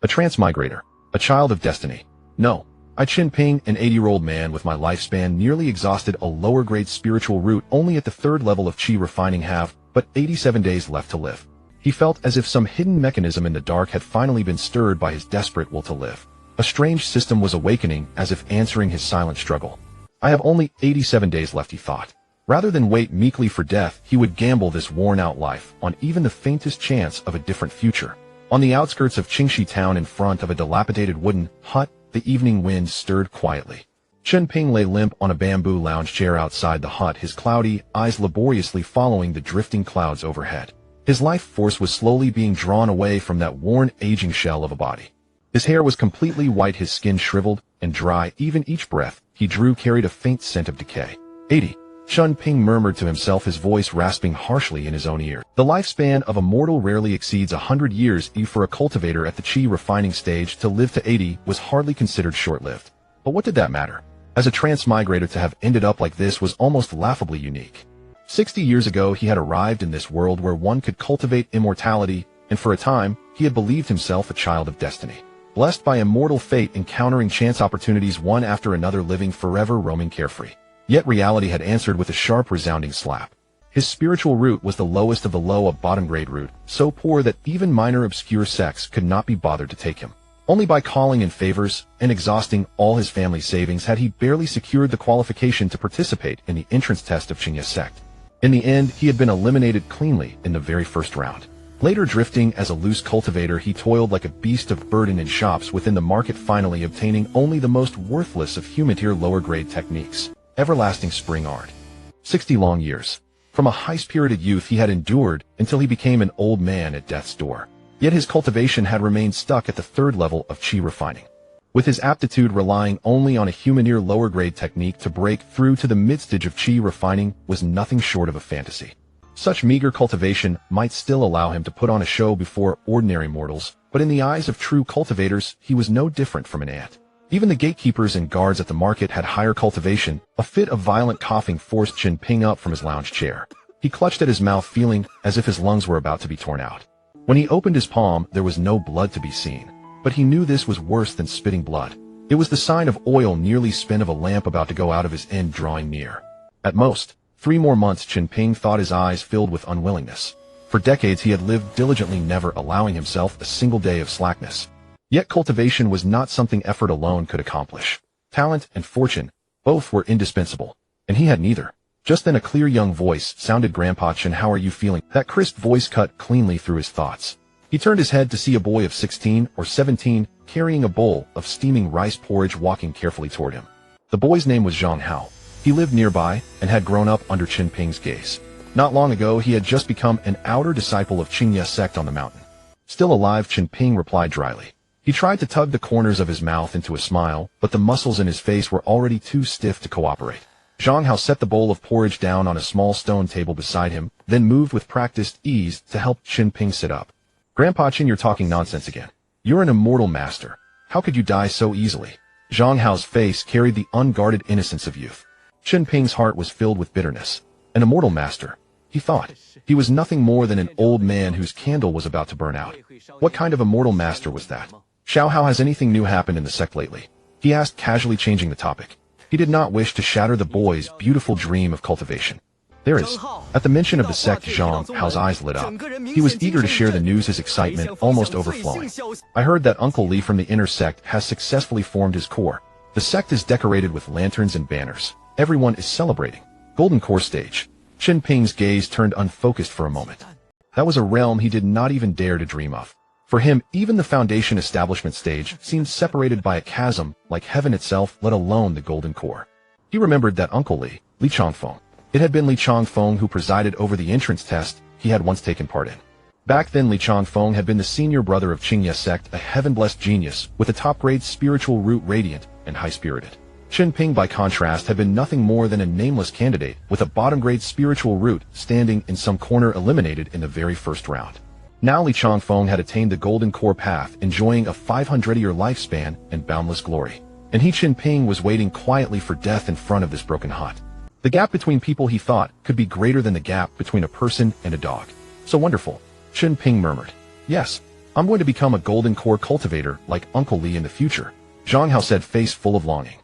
A transmigrator. A child of destiny. No. I Chen Ping, an 80-year-old man with my lifespan nearly exhausted a lower-grade spiritual route only at the third level of chi refining have, but 87 days left to live. He felt as if some hidden mechanism in the dark had finally been stirred by his desperate will to live. A strange system was awakening as if answering his silent struggle. I have only 87 days left, he thought. Rather than wait meekly for death, he would gamble this worn-out life on even the faintest chance of a different future. On the outskirts of Qingxi town in front of a dilapidated wooden hut, the evening wind stirred quietly. Chen Ping lay limp on a bamboo lounge chair outside the hut, his cloudy eyes laboriously following the drifting clouds overhead. His life force was slowly being drawn away from that worn, aging shell of a body. His hair was completely white, his skin shriveled and dry, even each breath he drew carried a faint scent of decay. 80. Chen Ping murmured to himself, his voice rasping harshly in his own ear. The lifespan of a mortal rarely exceeds 100 years. For a cultivator at the chi refining stage to live to 80 was hardly considered short-lived. But what did that matter? As a transmigrator, to have ended up like this was almost laughably unique. 60 years ago he had arrived in this world where one could cultivate immortality, and for a time he had believed himself a child of destiny. Blessed by immortal fate, encountering chance opportunities one after another, living forever, roaming carefree. Yet reality had answered with a sharp, resounding slap. His spiritual route was the lowest of the low, a bottom-grade route, so poor that even minor obscure sects could not be bothered to take him. Only by calling in favors and exhausting all his family's savings had he barely secured the qualification to participate in the entrance test of Qingya sect. In the end, he had been eliminated cleanly in the very first round. Later, drifting as a loose cultivator, he toiled like a beast of burden in shops within the market, finally obtaining only the most worthless of human-tier lower-grade techniques. Everlasting spring art. 60 long years. From a high-spirited youth he had endured until he became an old man at death's door. Yet his cultivation had remained stuck at the third level of chi refining. With his aptitude relying only on a human-ear lower-grade technique to break through to the mid-stage of chi refining was nothing short of a fantasy. Such meager cultivation might still allow him to put on a show before ordinary mortals, but in the eyes of true cultivators he was no different from an ant. Even the gatekeepers and guards at the market had higher cultivation. A fit of violent coughing forced Chen Ping up from his lounge chair. He clutched at his mouth, feeling as if his lungs were about to be torn out. When he opened his palm, there was no blood to be seen. But he knew this was worse than spitting blood. It was the sign of oil nearly spent, of a lamp about to go out of his end drawing near. At most, 3 more months, Chen Ping thought, his eyes filled with unwillingness. For decades he had lived diligently, never allowing himself a single day of slackness. Yet cultivation was not something effort alone could accomplish. Talent and fortune, both were indispensable, and he had neither. Just then a clear young voice sounded, "Grandpa Chen, how are you feeling?" That crisp voice cut cleanly through his thoughts. He turned his head to see a boy of 16 or 17 carrying a bowl of steaming rice porridge walking carefully toward him. The boy's name was Zhang Hao. He lived nearby and had grown up under Chen Ping's gaze. Not long ago he had just become an outer disciple of Qingya sect on the mountain. Still alive, Chen Ping replied dryly. He tried to tug the corners of his mouth into a smile, but the muscles in his face were already too stiff to cooperate. Zhang Hao set the bowl of porridge down on a small stone table beside him, then moved with practiced ease to help Chen Ping sit up. "Grandpa Chen, you're talking nonsense again. You're an immortal master. How could you die so easily?" Zhang Hao's face carried the unguarded innocence of youth. Chen Ping's heart was filled with bitterness. An immortal master, he thought. He was nothing more than an old man whose candle was about to burn out. What kind of immortal master was that? "Xiao Hao, has anything new happened in the sect lately?" he asked, casually changing the topic. He did not wish to shatter the boy's beautiful dream of cultivation. "There is." At the mention of the sect, Zhang Hao's eyes lit up. He was eager to share the news, his excitement almost overflowing. "I heard that Uncle Li from the inner sect has successfully formed his core. The sect is decorated with lanterns and banners. Everyone is celebrating. Golden core stage." Chen Ping's gaze turned unfocused for a moment. That was a realm he did not even dare to dream of. For him, even the foundation establishment stage seemed separated by a chasm, like heaven itself, let alone the golden core. He remembered that Uncle Li Changfeng. It had been Li Changfeng who presided over the entrance test he had once taken part in. Back then, Li Changfeng had been the senior brother of Qingya sect, a heaven-blessed genius with a top-grade spiritual root, radiant and high-spirited. Chen Ping, by contrast, had been nothing more than a nameless candidate with a bottom-grade spiritual root, standing in some corner, eliminated in the very first round. Now Li Changfeng had attained the golden core path, enjoying a 500-year lifespan and boundless glory. And he, Chen Ping, was waiting quietly for death in front of this broken hut. The gap between people, he thought, could be greater than the gap between a person and a dog. "So wonderful," Chen Ping murmured. "Yes, I'm going to become a golden core cultivator like Uncle Li in the future, Zhang Hao said, face full of longing.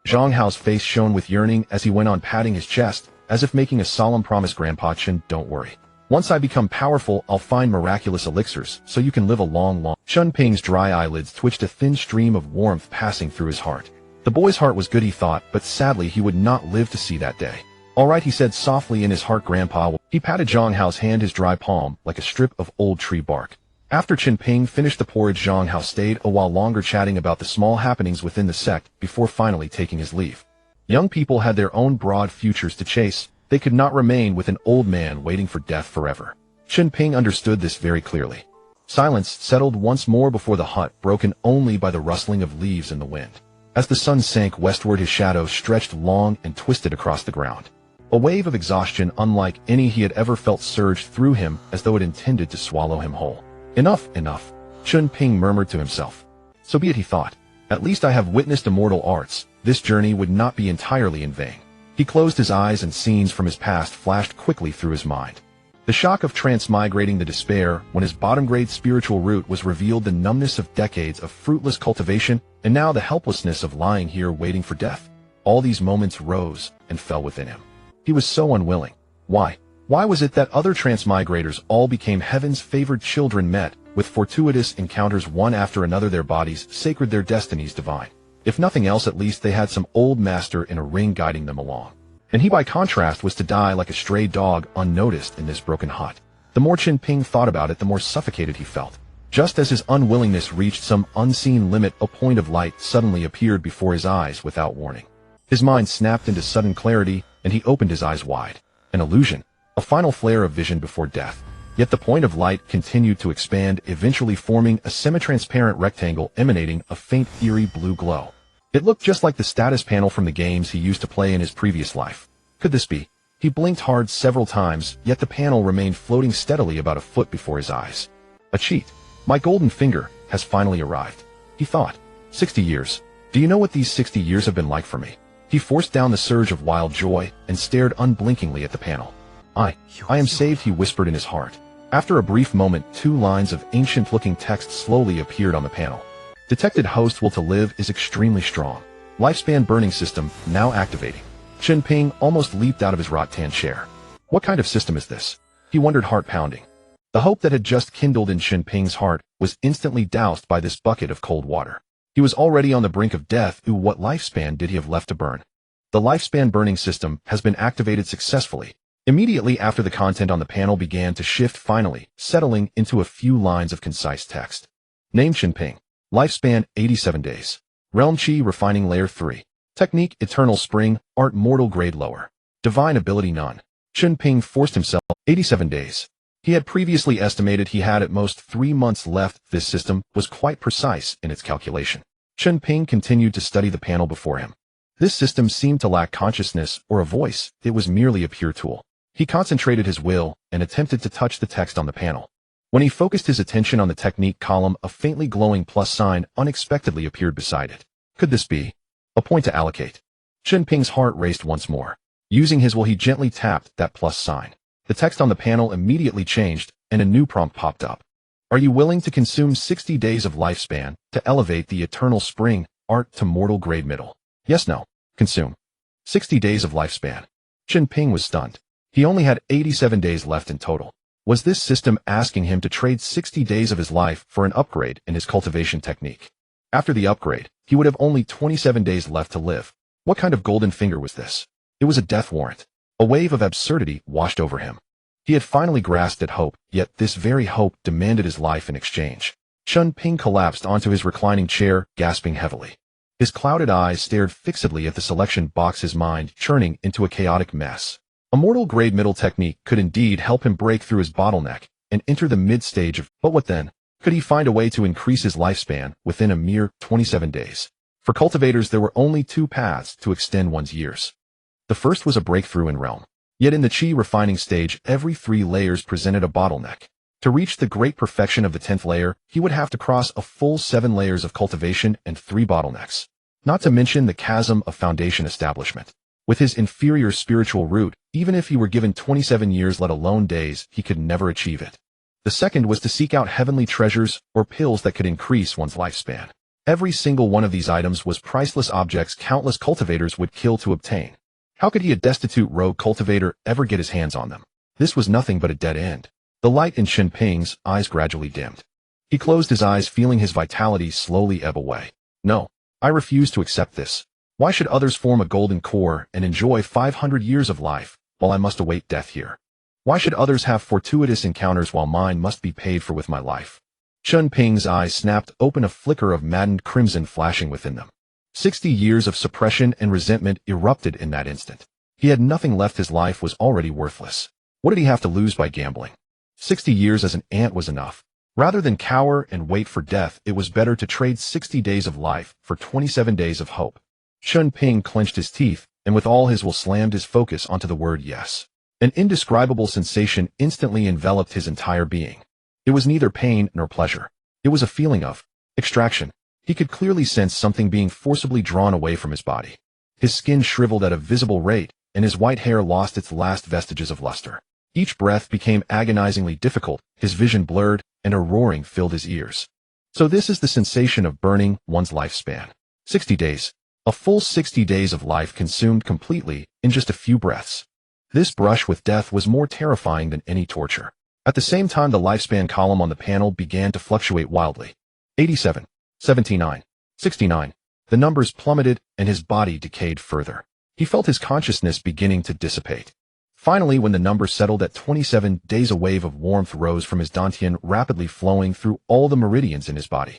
Zhang Hao's face shone with yearning as he went on patting his chest, as if making a solemn promise. Grandpa Chen, don't worry. Once I become powerful, I'll find miraculous elixirs so you can live a long. Chen Ping's dry eyelids twitched, a thin stream of warmth passing through his heart. The boy's heart was good, he thought, but sadly he would not live to see that day. All right, he said softly in his heart. Grandpa. He patted Zhang Hao's hand, his dry palm like a strip of old tree bark. After Chen Ping finished the porridge, Zhang Hao stayed a while longer chatting about the small happenings within the sect before finally taking his leave. Young people had their own broad futures to chase. They could not remain with an old man waiting for death forever. Chen Ping understood this very clearly. Silence settled once more before the hut, broken only by the rustling of leaves in the wind. As the sun sank westward, his shadow stretched long and twisted across the ground. A wave of exhaustion unlike any he had ever felt surged through him as though it intended to swallow him whole. Enough. Chen Ping murmured to himself. So be it, he thought. At least I have witnessed immortal arts. This journey would not be entirely in vain. He closed his eyes and scenes from his past flashed quickly through his mind. The shock of transmigrating, the despair when his bottom-grade spiritual root was revealed, the numbness of decades of fruitless cultivation, and now the helplessness of lying here waiting for death. All these moments rose and fell within him. He was so unwilling. Why? Why was it that other transmigrators all became heaven's favored children, met with fortuitous encounters one after another, their bodies sacred, their destinies divine? If nothing else, at least they had some old master in a ring guiding them along. And he, by contrast, was to die like a stray dog, unnoticed in this broken hut. The more Chen Ping thought about it, the more suffocated he felt. Just as his unwillingness reached some unseen limit, a point of light suddenly appeared before his eyes without warning. His mind snapped into sudden clarity, and he opened his eyes wide. An illusion. A final flare of vision before death. Yet the point of light continued to expand, eventually forming a semi-transparent rectangle emanating a faint, eerie blue glow. It looked just like the status panel from the games he used to play in his previous life. Could this be? He blinked hard several times, yet the panel remained floating steadily about a foot before his eyes. A cheat. My golden finger has finally arrived, he thought. 60 years. Do you know what these 60 years have been like for me? He forced down the surge of wild joy and stared unblinkingly at the panel. I am saved, he whispered in his heart. After a brief moment, 2 lines of ancient-looking text slowly appeared on the panel. Detected host will to live is extremely strong. Lifespan burning system now activating. Chen Ping almost leaped out of his rattan chair. What kind of system is this? He wondered, heart pounding. The hope that had just kindled in Chen Ping's heart was instantly doused by this bucket of cold water. He was already on the brink of death. Ooh, what lifespan did he have left to burn? The lifespan burning system has been activated successfully. Immediately after, the content on the panel began to shift, finally settling into a few lines of concise text. Name Chen Ping. Lifespan 87 days. Realm Qi refining layer 3. Technique eternal spring. Art mortal grade lower. Divine ability none. Chen Ping forced himself. 87 days. He had previously estimated he had at most 3 months left. This system was quite precise in its calculation. Chen Ping continued to study the panel before him. This system seemed to lack consciousness or a voice. It was merely a pure tool. He concentrated his will and attempted to touch the text on the panel. When he focused his attention on the technique column, a faintly glowing plus sign unexpectedly appeared beside it. Could this be a point to allocate? Chen Ping's heart raced once more. Using his will, he gently tapped that plus sign. The text on the panel immediately changed, and a new prompt popped up. Are you willing to consume 60 days of lifespan to elevate the eternal spring art to mortal grade middle? Yes, no. Consume. 60 days of lifespan. Chen Ping was stunned. He only had 87 days left in total. Was this system asking him to trade 60 days of his life for an upgrade in his cultivation technique? After the upgrade, he would have only 27 days left to live. What kind of golden finger was this? It was a death warrant. A wave of absurdity washed over him. He had finally grasped at hope, yet this very hope demanded his life in exchange. Chen Ping collapsed onto his reclining chair, gasping heavily. His clouded eyes stared fixedly at the selection box, his mind churning into a chaotic mess. A mortal grade middle technique could indeed help him break through his bottleneck and enter the mid-stage of, but what then? Could he find a way to increase his lifespan within a mere 27 days? For cultivators, there were only 2 paths to extend one's years. The first was a breakthrough in realm. Yet in the Qi refining stage, every 3 layers presented a bottleneck. To reach the great perfection of the 10th layer, he would have to cross a full 7 layers of cultivation and 3 bottlenecks. Not to mention the chasm of foundation establishment. With his inferior spiritual root, even if he were given 27 years, let alone days, he could never achieve it. The second was to seek out heavenly treasures or pills that could increase one's lifespan. Every single one of these items was priceless objects countless cultivators would kill to obtain. How could he, a destitute rogue cultivator, ever get his hands on them? This was nothing but a dead end. The light in Chen Ping's eyes gradually dimmed. He closed his eyes, feeling his vitality slowly ebb away. No, I refuse to accept this. Why should others form a golden core and enjoy 500 years of life, while I must await death here? Why should others have fortuitous encounters while mine must be paid for with my life? Chen Ping's eyes snapped open, a flicker of maddened crimson flashing within them. 60 years of suppression and resentment erupted in that instant. He had nothing left. His life was already worthless. What did he have to lose by gambling? 60 years as an ant was enough. Rather than cower and wait for death, it was better to trade 60 days of life for 27 days of hope. Chen Ping clenched his teeth, and with all his will slammed his focus onto the word yes. An indescribable sensation instantly enveloped his entire being. It was neither pain nor pleasure. It was a feeling of extraction. He could clearly sense something being forcibly drawn away from his body. His skin shriveled at a visible rate, and his white hair lost its last vestiges of luster. Each breath became agonizingly difficult, his vision blurred, and a roaring filled his ears. So this is the sensation of burning one's lifespan. 60 days. A full 60 days of life consumed completely in just a few breaths. This brush with death was more terrifying than any torture. At the same time, the lifespan column on the panel began to fluctuate wildly. 87, 79, 69. The numbers plummeted, and his body decayed further. He felt his consciousness beginning to dissipate. Finally, when the number settled at 27 days, a wave of warmth rose from his dantian, rapidly flowing through all the meridians in his body.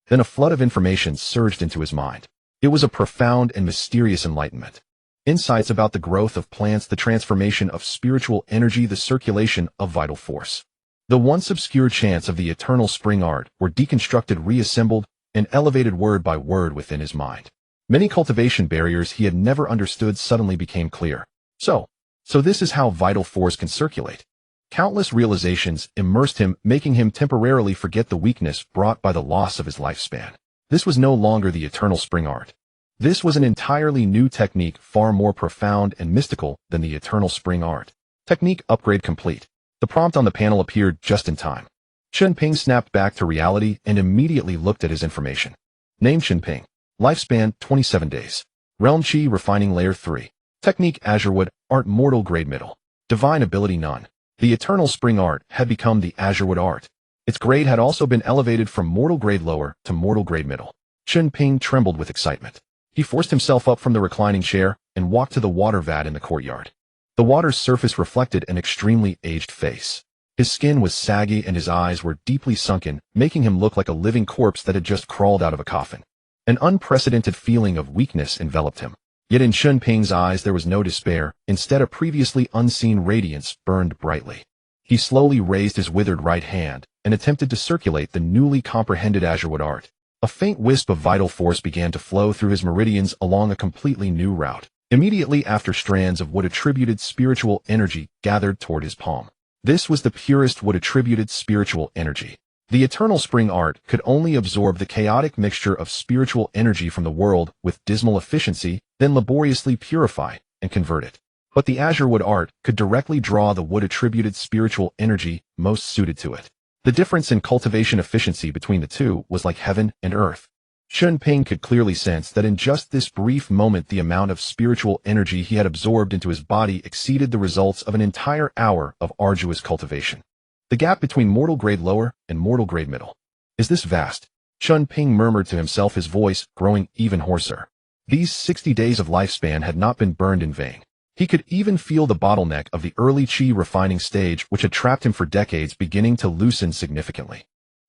Then a flood of information surged into his mind. It was a profound and mysterious enlightenment. Insights about the growth of plants, the transformation of spiritual energy, the circulation of vital force. The once obscure chants of the eternal spring art were deconstructed, reassembled, and elevated word by word within his mind. Many cultivation barriers he had never understood suddenly became clear. So this is how vital force can circulate. Countless realizations immersed him, making him temporarily forget the weakness brought by the loss of his lifespan. This was no longer the eternal spring art. This was an entirely new technique, far more profound and mystical than the eternal spring art. Technique upgrade complete. The prompt on the panel appeared just in time. Chen Ping snapped back to reality and immediately looked at his information. Name Chen Ping. Lifespan 27 days. Realm Chi Refining Layer 3. Technique Azurewood, Art Mortal Grade Middle. Divine Ability None. The Eternal Spring Art had become the Azurewood Art. Its grade had also been elevated from Mortal Grade Lower to Mortal Grade Middle. Chen Ping trembled with excitement. He forced himself up from the reclining chair and walked to the water vat in the courtyard. The water's surface reflected an extremely aged face. His skin was saggy and his eyes were deeply sunken, making him look like a living corpse that had just crawled out of a coffin. An unprecedented feeling of weakness enveloped him. Yet in Chen Ping's eyes there was no despair. Instead, a previously unseen radiance burned brightly. He slowly raised his withered right hand and attempted to circulate the newly comprehended Azurewood art. A faint wisp of vital force began to flow through his meridians along a completely new route. Immediately after, strands of wood-attributed spiritual energy gathered toward his palm. This was the purest wood-attributed spiritual energy. The Eternal Spring Art could only absorb the chaotic mixture of spiritual energy from the world with dismal efficiency, then laboriously purify and convert it. But the Azurewood Art could directly draw the wood-attributed spiritual energy most suited to it. The difference in cultivation efficiency between the two was like heaven and earth. Chen Ping could clearly sense that in just this brief moment the amount of spiritual energy he had absorbed into his body exceeded the results of an entire hour of arduous cultivation. The gap between mortal grade lower and mortal grade middle is this vast. Chen Ping murmured to himself, his voice growing even hoarser. These 60 days of lifespan had not been burned in vain. He could even feel the bottleneck of the early chi refining stage, which had trapped him for decades, beginning to loosen significantly.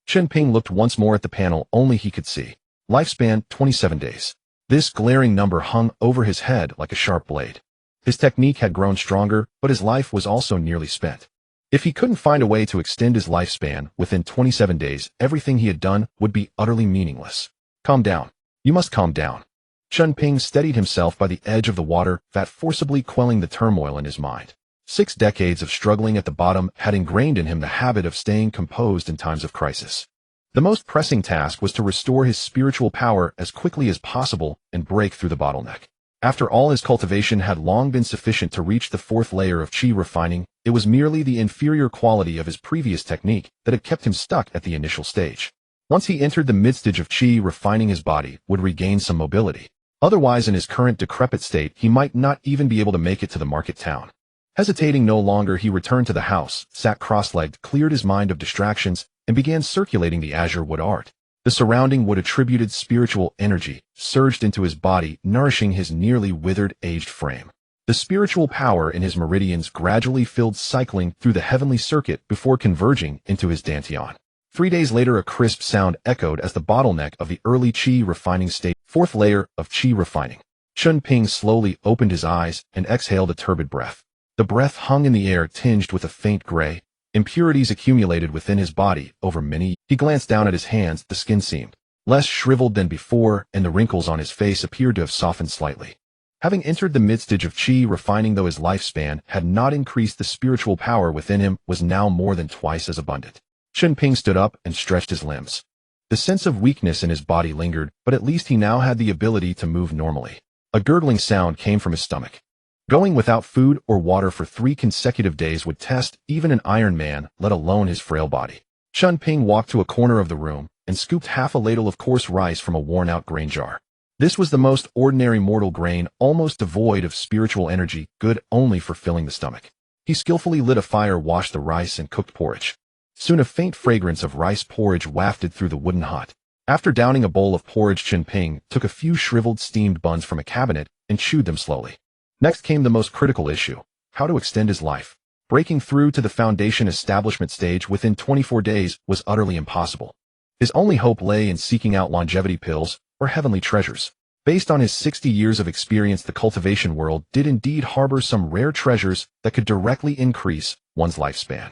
Chen Ping looked once more at the panel. Only he could see. Lifespan 27 days. This glaring number hung over his head like a sharp blade. His technique had grown stronger, but his life was also nearly spent. If he couldn't find a way to extend his lifespan within 27 days, everything he had done would be utterly meaningless. Calm down. You must calm down. Chen Ping steadied himself by the edge of the water vat, forcibly quelling the turmoil in his mind. 6 decades of struggling at the bottom had ingrained in him the habit of staying composed in times of crisis. The most pressing task was to restore his spiritual power as quickly as possible and break through the bottleneck. After all, his cultivation had long been sufficient to reach the fourth layer of chi refining. It was merely the inferior quality of his previous technique that had kept him stuck at the initial stage. Once he entered the mid-stage of chi refining, his body would regain some mobility. Otherwise, in his current decrepit state, he might not even be able to make it to the market town. Hesitating no longer, he returned to the house, sat cross-legged, cleared his mind of distractions, and began circulating the azure wood art. The surrounding wood-attributed spiritual energy surged into his body, nourishing his nearly withered, aged frame. The spiritual power in his meridians gradually filled, cycling through the heavenly circuit before converging into his dantian. 3 days later, a crisp sound echoed as the bottleneck of the early chi refining state, fourth layer of chi refining. Chen Ping slowly opened his eyes and exhaled a turbid breath. The breath hung in the air, tinged with a faint gray. Impurities accumulated within his body over many years. He glanced down at his hands. The skin seemed less shriveled than before, and the wrinkles on his face appeared to have softened slightly. Having entered the mid-stage of chi refining, though his lifespan had not increased, the spiritual power within him was now more than twice as abundant. Chen Ping stood up and stretched his limbs. The sense of weakness in his body lingered, but at least he now had the ability to move normally. A gurgling sound came from his stomach. Going without food or water for 3 consecutive days would test even an Iron Man, let alone his frail body. Chen Ping walked to a corner of the room and scooped half a ladle of coarse rice from a worn-out grain jar. This was the most ordinary mortal grain, almost devoid of spiritual energy, good only for filling the stomach. He skillfully lit a fire, washed the rice, and cooked porridge. Soon a faint fragrance of rice porridge wafted through the wooden hut. After downing a bowl of porridge, Chen Ping took a few shriveled steamed buns from a cabinet and chewed them slowly. Next came the most critical issue: how to extend his life. Breaking through to the foundation establishment stage within 24 days was utterly impossible. His only hope lay in seeking out longevity pills or heavenly treasures. Based on his 60 years of experience, the cultivation world did indeed harbor some rare treasures that could directly increase one's lifespan.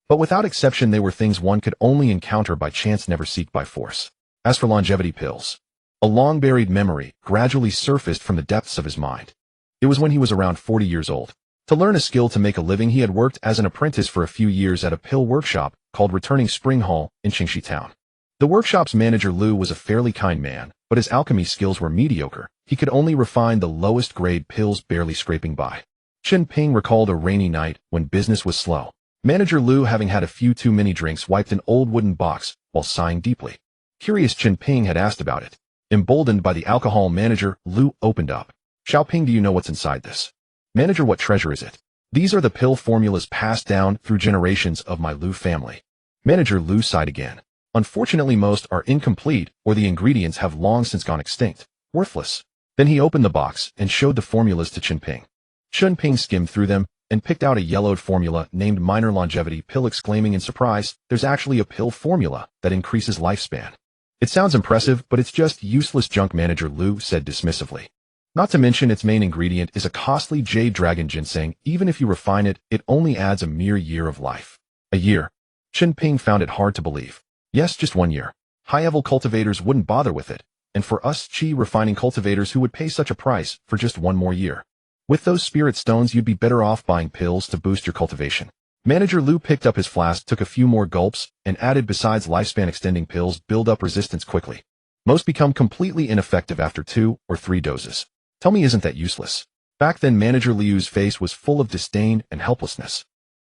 But without exception, they were things one could only encounter by chance, never seek by force. As for longevity pills, a long-buried memory gradually surfaced from the depths of his mind. It was when he was around 40 years old. To learn a skill to make a living, he had worked as an apprentice for a few years at a pill workshop called Returning Spring Hall in Qingxi Town. The workshop's manager Lu was a fairly kind man, but his alchemy skills were mediocre. He could only refine the lowest grade pills, barely scraping by. Chen Ping recalled a rainy night when business was slow. Manager Lu, having had a few too many drinks, wiped an old wooden box while sighing deeply. Curious, Chen Ping had asked about it. Emboldened by the alcohol, manager Lu opened up. "Xiaoping, do you know what's inside this?" "Manager, what treasure is it?" "These are the pill formulas passed down through generations of my Lu family." Manager Lu sighed again. "Unfortunately, most are incomplete, or the ingredients have long since gone extinct. Worthless." Then he opened the box and showed the formulas to Chen Ping. Chen Ping skimmed through them and picked out a yellowed formula named Minor Longevity Pill, exclaiming in surprise, "There's actually a pill formula that increases lifespan." "It sounds impressive, but it's just useless junk," Manager Lu said dismissively. "Not to mention its main ingredient is a costly jade dragon ginseng. Even if you refine it, it only adds a mere year of life." A year? Chen Ping found it hard to believe. Yes, just 1 year. High-level cultivators wouldn't bother with it, and for us chi refining cultivators, who would pay such a price for just 1 more year? With those spirit stones, you'd be better off buying pills to boost your cultivation. Manager Lu picked up his flask, took a few more gulps, and added, "Besides, lifespan extending pills build up resistance quickly. Most become completely ineffective after 2 or 3 doses. Tell me, isn't that useless?" Back then, Manager Liu's face was full of disdain and helplessness.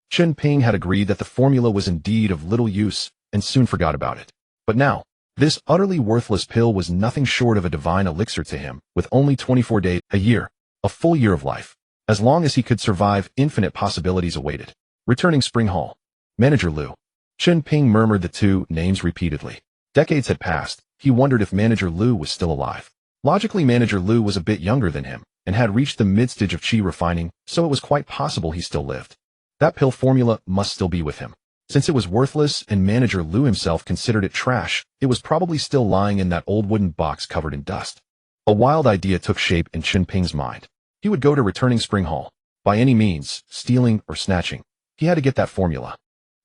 Chen Ping had agreed that the formula was indeed of little use and soon forgot about it. But now, this utterly worthless pill was nothing short of a divine elixir to him. With only 24 days, a year, a full year of life. As long as he could survive, infinite possibilities awaited. Returning Spring Hall. Manager Lu. Chen Ping murmured the 2 names repeatedly. Decades had passed. He wondered if Manager Lu was still alive. Logically, Manager Lu was a bit younger than him and had reached the mid-stage of chi refining, so it was quite possible he still lived. That pill formula must still be with him. Since it was worthless and Manager Lu himself considered it trash, it was probably still lying in that old wooden box covered in dust. A wild idea took shape in Chen Ping's mind. He would go to Returning Spring Hall. By any means, stealing or snatching, he had to get that formula.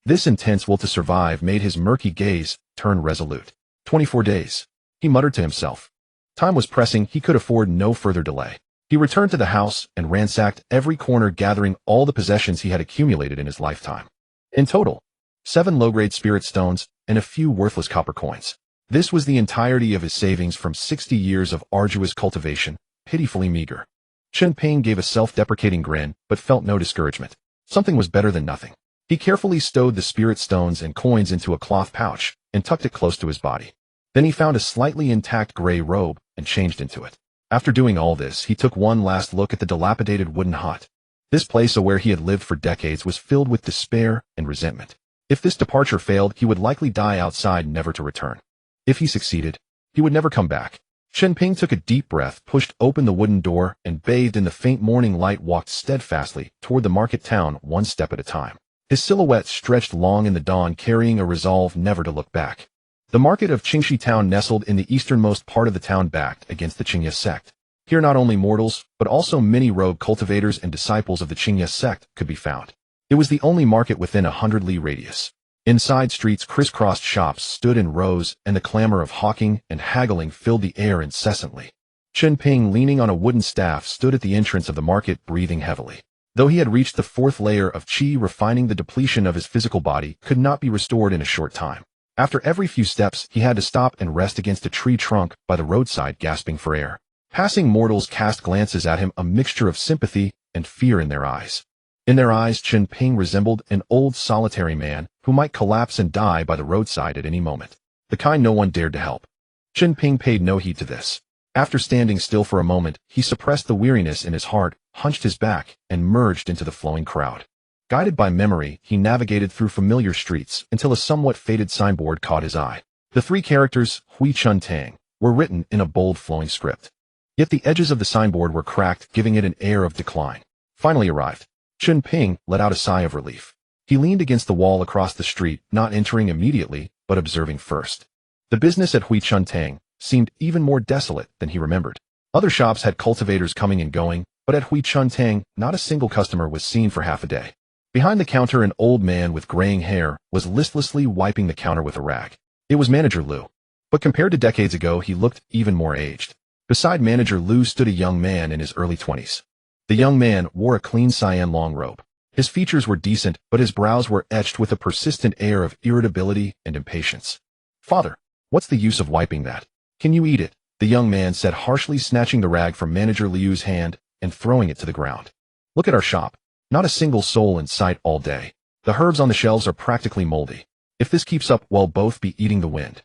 This intense will to survive made his murky gaze turn resolute. 24 days. He muttered to himself. Time was pressing. He could afford no further delay. He returned to the house and ransacked every corner, gathering all the possessions he had accumulated in his lifetime. In total, 7 low-grade spirit stones and a few worthless copper coins. This was the entirety of his savings from 60 years of arduous cultivation, pitifully meager. Chen Ping gave a self-deprecating grin, but felt no discouragement. Something was better than nothing. He carefully stowed the spirit stones and coins into a cloth pouch and tucked it close to his body. Then he found a slightly intact gray robe and changed into it. After doing all this, he took one last look at the dilapidated wooden hut. This place where he had lived for decades was filled with despair and resentment. If this departure failed, he would likely die outside, never to return. If he succeeded, he would never come back. Chen Ping took a deep breath, pushed open the wooden door, and bathed in the faint morning light walked steadfastly toward the market town, one step at a time. His silhouette stretched long in the dawn, carrying a resolve never to look back. The market of Qingxi town nestled in the easternmost part of the town, backed against the Qingye sect. Here not only mortals, but also many rogue cultivators and disciples of the Qingye sect could be found. It was the only market within a 100-li radius. Inside, streets crisscrossed shops stood in rows, and the clamor of hawking and haggling filled the air incessantly. Chen Ping, leaning on a wooden staff, stood at the entrance of the market, breathing heavily. Though he had reached the 4th layer of qi, refining, the depletion of his physical body could not be restored in a short time. After every few steps, he had to stop and rest against a tree trunk by the roadside, gasping for air. Passing mortals cast glances at him, a mixture of sympathy and fear in their eyes. In their eyes, Chen Ping resembled an old solitary man who might collapse and die by the roadside at any moment. The kind no one dared to help. Chen Ping paid no heed to this. After standing still for a moment, he suppressed the weariness in his heart, hunched his back, and merged into the flowing crowd. Guided by memory, he navigated through familiar streets until a somewhat faded signboard caught his eye. The 3 characters, Hui Chun Tang, were written in a bold flowing script. Yet the edges of the signboard were cracked, giving it an air of decline. Finally arrived. Chen Ping let out a sigh of relief. He leaned against the wall across the street, not entering immediately, but observing first. The business at Hui Chun Tang seemed even more desolate than he remembered. Other shops had cultivators coming and going, but at Hui Chun Tang, not a single customer was seen for half a day. Behind the counter, an old man with graying hair was listlessly wiping the counter with a rag. It was Manager Lu. But compared to decades ago, he looked even more aged. Beside Manager Lu stood a young man in his early 20s. The young man wore a clean cyan long robe. His features were decent, but his brows were etched with a persistent air of irritability and impatience. "Father, what's the use of wiping that? Can you eat it?" the young man said harshly, snatching the rag from Manager Liu's hand and throwing it to the ground. "Look at our shop. Not a single soul in sight all day. The herbs on the shelves are practically moldy. If this keeps up, we'll both be eating the wind."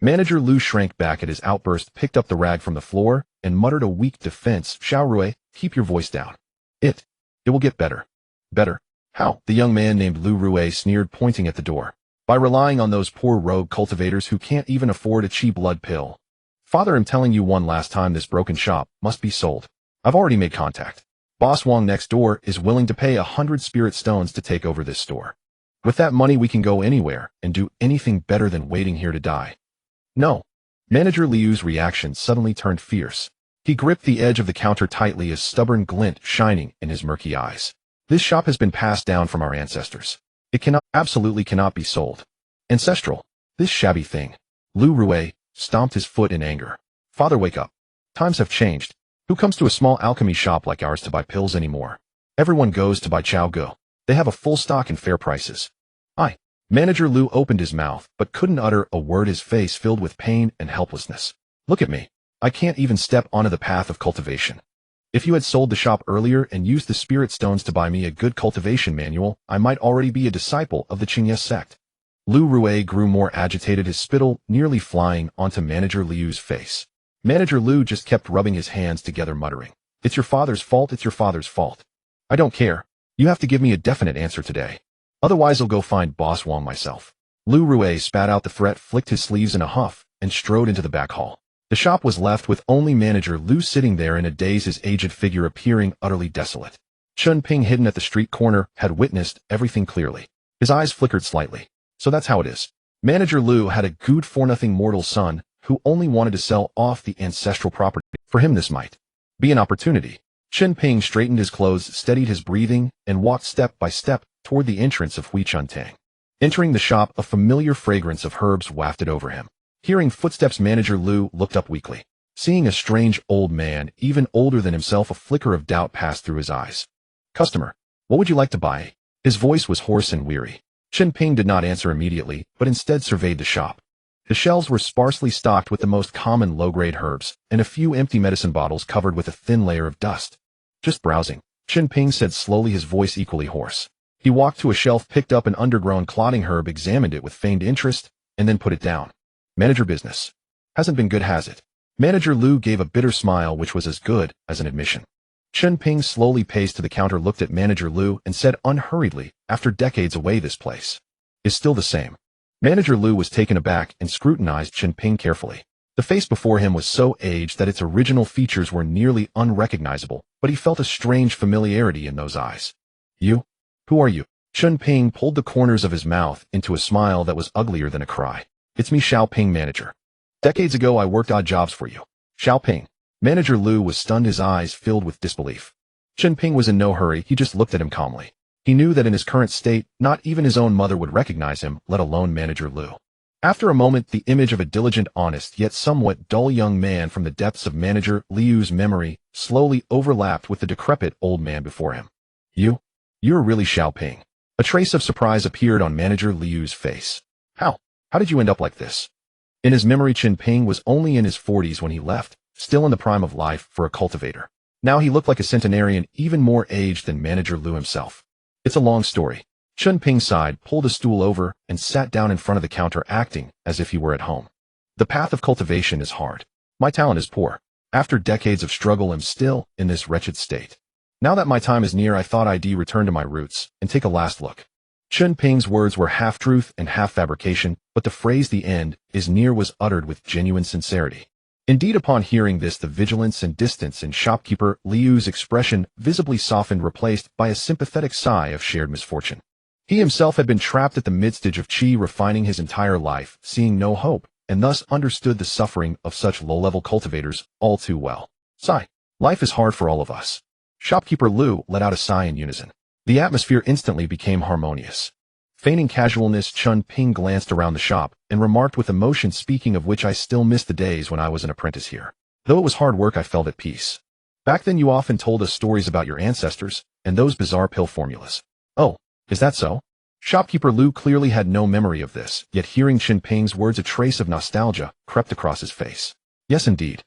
Manager Lu shrank back at his outburst, picked up the rag from the floor, and muttered a weak defense. "Xiaorui, keep your voice down. It will get better." "Better? How?" the young man named Lu Rue sneered, pointing at the door. "By relying on those poor rogue cultivators who can't even afford a cheap blood pill. Father, I'm telling you one last time, this broken shop must be sold. I've already made contact. Boss Wong next door is willing to pay 100 spirit stones to take over this store. With that money, we can go anywhere and do anything better than waiting here to die." "No." Manager Liu's reaction suddenly turned fierce. He gripped the edge of the counter tightly, a stubborn glint shining in his murky eyes. "This shop has been passed down from our ancestors. It absolutely cannot be sold. Ancestral. This shabby thing." Lu Rue stomped his foot in anger. "Father, wake up. Times have changed. Who comes to a small alchemy shop like ours to buy pills anymore? Everyone goes to buy Chao Go. They have a full stock and fair prices." Manager Lu opened his mouth, but couldn't utter a word, his face filled with pain and helplessness. "Look at me. I can't even step onto the path of cultivation. If you had sold the shop earlier and used the spirit stones to buy me a good cultivation manual, I might already be a disciple of the Qingye sect." Lu Rue grew more agitated, his spittle nearly flying onto Manager Liu's face. Manager Lu just kept rubbing his hands together, muttering, "It's your father's fault, it's your father's fault. I don't care. You have to give me a definite answer today. Otherwise I'll go find Boss Wong myself." Lu Rue spat out the threat, flicked his sleeves in a huff, and strode into the back hall. The shop was left with only Manager Lu sitting there in a daze, his aged figure appearing utterly desolate. Chen Ping, hidden at the street corner, had witnessed everything clearly. His eyes flickered slightly. So that's how it is. Manager Lu had a good-for-nothing mortal son who only wanted to sell off the ancestral property. For him, this might be an opportunity. Chen Ping straightened his clothes, steadied his breathing, and walked step by step toward the entrance of Hui Chun Tang. Entering the shop, a familiar fragrance of herbs wafted over him. Hearing footsteps, Manager Lu looked up weakly. Seeing a strange old man, even older than himself, a flicker of doubt passed through his eyes. "Customer, what would you like to buy?" His voice was hoarse and weary. Chen Ping did not answer immediately, but instead surveyed the shop. The shelves were sparsely stocked with the most common low-grade herbs, and a few empty medicine bottles covered with a thin layer of dust. Just browsing, Chen Ping said slowly, his voice equally hoarse. He walked to a shelf, picked up an undergrown clotting herb, examined it with feigned interest, and then put it down. Manager business. Hasn't been good, has it? Manager Lu gave a bitter smile which was as good as an admission. Chen Ping slowly paced to the counter, looked at Manager Lu, and said unhurriedly, after decades away, this place is still the same. Manager Lu was taken aback and scrutinized Chen Ping carefully. The face before him was so aged that its original features were nearly unrecognizable, but he felt a strange familiarity in those eyes. You? Who are you? Chen Ping pulled the corners of his mouth into a smile that was uglier than a cry. It's me, Xiaoping, manager. Decades ago I worked odd jobs for you. Xiaoping. Manager Lu was stunned, his eyes filled with disbelief. Chen Ping was in no hurry, he just looked at him calmly. He knew that in his current state, not even his own mother would recognize him, let alone Manager Lu. After a moment, the image of a diligent, honest, yet somewhat dull young man from the depths of Manager Liu's memory slowly overlapped with the decrepit old man before him. You're really Xiaoping. A trace of surprise appeared on Manager Liu's face. How did you end up like this? In his memory, Chen Ping was only in his 40s when he left, still in the prime of life for a cultivator. Now he looked like a centenarian, even more aged than Manager Lu himself. It's a long story. Chen Ping sighed, pulled a stool over, and sat down in front of the counter, acting as if he were at home. The path of cultivation is hard. My talent is poor. After decades of struggle, I'm still in this wretched state. Now that my time is near, I thought I'd return to my roots and take a last look. Chen Ping's words were half truth and half fabrication, but the phrase "the end is near" was uttered with genuine sincerity. Indeed, upon hearing this, the vigilance and distance in shopkeeper Liu's expression visibly softened, replaced by a sympathetic sigh of shared misfortune. He himself had been trapped at the midstage of qi refining his entire life, seeing no hope, and thus understood the suffering of such low-level cultivators all too well. Sigh. Life is hard for all of us. Shopkeeper Lu let out a sigh in unison. The atmosphere instantly became harmonious. Feigning casualness, Chen Ping glanced around the shop and remarked with emotion, speaking of which, I still miss the days when I was an apprentice here. Though it was hard work, I felt at peace. Back then you often told us stories about your ancestors and those bizarre pill formulas. Oh, is that so? Shopkeeper Lu clearly had no memory of this, yet hearing Chen Ping's words, a trace of nostalgia crept across his face. Yes, indeed.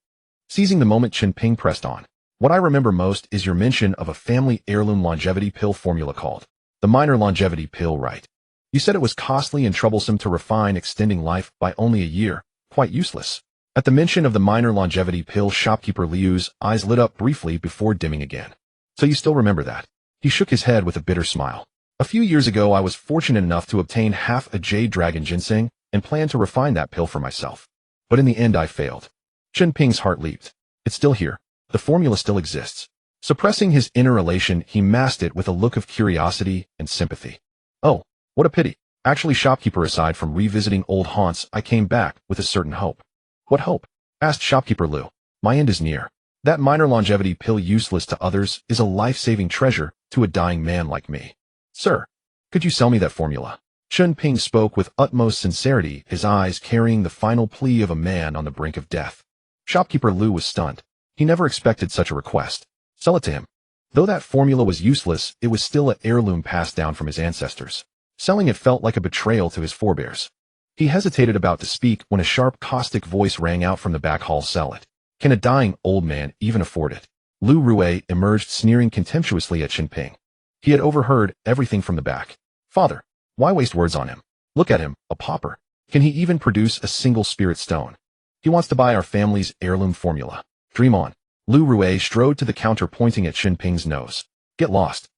Seizing the moment, Chen Ping pressed on. What I remember most is your mention of a family heirloom longevity pill formula called the minor longevity pill, right? You said it was costly and troublesome to refine, extending life by only a year, quite useless. At the mention of the minor longevity pill, Shopkeeper Liu's eyes lit up briefly before dimming again. So you still remember that? He shook his head with a bitter smile. A few years ago I was fortunate enough to obtain half a jade dragon ginseng and planned to refine that pill for myself. But in the end I failed. Chen Ping's heart leaped. It's still here. The formula still exists. Suppressing his inner elation, he masked it with a look of curiosity and sympathy. Oh, what a pity. Actually, shopkeeper, aside from revisiting old haunts, I came back with a certain hope. What hope? Asked Shopkeeper Lu. My end is near. That minor longevity pill, useless to others, is a life-saving treasure to a dying man like me. Sir, could you sell me that formula? Chen Ping spoke with utmost sincerity, his eyes carrying the final plea of a man on the brink of death. Shopkeeper Lu was stunned. He never expected such a request. Sell it to him. Though that formula was useless, it was still an heirloom passed down from his ancestors. Selling it felt like a betrayal to his forebears. He hesitated about to speak when a sharp, caustic voice rang out from the back hall. Sell it. Can a dying old man even afford it? Lu Rui emerged, sneering contemptuously at Chen Ping. He had overheard everything from the back. Father, why waste words on him? Look at him, a pauper. Can he even produce a single spirit stone? He wants to buy our family's heirloom formula. Dream on. Lu Rui strode to the counter, pointing at Chen Ping's nose. Get lost.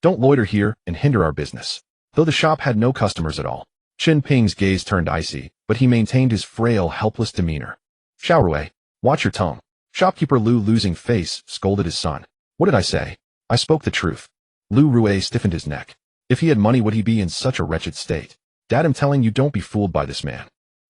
Don't loiter here and hinder our business. Though the shop had no customers at all, Chen Ping's gaze turned icy, but he maintained his frail, helpless demeanor. Xiao Rui, watch your tone. Shopkeeper Lu, losing face, scolded his son. What did I say? I spoke the truth. Lu Rui stiffened his neck. If he had money, would he be in such a wretched state? Dad, I'm telling you, don't be fooled by this man.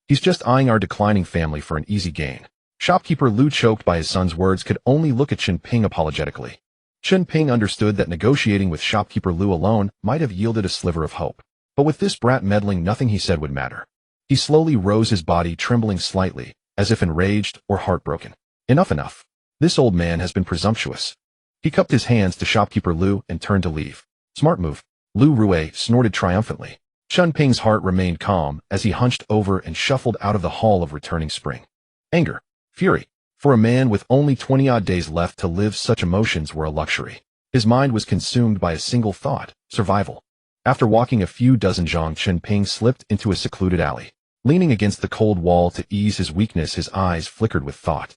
He's just eyeing our declining family for an easy gain. Shopkeeper Lu, choked by his son's words, could only look at Chen Ping apologetically. Chen Ping understood that negotiating with Shopkeeper Lu alone might have yielded a sliver of hope. But with this brat meddling, nothing he said would matter. He slowly rose, his body trembling slightly, as if enraged or heartbroken. Enough. This old man has been presumptuous. He cupped his hands to Shopkeeper Lu and turned to leave. Smart move. Lu Rui snorted triumphantly. Chen Ping's heart remained calm as he hunched over and shuffled out of the hall of returning spring. Anger, fury, For a man with only 20-odd days left to live, such emotions were a luxury. His mind was consumed by a single thought: survival. After walking a few dozen zhang, Chen Ping slipped into a secluded alley. Leaning against the cold wall to ease his weakness, his eyes flickered with thought.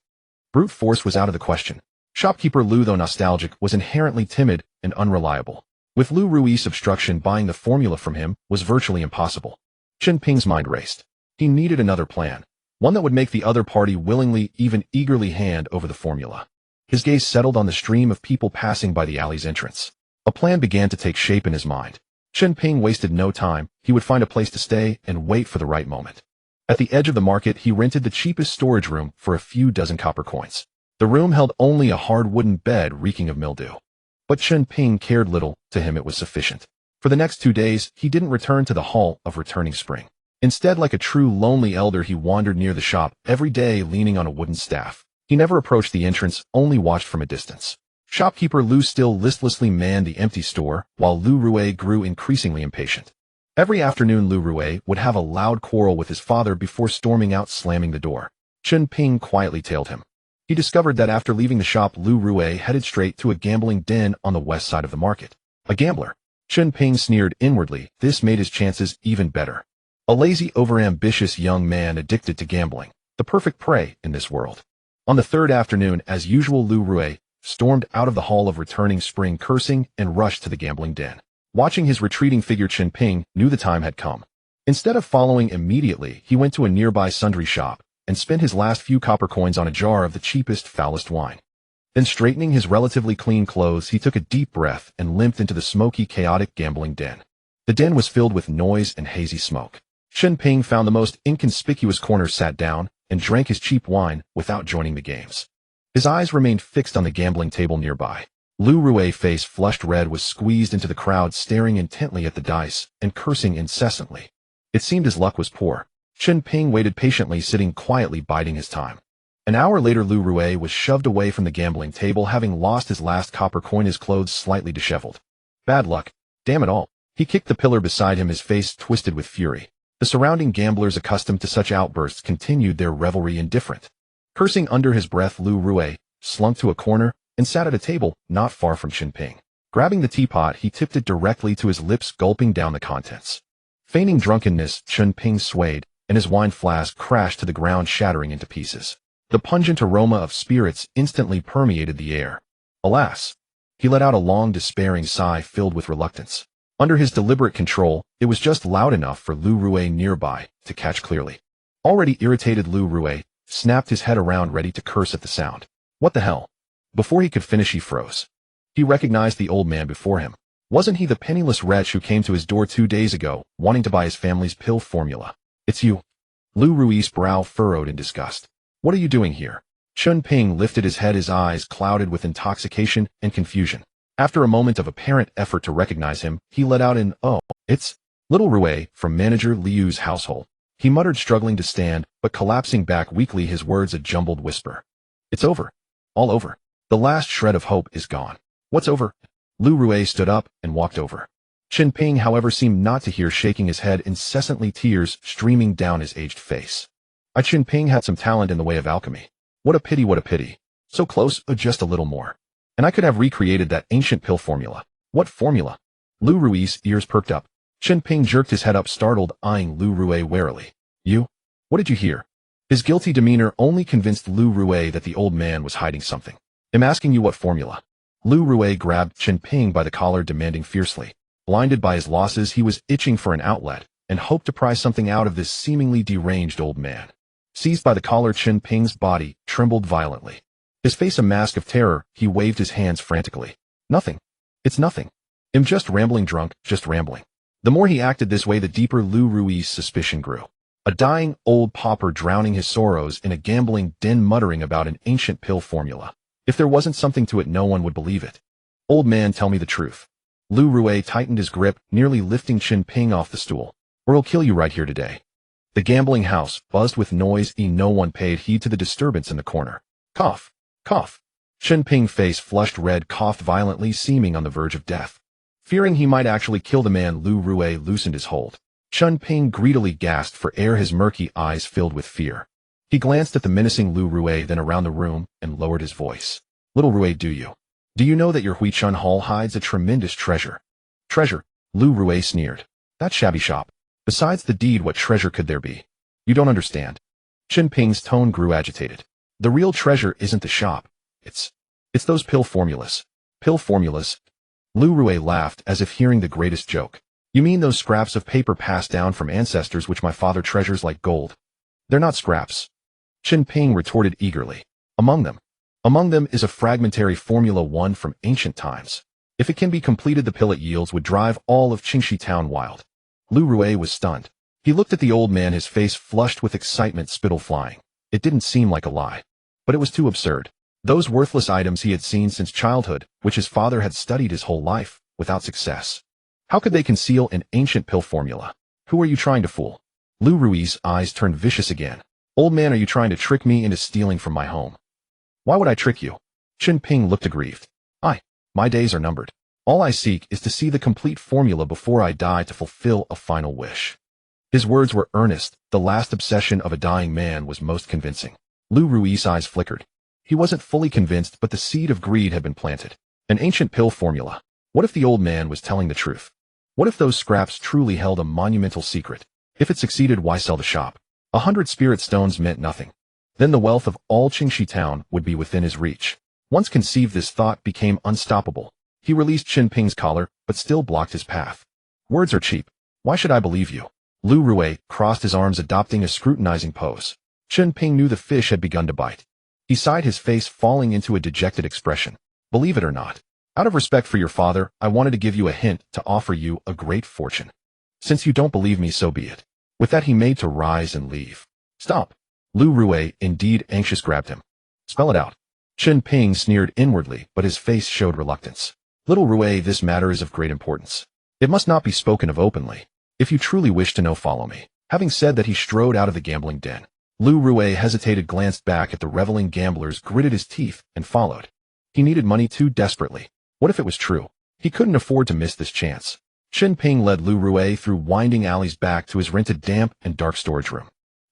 Brute force was out of the question. Shopkeeper Lu, though nostalgic, was inherently timid and unreliable. With Lu Rui's obstruction, buying the formula from him was virtually impossible. Chen Ping's mind raced. He needed another plan, one that would make the other party willingly, even eagerly, hand over the formula. His gaze settled on the stream of people passing by the alley's entrance. A plan began to take shape in his mind. Chen Ping wasted no time. He would find a place to stay and wait for the right moment. At the edge of the market, he rented the cheapest storage room for a few dozen copper coins. The room held only a hard wooden bed reeking of mildew. But Chen Ping cared little. To him it was sufficient. For the next 2 days, he didn't return to the Hall of Returning Spring. Instead, like a true lonely elder, he wandered near the shop, every day leaning on a wooden staff. He never approached the entrance, only watched from a distance. Shopkeeper Lu still listlessly manned the empty store, while Lu Rui grew increasingly impatient. Every afternoon, Lu Rui would have a loud quarrel with his father before storming out, slamming the door. Chen Ping quietly tailed him. He discovered that after leaving the shop, Lu Rui headed straight to a gambling den on the west side of the market. A gambler. Chen Ping sneered inwardly. This made his chances even better. A lazy, overambitious young man addicted to gambling. The perfect prey in this world. On the third afternoon, as usual, Lu Rui stormed out of the Hall of Returning Spring, cursing, and rushed to the gambling den. Watching his retreating figure, Chen Ping knew the time had come. Instead of following immediately, he went to a nearby sundry shop and spent his last few copper coins on a jar of the cheapest, foulest wine. Then, straightening his relatively clean clothes, he took a deep breath and limped into the smoky, chaotic gambling den. The den was filled with noise and hazy smoke. Chen Ping found the most inconspicuous corner, sat down, and drank his cheap wine without joining the games. His eyes remained fixed on the gambling table nearby. Lu Rui's face, flushed red, was squeezed into the crowd, staring intently at the dice and cursing incessantly. It seemed his luck was poor. Chen Ping waited patiently, sitting quietly, biding his time. An hour later, Lu Rui was shoved away from the gambling table, having lost his last copper coin, his clothes slightly disheveled. Bad luck. Damn it all. He kicked the pillar beside him, his face twisted with fury. The surrounding gamblers, accustomed to such outbursts, continued their revelry indifferent. Cursing under his breath, Lu Rui slunk to a corner and sat at a table not far from Chen Ping. Grabbing the teapot, he tipped it directly to his lips, gulping down the contents. Feigning drunkenness, Chen Ping swayed, and his wine flask crashed to the ground, shattering into pieces. The pungent aroma of spirits instantly permeated the air. Alas! He let out a long, despairing sigh filled with reluctance. Under his deliberate control, it was just loud enough for Lu Rui nearby to catch clearly. Already irritated, Lu Rui snapped his head around, ready to curse at the sound. What the hell? Before he could finish, he froze. He recognized the old man before him. Wasn't he the penniless wretch who came to his door 2 days ago, wanting to buy his family's pill formula? It's you. Lu Rui's brow furrowed in disgust. What are you doing here? Chen Ping lifted his head, his eyes clouded with intoxication and confusion. After a moment of apparent effort to recognize him, he let out an, "Oh, it's little Rui from Manager Liu's household." He muttered, struggling to stand, but collapsing back weakly, his words a jumbled whisper. It's over. All over. The last shred of hope is gone. What's over? Lu Rui stood up and walked over. Chen Ping, however, seemed not to hear, shaking his head incessantly, tears streaming down his aged face. Chen Ping had some talent in the way of alchemy. What a pity, what a pity. So close, just a little more. And I could have recreated that ancient pill formula. What formula? Lu Rui's ears perked up. Chen Ping jerked his head up, startled, eyeing Lu Rui warily. You? What did you hear? His guilty demeanor only convinced Lu Rui that the old man was hiding something. I'm asking you what formula. Lu Rui grabbed Chen Ping by the collar, demanding fiercely. Blinded by his losses, he was itching for an outlet and hoped to pry something out of this seemingly deranged old man. Seized by the collar, Chen Ping's body trembled violently. His face a mask of terror, he waved his hands frantically. Nothing. It's nothing. I'm just rambling drunk, just rambling. The more he acted this way, the deeper Lu Rui's suspicion grew. A dying old pauper drowning his sorrows in a gambling den, muttering about an ancient pill formula. If there wasn't something to it, no one would believe it. Old man, tell me the truth. Lu Rui tightened his grip, nearly lifting Chen Ping off the stool. Or I'll kill you right here today. The gambling house buzzed with noise, and no one paid heed to the disturbance in the corner. Cough. Cough. Chen Ping's face flushed red, coughed violently, seeming on the verge of death. Fearing he might actually kill the man, Lu Rui loosened his hold. Chen Ping greedily gasped for air, his murky eyes filled with fear. He glanced at the menacing Lu Rui, then around the room, and lowered his voice. Little Rui, do you know that your Huichun Hall hides a tremendous treasure? Treasure? Lu Rui sneered. That shabby shop. Besides the deed, what treasure could there be? You don't understand. Chen Ping's tone grew agitated. The real treasure isn't the shop. It's those pill formulas. Pill formulas? Lu Rui laughed as if hearing the greatest joke. You mean those scraps of paper passed down from ancestors which my father treasures like gold? They're not scraps. Chen Ping retorted eagerly. Among them is a fragmentary Formula 1 from ancient times. If it can be completed, the pill it yields would drive all of Qingxi town wild. Lu Rui was stunned. He looked at the old man, his face flushed with excitement, spittle flying. It didn't seem like a lie. But it was too absurd. Those worthless items he had seen since childhood, which his father had studied his whole life, without success. How could they conceal an ancient pill formula? Who are you trying to fool? Lu Rui's eyes turned vicious again. Old man, are you trying to trick me into stealing from my home? Why would I trick you? Chen Ping looked aggrieved. My days are numbered. All I seek is to see the complete formula before I die, to fulfill a final wish. His words were earnest. The last obsession of a dying man was most convincing. Lu Rui's eyes flickered. He wasn't fully convinced, but the seed of greed had been planted. An ancient pill formula. What if the old man was telling the truth? What if those scraps truly held a monumental secret? If it succeeded, why sell the shop? 100 spirit stones meant nothing. Then the wealth of all Qingxi town would be within his reach. Once conceived, this thought became unstoppable. He released Chen Ping's collar, but still blocked his path. Words are cheap. Why should I believe you? Lu Rui crossed his arms, adopting a scrutinizing pose. Chen Ping knew the fish had begun to bite. He sighed, his face falling into a dejected expression. Believe it or not, out of respect for your father, I wanted to give you a hint, to offer you a great fortune. Since you don't believe me, so be it. With that, he made to rise and leave. Stop. Lu Rui, indeed anxious, grabbed him. Spell it out. Chen Ping sneered inwardly, but his face showed reluctance. Little Rui, this matter is of great importance. It must not be spoken of openly. If you truly wish to know, follow me. Having said that, he strode out of the gambling den. Lu Rui hesitated, glanced back at the reveling gamblers, gritted his teeth, and followed. He needed money too desperately. What if it was true? He couldn't afford to miss this chance. Chen Ping led Lu Rui through winding alleys back to his rented damp and dark storage room.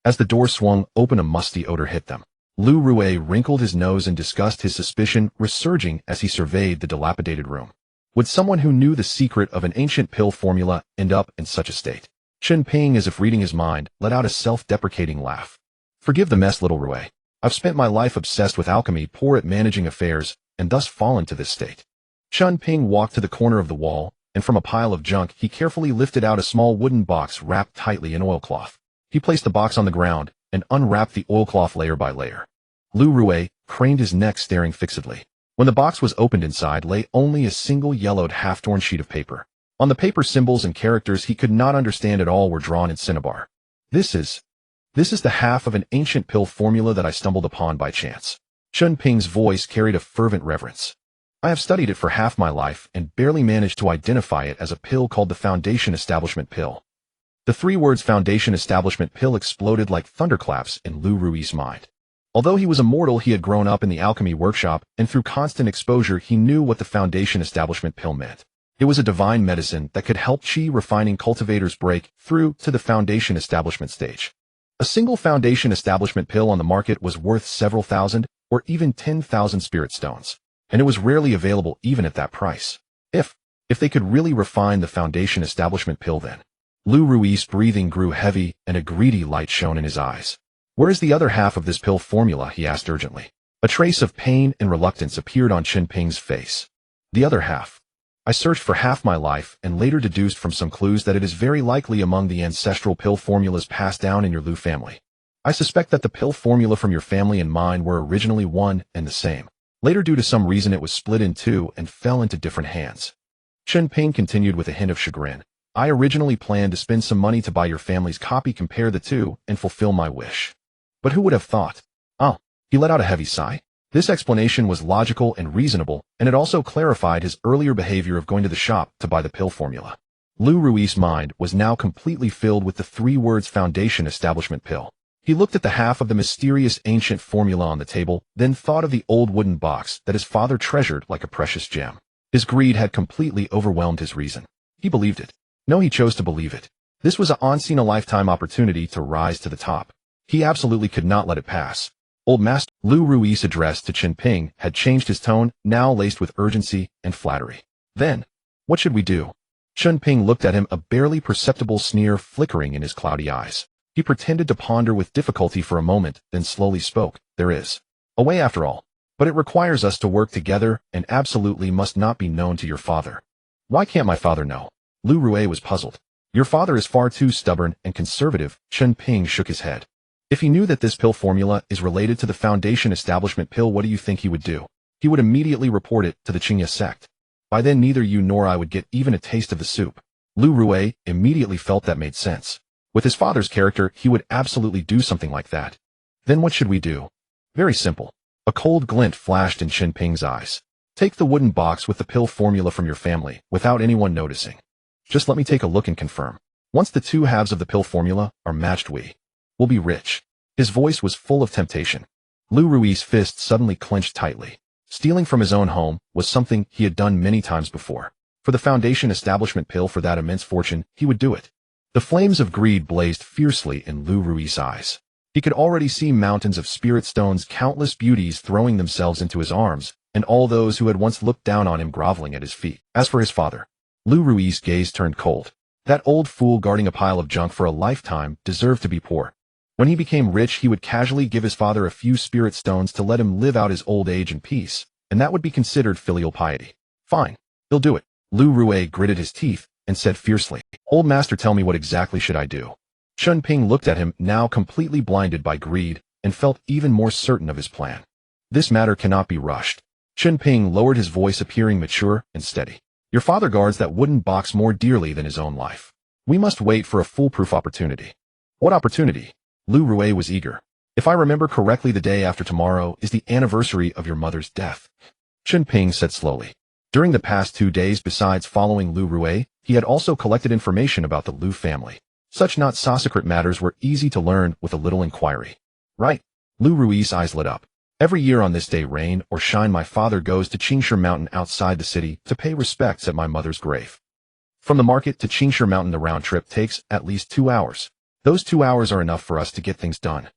As the door swung open, a musty odor hit them. Lu Rui wrinkled his nose in disgust, his suspicion resurging as he surveyed the dilapidated room. Would someone who knew the secret of an ancient pill formula end up in such a state? Chen Ping, as if reading his mind, let out a self-deprecating laugh. Forgive the mess, little Rui. I've spent my life obsessed with alchemy, poor at managing affairs, and thus fallen to this state. Chen Ping walked to the corner of the wall, and from a pile of junk, he carefully lifted out a small wooden box wrapped tightly in oilcloth. He placed the box on the ground and unwrapped the oilcloth layer by layer. Lu Rui craned his neck, staring fixedly. When the box was opened, inside lay only a single yellowed, half-torn sheet of paper. On the paper, symbols and characters he could not understand at all were drawn in cinnabar. This is the half of an ancient pill formula that I stumbled upon by chance. Chen Ping's voice carried a fervent reverence. I have studied it for half my life and barely managed to identify it as a pill called the Foundation Establishment Pill. The three words Foundation Establishment Pill exploded like thunderclaps in Lu Rui's mind. Although he was immortal, he had grown up in the alchemy workshop, and through constant exposure he knew what the Foundation Establishment Pill meant. It was a divine medicine that could help chi refining cultivators break through to the Foundation Establishment stage. A single Foundation Establishment Pill on the market was worth several thousand, or even 10,000 spirit stones, and it was rarely available even at that price. If they could really refine the Foundation Establishment Pill, then. Lu Rui's breathing grew heavy, and a greedy light shone in his eyes. Where is the other half of this pill formula? He asked urgently. A trace of pain and reluctance appeared on Chen Ping's face. The other half. I searched for half my life and later deduced from some clues that it is very likely among the ancestral pill formulas passed down in your Lu family. I suspect that the pill formula from your family and mine were originally one and the same. Later, due to some reason, it was split in two and fell into different hands. Chen Ping continued with a hint of chagrin. I originally planned to spend some money to buy your family's copy, compare the two, and fulfill my wish. But who would have thought? Oh, he let out a heavy sigh. This explanation was logical and reasonable, and it also clarified his earlier behavior of going to the shop to buy the pill formula. Lu Rui's mind was now completely filled with the three words Foundation Establishment Pill. He looked at the half of the mysterious ancient formula on the table, then thought of the old wooden box that his father treasured like a precious gem. His greed had completely overwhelmed his reason. He believed it. No, he chose to believe it. This was a once-in-a-lifetime opportunity to rise to the top. He absolutely could not let it pass. Old Master Lu Rui's address to Chen Ping had changed his tone, now laced with urgency and flattery. Then, what should we do? Chen Ping looked at him, a barely perceptible sneer flickering in his cloudy eyes. He pretended to ponder with difficulty for a moment, then slowly spoke. There is a way after all, but it requires us to work together and absolutely must not be known to your father. Why can't my father know? Lu Rui was puzzled. Your father is far too stubborn and conservative. Chen Ping shook his head. If he knew that this pill formula is related to the Foundation establishment pill, what do you think he would do? He would immediately report it to the Qingya sect. By then neither you nor I would get even a taste of the soup. Lu Rui immediately felt that made sense. With his father's character, he would absolutely do something like that. Then what should we do? Very simple. A cold glint flashed in Chen Ping's eyes. Take the wooden box with the pill formula from your family, without anyone noticing. Just let me take a look and confirm. Once the two halves of the pill formula are matched, we'll be rich. His voice was full of temptation. Lu Rui's fist suddenly clenched tightly. Stealing from his own home was something he had done many times before. For the Foundation establishment pill, for that immense fortune, he would do it. The flames of greed blazed fiercely in Lu Rui's eyes. He could already see mountains of spirit stones, countless beauties throwing themselves into his arms, and all those who had once looked down on him groveling at his feet. As for his father, Lu Rui's gaze turned cold. That old fool guarding a pile of junk for a lifetime deserved to be poor. When he became rich, he would casually give his father a few spirit stones to let him live out his old age in peace, and that would be considered filial piety. Fine, he'll do it. Lu Rui gritted his teeth and said fiercely, Old Master, tell me what exactly should I do? Chen Ping looked at him, now completely blinded by greed, and felt even more certain of his plan. This matter cannot be rushed. Chen Ping lowered his voice, appearing mature and steady. Your father guards that wooden box more dearly than his own life. We must wait for a foolproof opportunity. What opportunity? Lu Rui was eager. If I remember correctly, the day after tomorrow is the anniversary of your mother's death. Chen Ping said slowly. During the past 2 days, besides following Lu Rui, he had also collected information about the Lu family. Such not so secret matters were easy to learn with a little inquiry. Right? Lu Rui's eyes lit up. Every year on this day, rain or shine, my father goes to Qingshi Mountain outside the city to pay respects at my mother's grave. From the market to Qingshi Mountain, the round trip takes at least 2 hours. Those 2 hours are enough for us to get things done.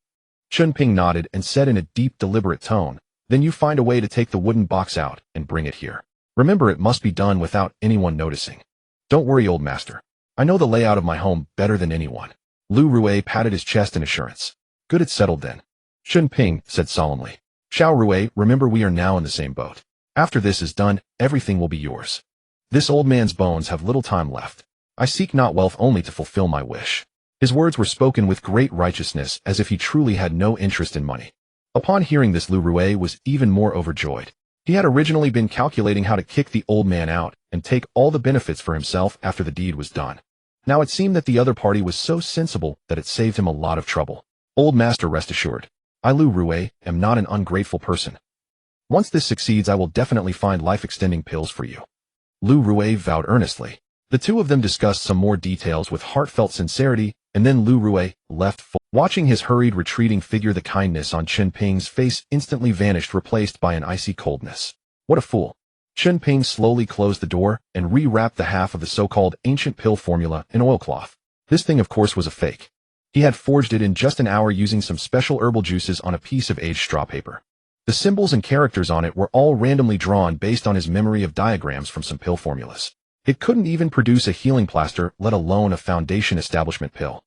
Chen Ping nodded and said in a deep, deliberate tone, Then you find a way to take the wooden box out and bring it here. Remember, it must be done without anyone noticing. Don't worry, old master. I know the layout of my home better than anyone. Lu Rui patted his chest in assurance. Good, it's settled then. Chen Ping said solemnly. Xiao Rui, remember we are now in the same boat. After this is done, everything will be yours. This old man's bones have little time left. I seek not wealth, only to fulfill my wish. His words were spoken with great righteousness, as if he truly had no interest in money. Upon hearing this, Lu Rui was even more overjoyed. He had originally been calculating how to kick the old man out and take all the benefits for himself after the deed was done. Now it seemed that the other party was so sensible that it saved him a lot of trouble. Old master, rest assured, I, Lu Rui, am not an ungrateful person. Once this succeeds, I will definitely find life-extending pills for you. Lu Rui vowed earnestly. The two of them discussed some more details with heartfelt sincerity, and then Lu Rui left. Watching his hurried, retreating figure, the kindness on Chen Ping's face instantly vanished, replaced by an icy coldness. What a fool. Chen Ping slowly closed the door and rewrapped the half of the so-called ancient pill formula in oilcloth. This thing, of course, was a fake. He had forged it in just an hour using some special herbal juices on a piece of aged straw paper. The symbols and characters on it were all randomly drawn based on his memory of diagrams from some pill formulas. It couldn't even produce a healing plaster, let alone a Foundation establishment pill.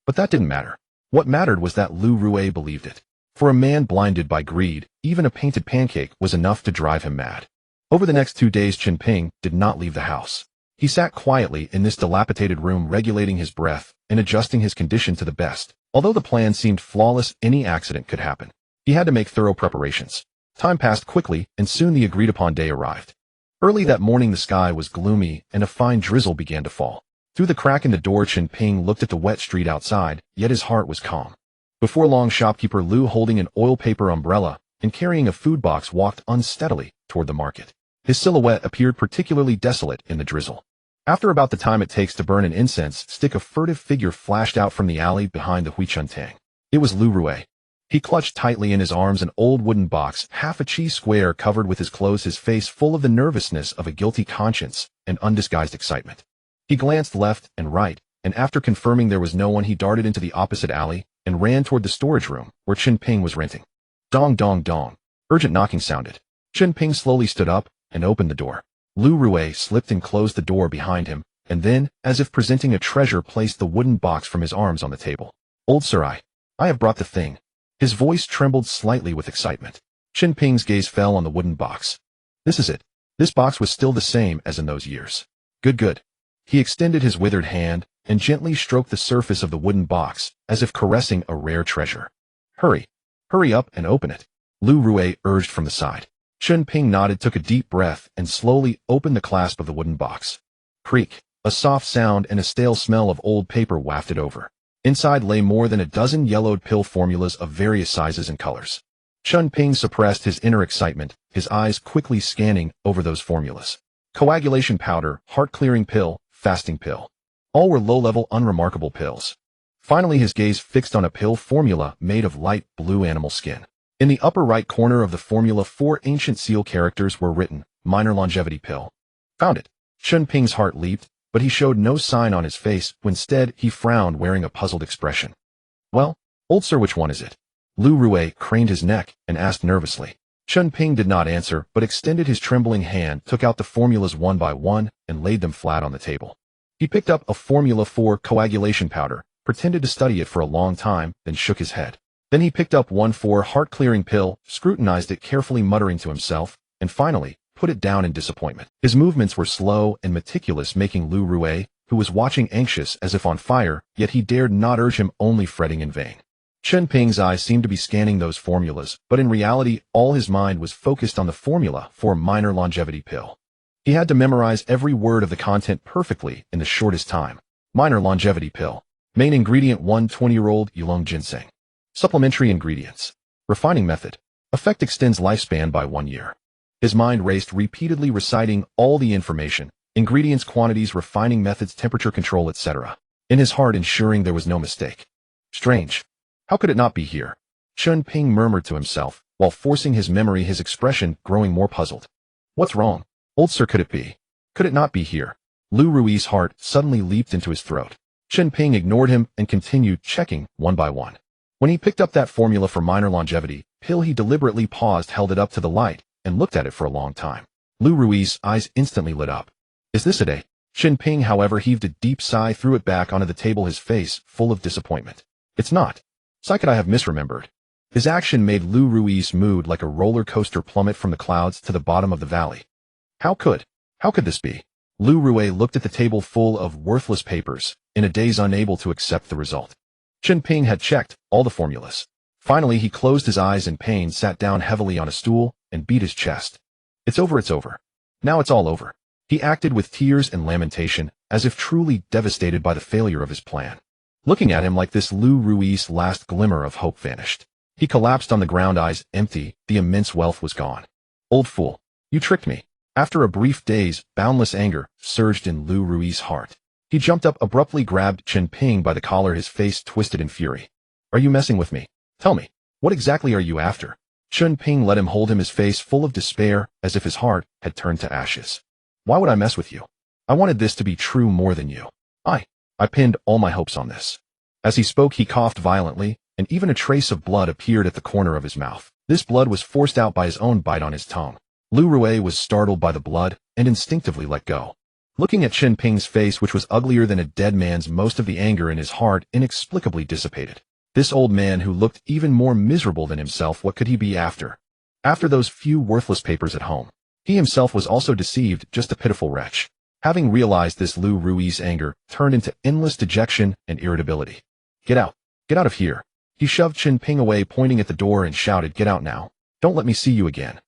But that didn't matter. What mattered was that Lu Rui believed it. For a man blinded by greed, even a painted pancake was enough to drive him mad. Over the next 2 days, Chen Ping did not leave the house. He sat quietly in this dilapidated room, regulating his breath and adjusting his condition to the best. Although the plan seemed flawless, any accident could happen. He had to make thorough preparations. Time passed quickly, and soon the agreed-upon day arrived. Early that morning, the sky was gloomy, and a fine drizzle began to fall. Through the crack in the door, Chen Ping looked at the wet street outside, yet his heart was calm. Before long, shopkeeper Lu, holding an oil paper umbrella and carrying a food box, walked unsteadily toward the market. His silhouette appeared particularly desolate in the drizzle. After about the time it takes to burn an incense stick, a furtive figure flashed out from the alley behind the Huichuntang. It was Lu Rui. He clutched tightly in his arms an old wooden box, half a cheese square, covered with his clothes, his face full of the nervousness of a guilty conscience and undisguised excitement. He glanced left and right, and after confirming there was no one, he darted into the opposite alley and ran toward the storage room where Chen Ping was renting. Dong dong dong. Urgent knocking sounded. Chen Ping slowly stood up and opened the door. Lu Rui slipped and closed the door behind him, and then, as if presenting a treasure, placed the wooden box from his arms on the table. Old sir, I have brought the thing. His voice trembled slightly with excitement. Chen Ping's gaze fell on the wooden box. This is it. This box was still the same as in those years. Good, good. He extended his withered hand and gently stroked the surface of the wooden box, as if caressing a rare treasure. Hurry up and open it, Lu Rui urged from the side. Chen Ping nodded, took a deep breath, and slowly opened the clasp of the wooden box. Creak. A soft sound and a stale smell of old paper wafted over. Inside lay more than a dozen yellowed pill formulas of various sizes and colors. Chen Ping suppressed his inner excitement, his eyes quickly scanning over those formulas. Coagulation powder, heart-clearing pill, fasting pill. All were low-level, unremarkable pills. Finally, his gaze fixed on a pill formula made of light blue animal skin. In the upper right corner of the formula, 4 ancient seal characters were written, minor longevity pill. Found it. Chen Ping's heart leaped, but he showed no sign on his face. Instead, he frowned, wearing a puzzled expression. Well, old sir, which one is it? Lu Rui craned his neck and asked nervously. Chen Ping did not answer, but extended his trembling hand, took out the formulas one by one, and laid them flat on the table. He picked up a formula for coagulation powder, pretended to study it for a long time, then shook his head. Then he picked up one for heart-clearing pill, scrutinized it carefully, muttering to himself, and finally put it down in disappointment. His movements were slow and meticulous, making Lu Rui, who was watching, anxious as if on fire, yet he dared not urge him, only fretting in vain. Chen Ping's eyes seemed to be scanning those formulas, but in reality, all his mind was focused on the formula for minor longevity pill. He had to memorize every word of the content perfectly in the shortest time. Minor longevity pill. Main ingredient: 1 20-year-old oolong ginseng. Supplementary ingredients. Refining method. Effect: extends lifespan by 1 year. His mind raced, repeatedly reciting all the information, ingredients, quantities, refining methods, temperature control, etc. In his heart, ensuring there was no mistake. Strange. How could it not be here? Chen Ping murmured to himself, while forcing his memory, his expression growing more puzzled. What's wrong? Old sir, could it be? Could it not be here? Lu Rui's heart suddenly leaped into his throat. Chen Ping ignored him and continued checking one by one. When he picked up that formula for minor longevity pill, he deliberately paused, held it up to the light, and looked at it for a long time. Lu Rui's eyes instantly lit up. Is this it? Chen Ping, however, heaved a deep sigh, threw it back onto the table, his face full of disappointment. It's not. So could I have misremembered? His action made Lu Rui's mood like a roller coaster plummet from the clouds to the bottom of the valley. How could this be? Lu Rui looked at the table full of worthless papers, in a daze, unable to accept the result. Chen Ping had checked all the formulas. Finally, he closed his eyes in pain, sat down heavily on a stool, and beat his chest. It's over, it's over. Now it's all over. He acted with tears and lamentation, as if truly devastated by the failure of his plan. Looking at him like this, Lu Rui's last glimmer of hope vanished. He collapsed on the ground, eyes empty, the immense wealth was gone. Old fool, you tricked me. After a brief daze, boundless anger surged in Lu Rui's heart. He jumped up, abruptly grabbed Chen Ping by the collar, his face twisted in fury. Are you messing with me? Tell me, what exactly are you after? Chen Ping let him hold him, his face full of despair, as if his heart had turned to ashes. Why would I mess with you? I wanted this to be true more than you. I pinned all my hopes on this. As he spoke, he coughed violently, and even a trace of blood appeared at the corner of his mouth. This blood was forced out by his own bite on his tongue. Lu Rui was startled by the blood and instinctively let go. Looking at Chen Ping's face, which was uglier than a dead man's, most of the anger in his heart inexplicably dissipated. This old man who looked even more miserable than himself, what could he be after? After those few worthless papers at home. He himself was also deceived, just a pitiful wretch. Having realized this, Lu Rui's anger turned into endless dejection and irritability. Get out of here. He shoved Chen Ping away, pointing at the door, and shouted, get out now. Don't let me see you again.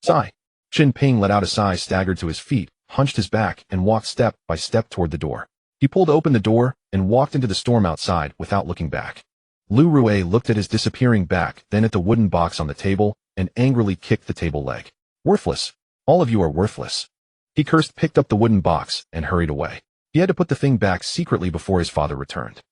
Sigh. Chen Ping let out a sigh, staggered to his feet, hunched his back, and walked step by step toward the door. He pulled open the door and walked into the storm outside without looking back. Lu Rui looked at his disappearing back, then at the wooden box on the table, and angrily kicked the table leg. Worthless. All of you are worthless. He cursed, picked up the wooden box, and hurried away. He had to put the thing back secretly before his father returned.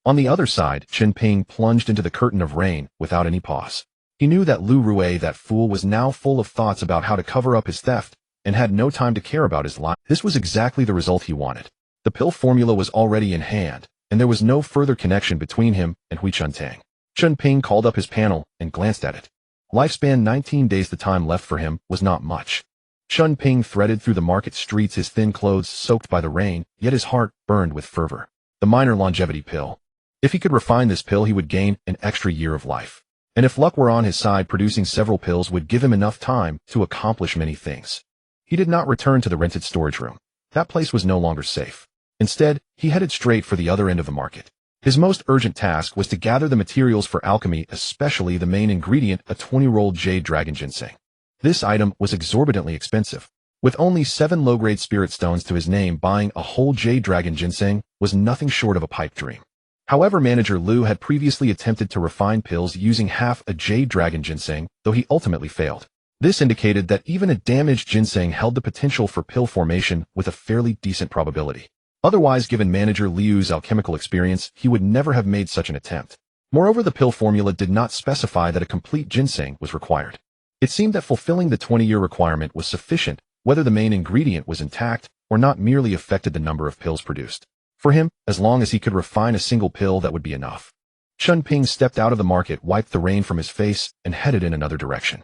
On the other side, Chen Ping plunged into the curtain of rain without any pause. He knew that Lu Rui, that fool, was now full of thoughts about how to cover up his theft, and had no time to care about his life. This was exactly the result he wanted. The pill formula was already in hand, and there was no further connection between him and Hui Chuntang. Chen Ping called up his panel and glanced at it. Lifespan 19 days. The time left for him was not much. Chen Ping threaded through the market streets, his thin clothes soaked by the rain, yet his heart burned with fervor. The minor longevity pill. If he could refine this pill, he would gain an extra year of life. And if luck were on his side, producing several pills would give him enough time to accomplish many things. He did not return to the rented storage room. That place was no longer safe. Instead, he headed straight for the other end of the market. His most urgent task was to gather the materials for alchemy, especially the main ingredient, a 20-year-old jade dragon ginseng. This item was exorbitantly expensive. With only 7 low-grade spirit stones to his name, buying a whole jade dragon ginseng was nothing short of a pipe dream. However, Manager Liu had previously attempted to refine pills using half a jade dragon ginseng, though he ultimately failed. This indicated that even a damaged ginseng held the potential for pill formation with a fairly decent probability. Otherwise, given Manager Liu's alchemical experience, he would never have made such an attempt. Moreover, the pill formula did not specify that a complete ginseng was required. It seemed that fulfilling the 20-year requirement was sufficient, whether the main ingredient was intact or not merely affected the number of pills produced. For him, as long as he could refine a single pill, that would be enough. Chen Ping stepped out of the market, wiped the rain from his face, and headed in another direction.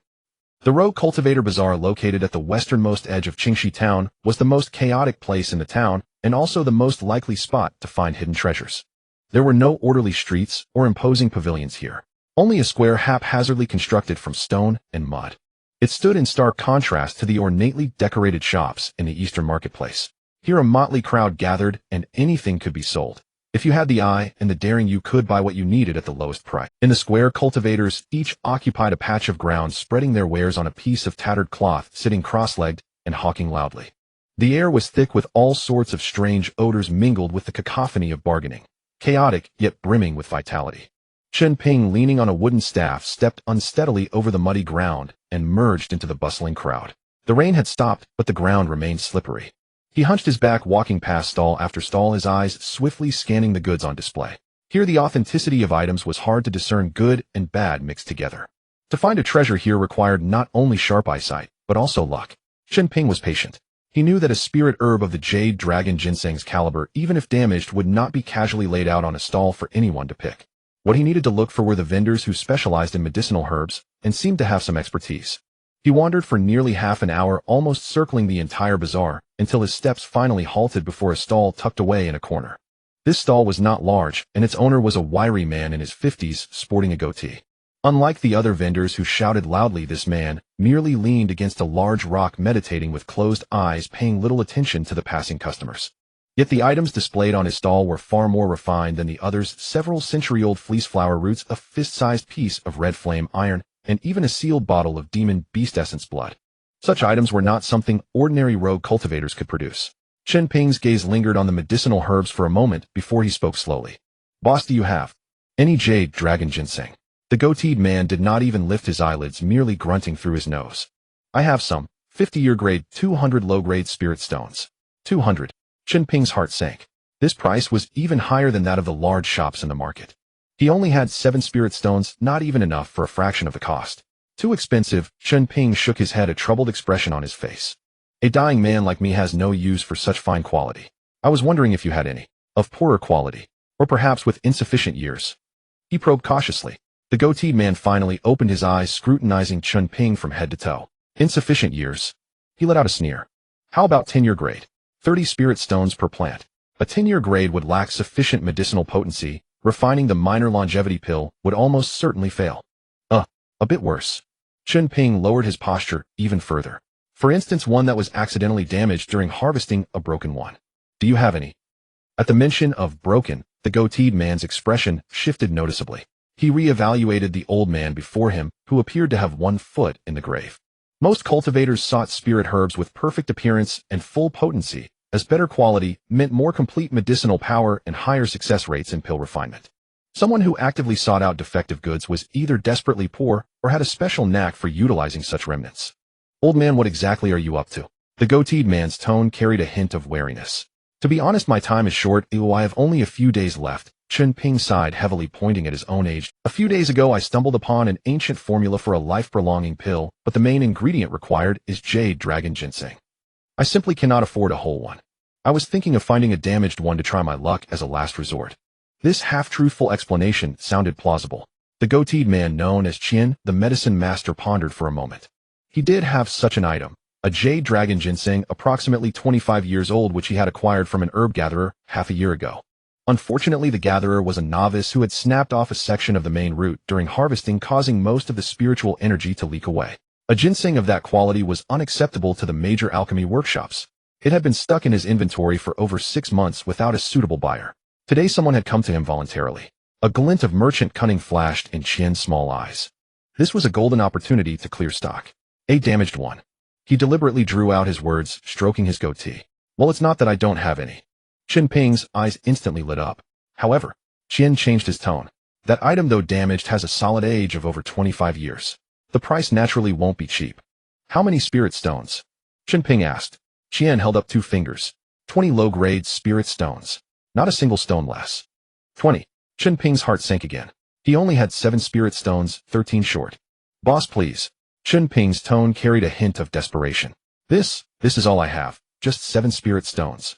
The Rogue Cultivator Bazaar, located at the westernmost edge of Qingxi town, was the most chaotic place in the town and also the most likely spot to find hidden treasures. There were no orderly streets or imposing pavilions here. Only a square haphazardly constructed from stone and mud. It stood in stark contrast to the ornately decorated shops in the eastern marketplace. Here a motley crowd gathered, and anything could be sold. If you had the eye and the daring, you could buy what you needed at the lowest price. In the square, cultivators each occupied a patch of ground, spreading their wares on a piece of tattered cloth, sitting cross-legged and hawking loudly. The air was thick with all sorts of strange odors mingled with the cacophony of bargaining. Chaotic, yet brimming with vitality. Chen Ping, leaning on a wooden staff, stepped unsteadily over the muddy ground and merged into the bustling crowd. The rain had stopped, but the ground remained slippery. He hunched his back, walking past stall after stall, his eyes swiftly scanning the goods on display. Here the authenticity of items was hard to discern, good and bad mixed together. To find a treasure here required not only sharp eyesight, but also luck. Chen Ping was patient. He knew that a spirit herb of the jade dragon ginseng's caliber, even if damaged, would not be casually laid out on a stall for anyone to pick. What he needed to look for were the vendors who specialized in medicinal herbs and seemed to have some expertise. He wandered for nearly half an hour, almost circling the entire bazaar, until his steps finally halted before a stall tucked away in a corner. This stall was not large, and its owner was a wiry man in his 50s, sporting a goatee. Unlike the other vendors who shouted loudly, this man merely leaned against a large rock, meditating with closed eyes, paying little attention to the passing customers. Yet the items displayed on his stall were far more refined than the others: several century-old fleece flower roots, a fist-sized piece of red flame iron, and even a sealed bottle of demon beast essence blood. Such items were not something ordinary rogue cultivators could produce. Chen Ping's gaze lingered on the medicinal herbs for a moment before he spoke slowly. "Boss, do you have any jade dragon ginseng?" The goateed man did not even lift his eyelids, merely grunting through his nose. "I have some. 50-year grade, 200 low-grade spirit stones." 200. Chen Ping's heart sank. This price was even higher than that of the large shops in the market. He only had 7 spirit stones, not even enough for a fraction of the cost. Too expensive. Chen Ping shook his head, a troubled expression on his face. "A dying man like me has no use for such fine quality. I was wondering if you had any of poorer quality, or perhaps with insufficient years." He probed cautiously. The goateed man finally opened his eyes, scrutinizing Chen Ping from head to toe. "Insufficient years?" He let out a sneer. "How about 10-year grade? 30 spirit stones per plant. A 10-year grade would lack sufficient medicinal potency. Refining the minor longevity pill would almost certainly fail." A bit worse." Chen Ping lowered his posture even further. "For instance, one that was accidentally damaged during harvesting, a broken one. Do you have any?" At the mention of broken, the goateed man's expression shifted noticeably. He re-evaluated the old man before him, who appeared to have one foot in the grave. Most cultivators sought spirit herbs with perfect appearance and full potency, as better quality meant more complete medicinal power and higher success rates in pill refinement. Someone who actively sought out defective goods was either desperately poor or had a special knack for utilizing such remnants. "Old man, what exactly are you up to?" The goateed man's tone carried a hint of wariness. "To be honest, my time is short. I have only a few days left." Chen Ping sighed heavily, pointing at his own age. "A few days ago I stumbled upon an ancient formula for a life-prolonging pill, but the main ingredient required is jade dragon ginseng. I simply cannot afford a whole one. I was thinking of finding a damaged one to try my luck as a last resort." This half-truthful explanation sounded plausible. The goateed man known as Qian, the medicine master, pondered for a moment. He did have such an item, a jade dragon ginseng approximately 25 years old which he had acquired from an herb gatherer half a year ago. Unfortunately, the gatherer was a novice who had snapped off a section of the main root during harvesting, causing most of the spiritual energy to leak away. A ginseng of that quality was unacceptable to the major alchemy workshops. It had been stuck in his inventory for over 6 months without a suitable buyer. Today someone had come to him voluntarily. A glint of merchant cunning flashed in Qian's small eyes. This was a golden opportunity to clear stock. A damaged one. He deliberately drew out his words, stroking his goatee. Well, it's not that I don't have any. Chen Ping's eyes instantly lit up. However, Qian changed his tone. That item, though damaged, has a solid age of over 25 years. The price naturally won't be cheap. How many spirit stones? Chen Ping asked. Qian held up 2 fingers. 20 low-grade spirit stones. Not a single stone less. 20. Chen Ping's heart sank again. He only had 7 spirit stones, 13 short. Boss, please. Chen Ping's tone carried a hint of desperation. This is all I have. Just 7 spirit stones.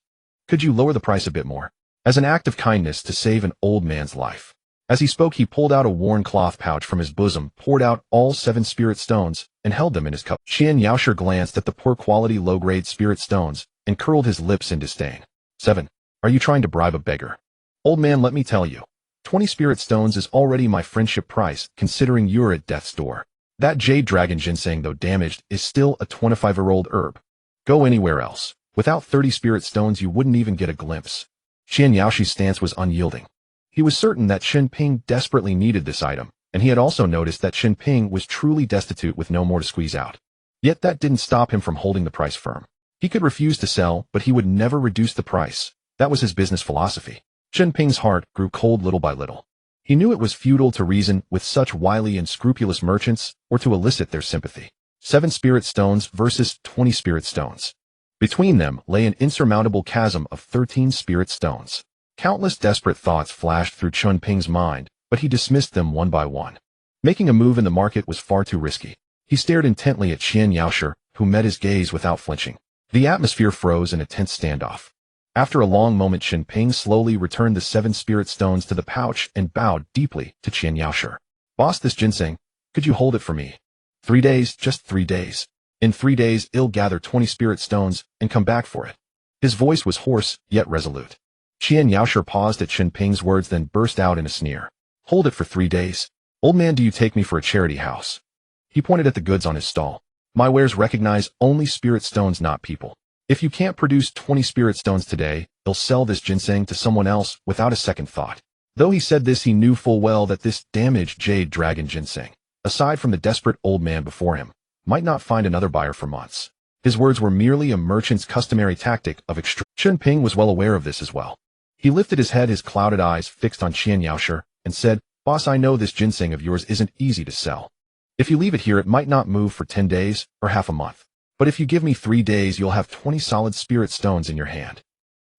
Could you lower the price a bit more? As an act of kindness to save an old man's life. As he spoke, he pulled out a worn cloth pouch from his bosom, poured out all 7 spirit stones, and held them in his cup. Qian Yaoshi glanced at the poor-quality low-grade spirit stones and curled his lips in disdain. 7. Are you trying to bribe a beggar? Old man, let me tell you. 20 spirit stones is already my friendship price, considering you're at death's door. That jade dragon ginseng, though damaged, is still a 25-year-old herb. Go anywhere else. Without 30 spirit stones, you wouldn't even get a glimpse. Qian Yaoshi's stance was unyielding. He was certain that Chen Ping desperately needed this item, and he had also noticed that Chen Ping was truly destitute with no more to squeeze out. Yet that didn't stop him from holding the price firm. He could refuse to sell, but he would never reduce the price. That was his business philosophy. Chen Ping's heart grew cold little by little. He knew it was futile to reason with such wily and scrupulous merchants or to elicit their sympathy. 7 spirit stones versus 20 spirit stones. Between them lay an insurmountable chasm of 13 spirit stones. Countless desperate thoughts flashed through Chen Ping's mind, but he dismissed them one by one. Making a move in the market was far too risky. He stared intently at Qian Yaoshi, who met his gaze without flinching. The atmosphere froze in a tense standoff. After a long moment, Chen Ping slowly returned the 7 spirit stones to the pouch and bowed deeply to Qian Yaoshi. Boss, this ginseng, could you hold it for me? 3 days, just 3 days. In 3 days, I'll gather 20 spirit stones and come back for it. His voice was hoarse, yet resolute. Qian Yaoshi paused at Chen Ping's words, then burst out in a sneer. Hold it for 3 days? Old man, do you take me for a charity house? He pointed at the goods on his stall. My wares recognize only spirit stones, not people. If you can't produce 20 spirit stones today, I'll sell this ginseng to someone else without a second thought. Though he said this, he knew full well that this damaged jade dragon ginseng, aside from the desperate old man before him, might not find another buyer for months. His words were merely a merchant's customary tactic of extraction. Chen Ping was well aware of this as well. He lifted his head, his clouded eyes fixed on Qian Yaoshi, and said, Boss, I know this ginseng of yours isn't easy to sell. If you leave it here, it might not move for 10 days or half a month. But if you give me 3 days, you'll have 20 solid spirit stones in your hand.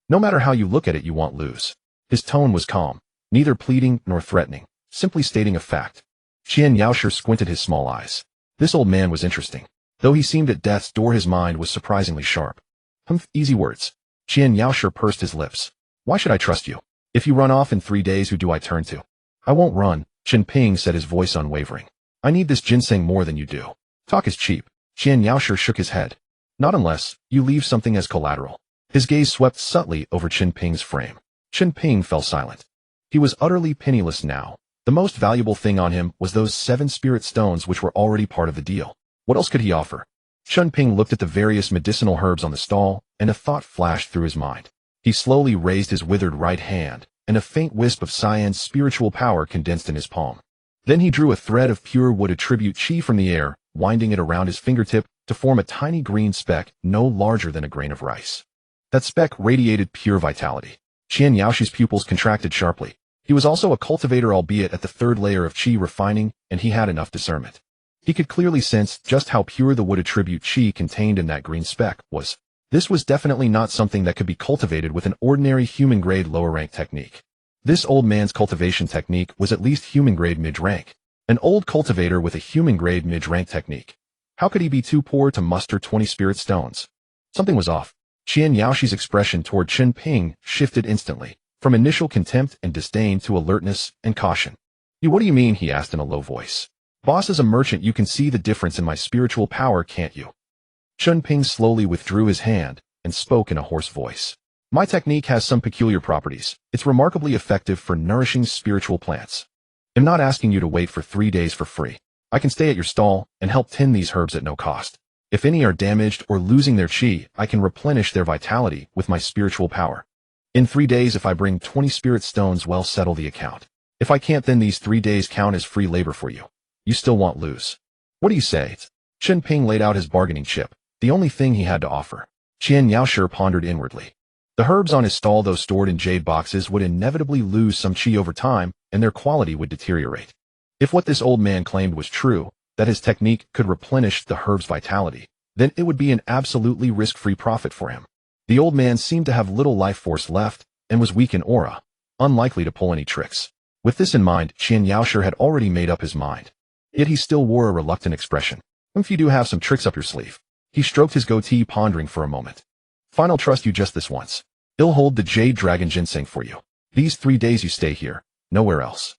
No matter how you look at it, you won't lose. His tone was calm, neither pleading nor threatening, simply stating a fact. Qian Yaoshi squinted his small eyes. This old man was interesting. Though he seemed at death's door, his mind was surprisingly sharp. Easy words. Qian Yaoshi pursed his lips. Why should I trust you? If you run off in 3 days, who do I turn to? I won't run, Chen Ping said, his voice unwavering. I need this ginseng more than you do. Talk is cheap. Qian Yaoshi shook his head. Not unless you leave something as collateral. His gaze swept subtly over Chen Ping's frame. Chen Ping fell silent. He was utterly penniless now. The most valuable thing on him was those 7 spirit stones which were already part of the deal. What else could he offer? Chen Ping looked at the various medicinal herbs on the stall, and a thought flashed through his mind. He slowly raised his withered right hand, and a faint wisp of cyan's spiritual power condensed in his palm. Then he drew a thread of pure wood attribute chi from the air, winding it around his fingertip to form a tiny green speck no larger than a grain of rice. That speck radiated pure vitality. Qian Yaoshi's pupils contracted sharply. He was also a cultivator, albeit at the 3rd layer of chi refining, and he had enough discernment. He could clearly sense just how pure the wood attribute chi contained in that green speck was. This was definitely not something that could be cultivated with an ordinary human-grade lower-rank technique. This old man's cultivation technique was at least human-grade mid-rank. An old cultivator with a human-grade mid-rank technique. How could he be too poor to muster 20 spirit stones? Something was off. Qian Yaoshi's expression toward Chen Ping shifted instantly. from initial contempt and disdain to alertness and caution. What do you mean?" he asked in a low voice. "Boss, as a merchant, you can see the difference in my spiritual power, can't you?" Chen Ping slowly withdrew his hand and spoke in a hoarse voice. "My technique has some peculiar properties. It's remarkably effective for nourishing spiritual plants. I'm not asking you to wait for 3 days for free. I can stay at your stall and help tend these herbs at no cost. If any are damaged or losing their qi, I can replenish their vitality with my spiritual power. In 3 days, if I bring 20 spirit stones, well, settle the account. If I can't, then these 3 days count as free labor for you. You still won't lose. What do you say?" Chen Ping laid out his bargaining chip, the only thing he had to offer. Qian Yaoshi pondered inwardly. The herbs on his stall, though stored in jade boxes, would inevitably lose some qi over time, and their quality would deteriorate. If what this old man claimed was true, that his technique could replenish the herb's vitality, then it would be an absolutely risk-free profit for him. The old man seemed to have little life force left and was weak in aura, unlikely to pull any tricks. With this in mind, Qian Yaoshi had already made up his mind. Yet he still wore a reluctant expression. "If you do have some tricks up your sleeve." He stroked his goatee, pondering for a moment. "Fine, I'll trust you just this once. I'll hold the Jade Dragon Ginseng for you. These 3 days you stay here, nowhere else."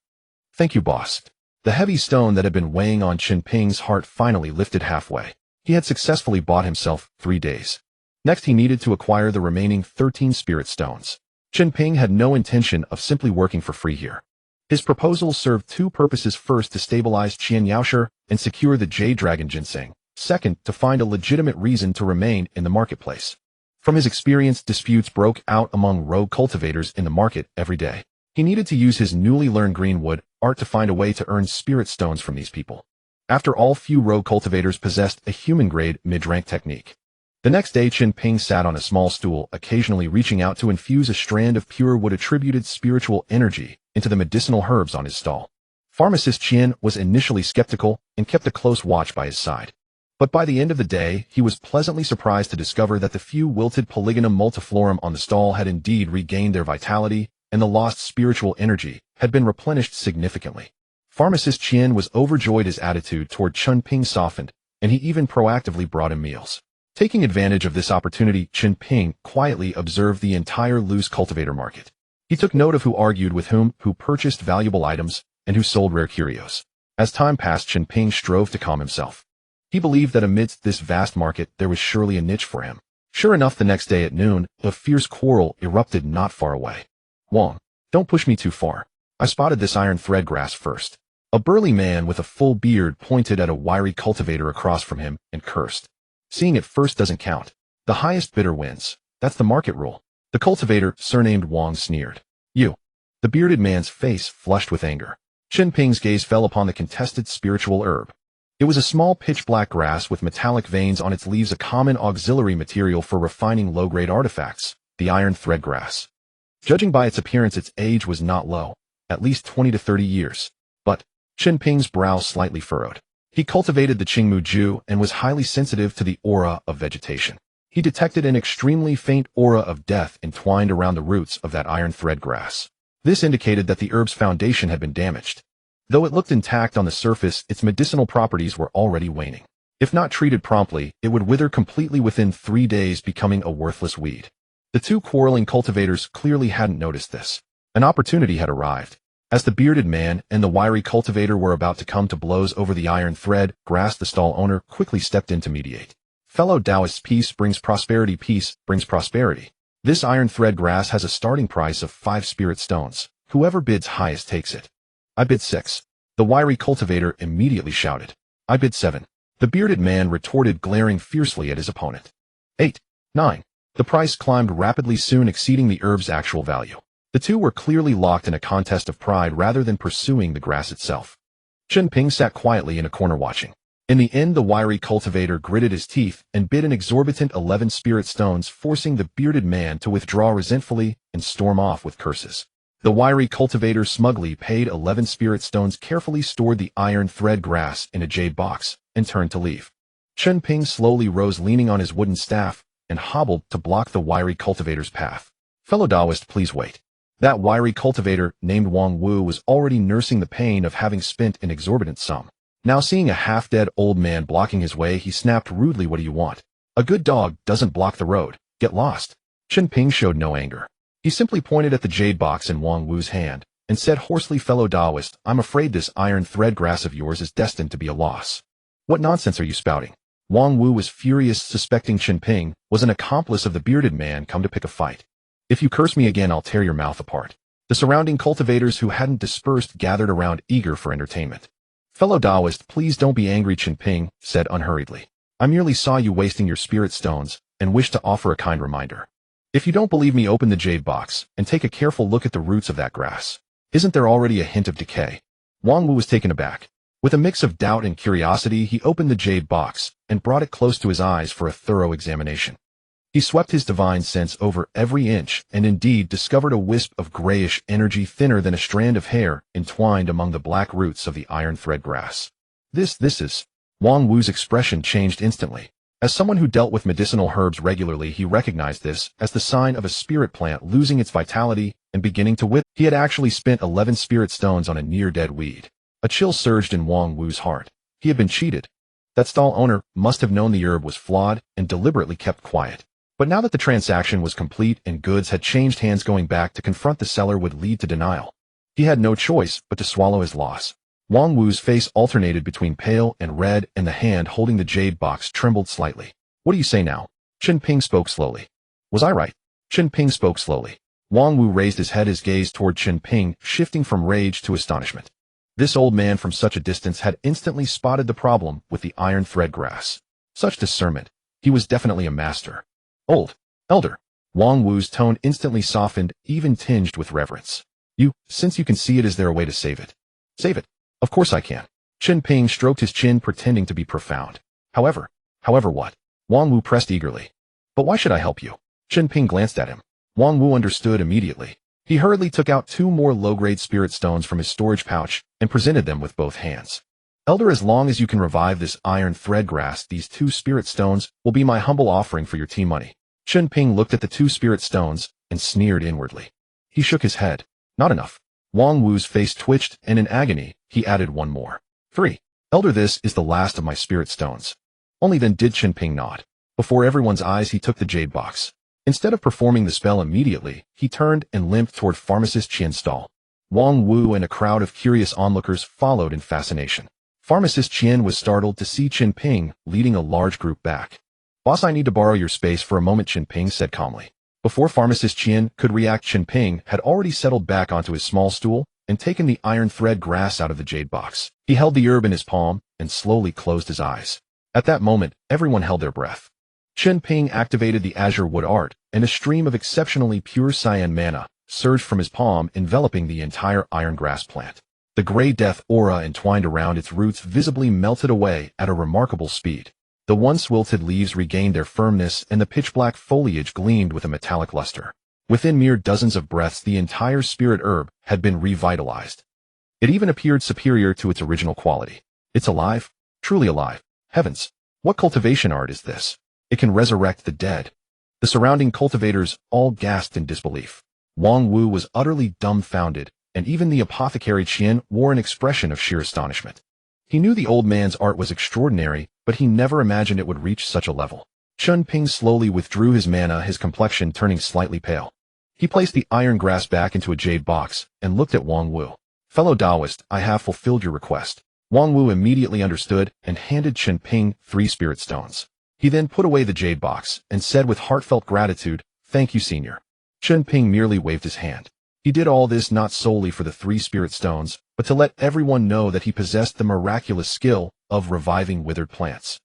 "Thank you, boss." The heavy stone that had been weighing on Chen Ping's heart finally lifted halfway. He had successfully bought himself 3 days. Next, he needed to acquire the remaining 13 spirit stones. Chen Ping had no intention of simply working for free here. His proposal served 2 purposes: first, to stabilize Qian Yaoshi and secure the Jade Dragon Ginseng; second, to find a legitimate reason to remain in the marketplace. From his experience, disputes broke out among rogue cultivators in the market every day. He needed to use his newly learned greenwood art to find a way to earn spirit stones from these people. After all, few rogue cultivators possessed a human-grade mid-rank technique. The next day, Chen Ping sat on a small stool, occasionally reaching out to infuse a strand of pure wood-attributed spiritual energy into the medicinal herbs on his stall. Pharmacist Qian was initially skeptical and kept a close watch by his side. But by the end of the day, he was pleasantly surprised to discover that the few wilted Polygonum multiflorum on the stall had indeed regained their vitality, and the lost spiritual energy had been replenished significantly. Pharmacist Qian was overjoyed. His attitude toward Chen Ping softened, and he even proactively brought him meals. Taking advantage of this opportunity, Chen Ping quietly observed the entire loose cultivator market. He took note of who argued with whom, who purchased valuable items, and who sold rare curios. As time passed, Chen Ping strove to calm himself. He believed that amidst this vast market there was surely a niche for him. Sure enough, the next day at noon, a fierce quarrel erupted not far away. "Wang, don't push me too far. I spotted this iron thread grass first." A burly man with a full beard pointed at a wiry cultivator across from him and cursed. "Seeing it first doesn't count. The highest bidder wins. That's the market rule." The cultivator, surnamed Wang, sneered. "You." The bearded man's face flushed with anger. Chen Ping's gaze fell upon the contested spiritual herb. It was a small pitch-black grass with metallic veins on its leaves, a common auxiliary material for refining low-grade artifacts, the iron thread grass. Judging by its appearance, its age was not low, at least 20 to 30 years. But Chen Ping's brow slightly furrowed. He cultivated the Qingmu Ju and was highly sensitive to the aura of vegetation. He detected an extremely faint aura of death entwined around the roots of that iron thread grass. This indicated that the herb's foundation had been damaged. Though it looked intact on the surface, its medicinal properties were already waning. If not treated promptly, it would wither completely within 3 days, becoming a worthless weed. The 2 quarreling cultivators clearly hadn't noticed this. An opportunity had arrived. As the bearded man and the wiry cultivator were about to come to blows over the iron thread grass, the stall owner quickly stepped in to mediate. "Fellow Taoists, peace brings prosperity, peace brings prosperity. This iron thread grass has a starting price of 5 spirit stones. Whoever bids highest takes it." "I bid 6. The wiry cultivator immediately shouted. "I bid 7. The bearded man retorted, glaring fiercely at his opponent. 8. 9. The price climbed rapidly, soon exceeding the herb's actual value. The 2 were clearly locked in a contest of pride rather than pursuing the grass itself. Chen Ping sat quietly in a corner watching. In the end, the wiry cultivator gritted his teeth and bid an exorbitant 11 spirit stones, forcing the bearded man to withdraw resentfully and storm off with curses. The wiry cultivator smugly paid 11 spirit stones, carefully stored the iron thread grass in a jade box, and turned to leave. Chen Ping slowly rose, leaning on his wooden staff, and hobbled to block the wiry cultivator's path. "Fellow Taoist, please wait." That wiry cultivator, named Wang Wu, was already nursing the pain of having spent an exorbitant sum. Now, seeing a half-dead old man blocking his way, he snapped rudely, "What do you want? A good dog doesn't block the road. Get lost." Chen Ping showed no anger. He He simply pointed at the jade box in Wang Wu's hand and said hoarsely, "Fellow Taoist, I'm afraid this iron thread grass of yours is destined to be a loss." "What nonsense are you spouting?" Wang Wu was furious, suspecting Chen Ping was an accomplice of the bearded man come to pick a fight. "If you curse me again, I'll tear your mouth apart." The surrounding cultivators who hadn't dispersed gathered around, eager for entertainment. "Fellow Taoist, please don't be angry," Chen Ping said unhurriedly. "I merely saw you wasting your spirit stones and wish to offer a kind reminder. If you don't believe me, open the jade box and take a careful look at the roots of that grass. Isn't there already a hint of decay?" Wang Wu was taken aback. With a mix of doubt and curiosity, he opened the jade box and brought it close to his eyes for a thorough examination. He swept his divine sense over every inch and indeed discovered a wisp of grayish energy thinner than a strand of hair entwined among the black roots of the iron thread grass. This is... Wang Wu's expression changed instantly. As someone who dealt with medicinal herbs regularly, he recognized this as the sign of a spirit plant losing its vitality and beginning to wither. He had actually spent 11 spirit stones on a near-dead weed. A chill surged in Wang Wu's heart. He had been cheated. That stall owner must have known the herb was flawed and deliberately kept quiet. But now that the transaction was complete and goods had changed hands, going back to confront the seller would lead to denial. He had no choice but to swallow his loss. Wang Wu's face alternated between pale and red, and the hand holding the jade box trembled slightly. "What do you say now?" Chen Ping spoke slowly. "Was I right?" Chen Ping spoke slowly. Wang Wu raised his head, his gaze toward Chen Ping, shifting from rage to astonishment. This old man from such a distance had instantly spotted the problem with the iron thread grass. Such discernment. He was definitely a master. Elder. Wang Wu's tone instantly softened, even tinged with reverence. Since you can see it, is there a way to save it?" "Save it? Of course I can." Chen Ping stroked his chin, pretending to be profound. However what?" Wang Wu pressed eagerly. "But why should I help you?" Chen Ping glanced at him. Wang Wu understood immediately. He hurriedly took out 2 more low-grade spirit stones from his storage pouch and presented them with both hands. "Elder, as long as you can revive this iron thread grass, these 2 spirit stones will be my humble offering for your tea money." Chen Ping looked at the 2 spirit stones and sneered inwardly. He shook his head. "Not enough." Wang Wu's face twitched, and in agony, he added 1 more. 3. "Elder, this is the last of my spirit stones." Only then did Chen Ping nod. Before everyone's eyes, he took the jade box. Instead of performing the spell immediately, he turned and limped toward Pharmacist Qian's stall. Wang Wu and a crowd of curious onlookers followed in fascination. Pharmacist Qian was startled to see Chen Ping leading a large group back. "Boss, I need to borrow your space for a moment," Chen Ping said calmly. Before Pharmacist Qian could react, Chen Ping had already settled back onto his small stool and taken the iron thread grass out of the jade box. He held the herb in his palm and slowly closed his eyes. At that moment, everyone held their breath. Chen Ping activated the azure wood art, and a stream of exceptionally pure cyan mana surged from his palm, enveloping the entire iron grass plant. The gray death aura entwined around its roots visibly melted away at a remarkable speed. The once wilted leaves regained their firmness, and the pitch-black foliage gleamed with a metallic luster. Within mere dozens of breaths, the entire spirit herb had been revitalized. It even appeared superior to its original quality. "It's alive? Truly alive. Heavens! What cultivation art is this? It can resurrect the dead." The surrounding cultivators all gasped in disbelief. Wang Wu was utterly dumbfounded, and even the apothecary Qian wore an expression of sheer astonishment. He knew the old man's art was extraordinary, but he never imagined it would reach such a level. Chen Ping slowly withdrew his mana, his complexion turning slightly pale. He placed the iron grass back into a jade box and looked at Wang Wu. "Fellow Taoist, I have fulfilled your request." Wang Wu immediately understood and handed Chen Ping 3 spirit stones. He then put away the jade box and said with heartfelt gratitude, "Thank you, Senior." Chen Ping merely waved his hand. He did all this not solely for the 3 spirit stones, but to let everyone know that he possessed the miraculous skill of reviving withered plants.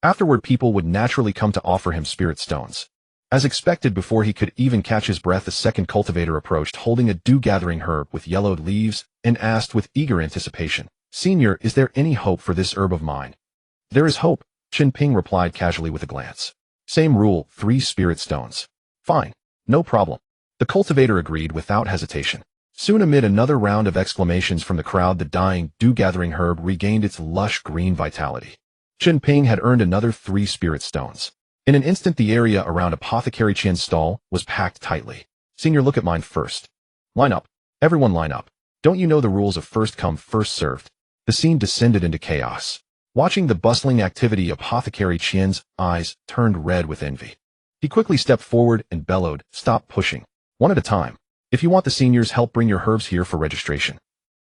Afterward, people would naturally come to offer him spirit stones. As expected, before he could even catch his breath, a second cultivator approached, holding a dew-gathering herb with yellowed leaves, and asked with eager anticipation, "Senior, is there any hope for this herb of mine?" "There is hope," Chen Ping replied casually with a glance. "Same rule, 3 spirit stones." "Fine. No problem." The cultivator agreed without hesitation. Soon, amid another round of exclamations from the crowd, the dying, dew-gathering herb regained its lush green vitality. Chen Ping had earned another 3 spirit stones. In an instant, the area around Apothecary Qian's stall was packed tightly. "Senior, look at mine first." "Line up. Everyone line up. Don't you know the rules of first come, first served?" The scene descended into chaos. Watching the bustling activity, Apothecary Qian's eyes turned red with envy. He quickly stepped forward and bellowed, "Stop pushing. one at a time. If you want the seniors, help bring your herbs here for registration.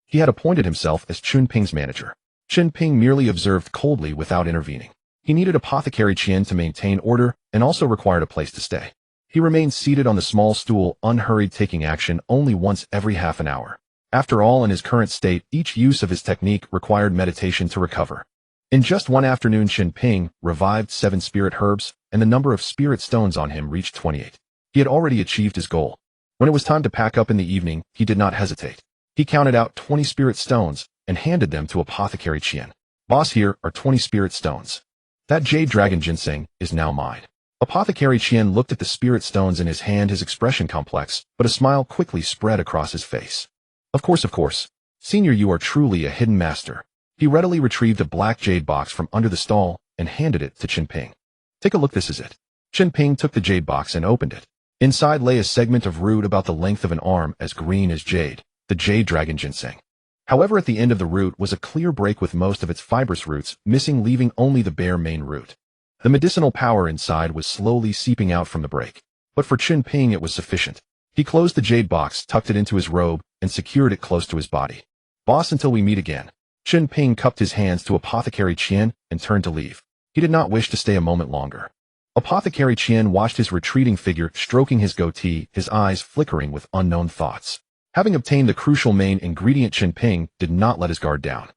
He had appointed himself as Chen Ping's manager. Chen Ping merely observed coldly without intervening. He needed apothecary Qian to maintain order and also required a place to stay. He remained seated on the small stool, unhurried, taking action only once every half an hour. After all, in his current state, each use of his technique required meditation to recover. In just one afternoon, Chen Ping revived 7 spirit herbs, and the number of spirit stones on him reached 28. He had already achieved his goal. When it was time to pack up in the evening, he did not hesitate. He counted out 20 spirit stones and handed them to Apothecary Qian. Boss, here are 20 spirit stones. That jade dragon ginseng is now mine. Apothecary Qian looked at the spirit stones in his hand, his expression complex, but a smile quickly spread across his face. Of course. Senior, you are truly a hidden master. He readily retrieved a black jade box from under the stall and handed it to Chen Ping. Take a look, this is it. Chen Ping took the jade box and opened it. Inside lay a segment of root about the length of an arm, as green as jade, the jade dragon ginseng. However, at the end of the root was a clear break with most of its fibrous roots missing, leaving only the bare main root. The medicinal power inside was slowly seeping out from the break. But for Chen Ping it was sufficient. He closed the jade box, tucked it into his robe, and secured it close to his body. Boss, until we meet again. Chen Ping cupped his hands to Apothecary Qian and turned to leave. He did not wish to stay a moment longer. Apothecary Qian watched his retreating figure, stroking his goatee, his eyes flickering with unknown thoughts. Having obtained the crucial main ingredient, Chen Ping did not let his guard down.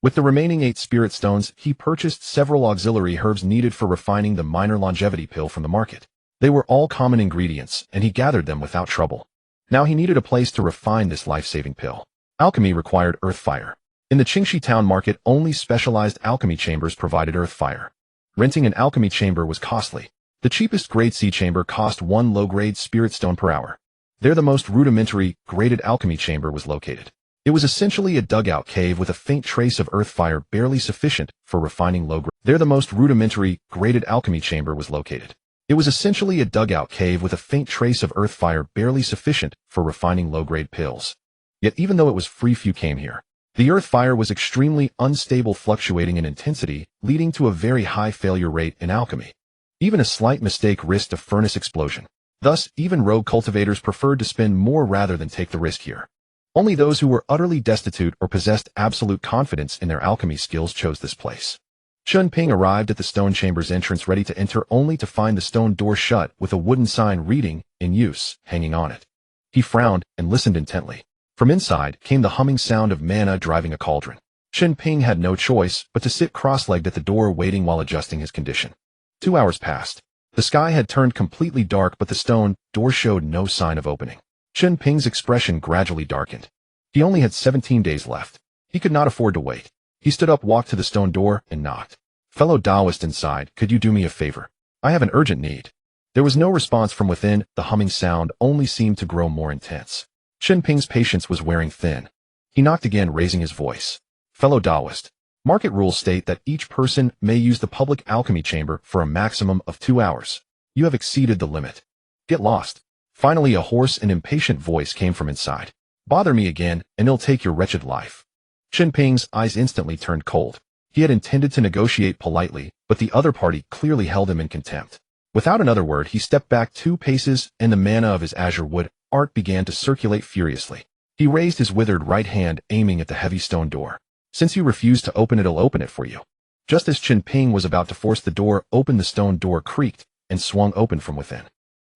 With the remaining 8 spirit stones, he purchased several auxiliary herbs needed for refining the minor longevity pill from the market. They were all common ingredients, and he gathered them without trouble. Now he needed a place to refine this life-saving pill. Alchemy required earth fire. In the Qingxi town market, only specialized alchemy chambers provided earth fire. Renting an alchemy chamber was costly. The cheapest grade C chamber cost 1 low-grade spirit stone per hour. There the most rudimentary, graded alchemy chamber was located. It was essentially a dugout cave with a faint trace of earth fire barely sufficient for refining low-grade. There the most rudimentary, graded alchemy chamber was located. It was essentially a dugout cave with a faint trace of earth fire barely sufficient for refining low-grade pills. Yet even though it was free, few came here. The earth fire was extremely unstable, fluctuating in intensity, leading to a very high failure rate in alchemy. Even a slight mistake risked a furnace explosion. Thus, even rogue cultivators preferred to spend more rather than take the risk here. Only those who were utterly destitute or possessed absolute confidence in their alchemy skills chose this place. Chen Ping arrived at the stone chamber's entrance ready to enter, only to find the stone door shut with a wooden sign reading, "In use," hanging on it. He frowned and listened intently. From inside came the humming sound of manna driving a cauldron. Chen Ping had no choice but to sit cross-legged at the door, waiting while adjusting his condition. 2 hours passed. The sky had turned completely dark, but the stone door showed no sign of opening. Chen Ping's expression gradually darkened. He only had 17 days left. He could not afford to wait. He stood up, walked to the stone door, and knocked. "Fellow Taoist inside, could you do me a favor? I have an urgent need." There was no response from within. The humming sound only seemed to grow more intense. Chen Ping's patience was wearing thin. He knocked again, raising his voice. "Fellow Taoist, market rules state that each person may use the public alchemy chamber for a maximum of 2 hours. You have exceeded the limit. Get lost." Finally, a hoarse and impatient voice came from inside. "Bother me again, and it'll take your wretched life." Chen Ping's eyes instantly turned cold. He had intended to negotiate politely, but the other party clearly held him in contempt. Without another word, he stepped back 2 paces, and the mana of his azure wood art began to circulate furiously. He raised his withered right hand, aiming at the heavy stone door. "Since you refuse to open it, I'll open it for you." Just as Chen Ping was about to force the door open, the stone door creaked and swung open from within.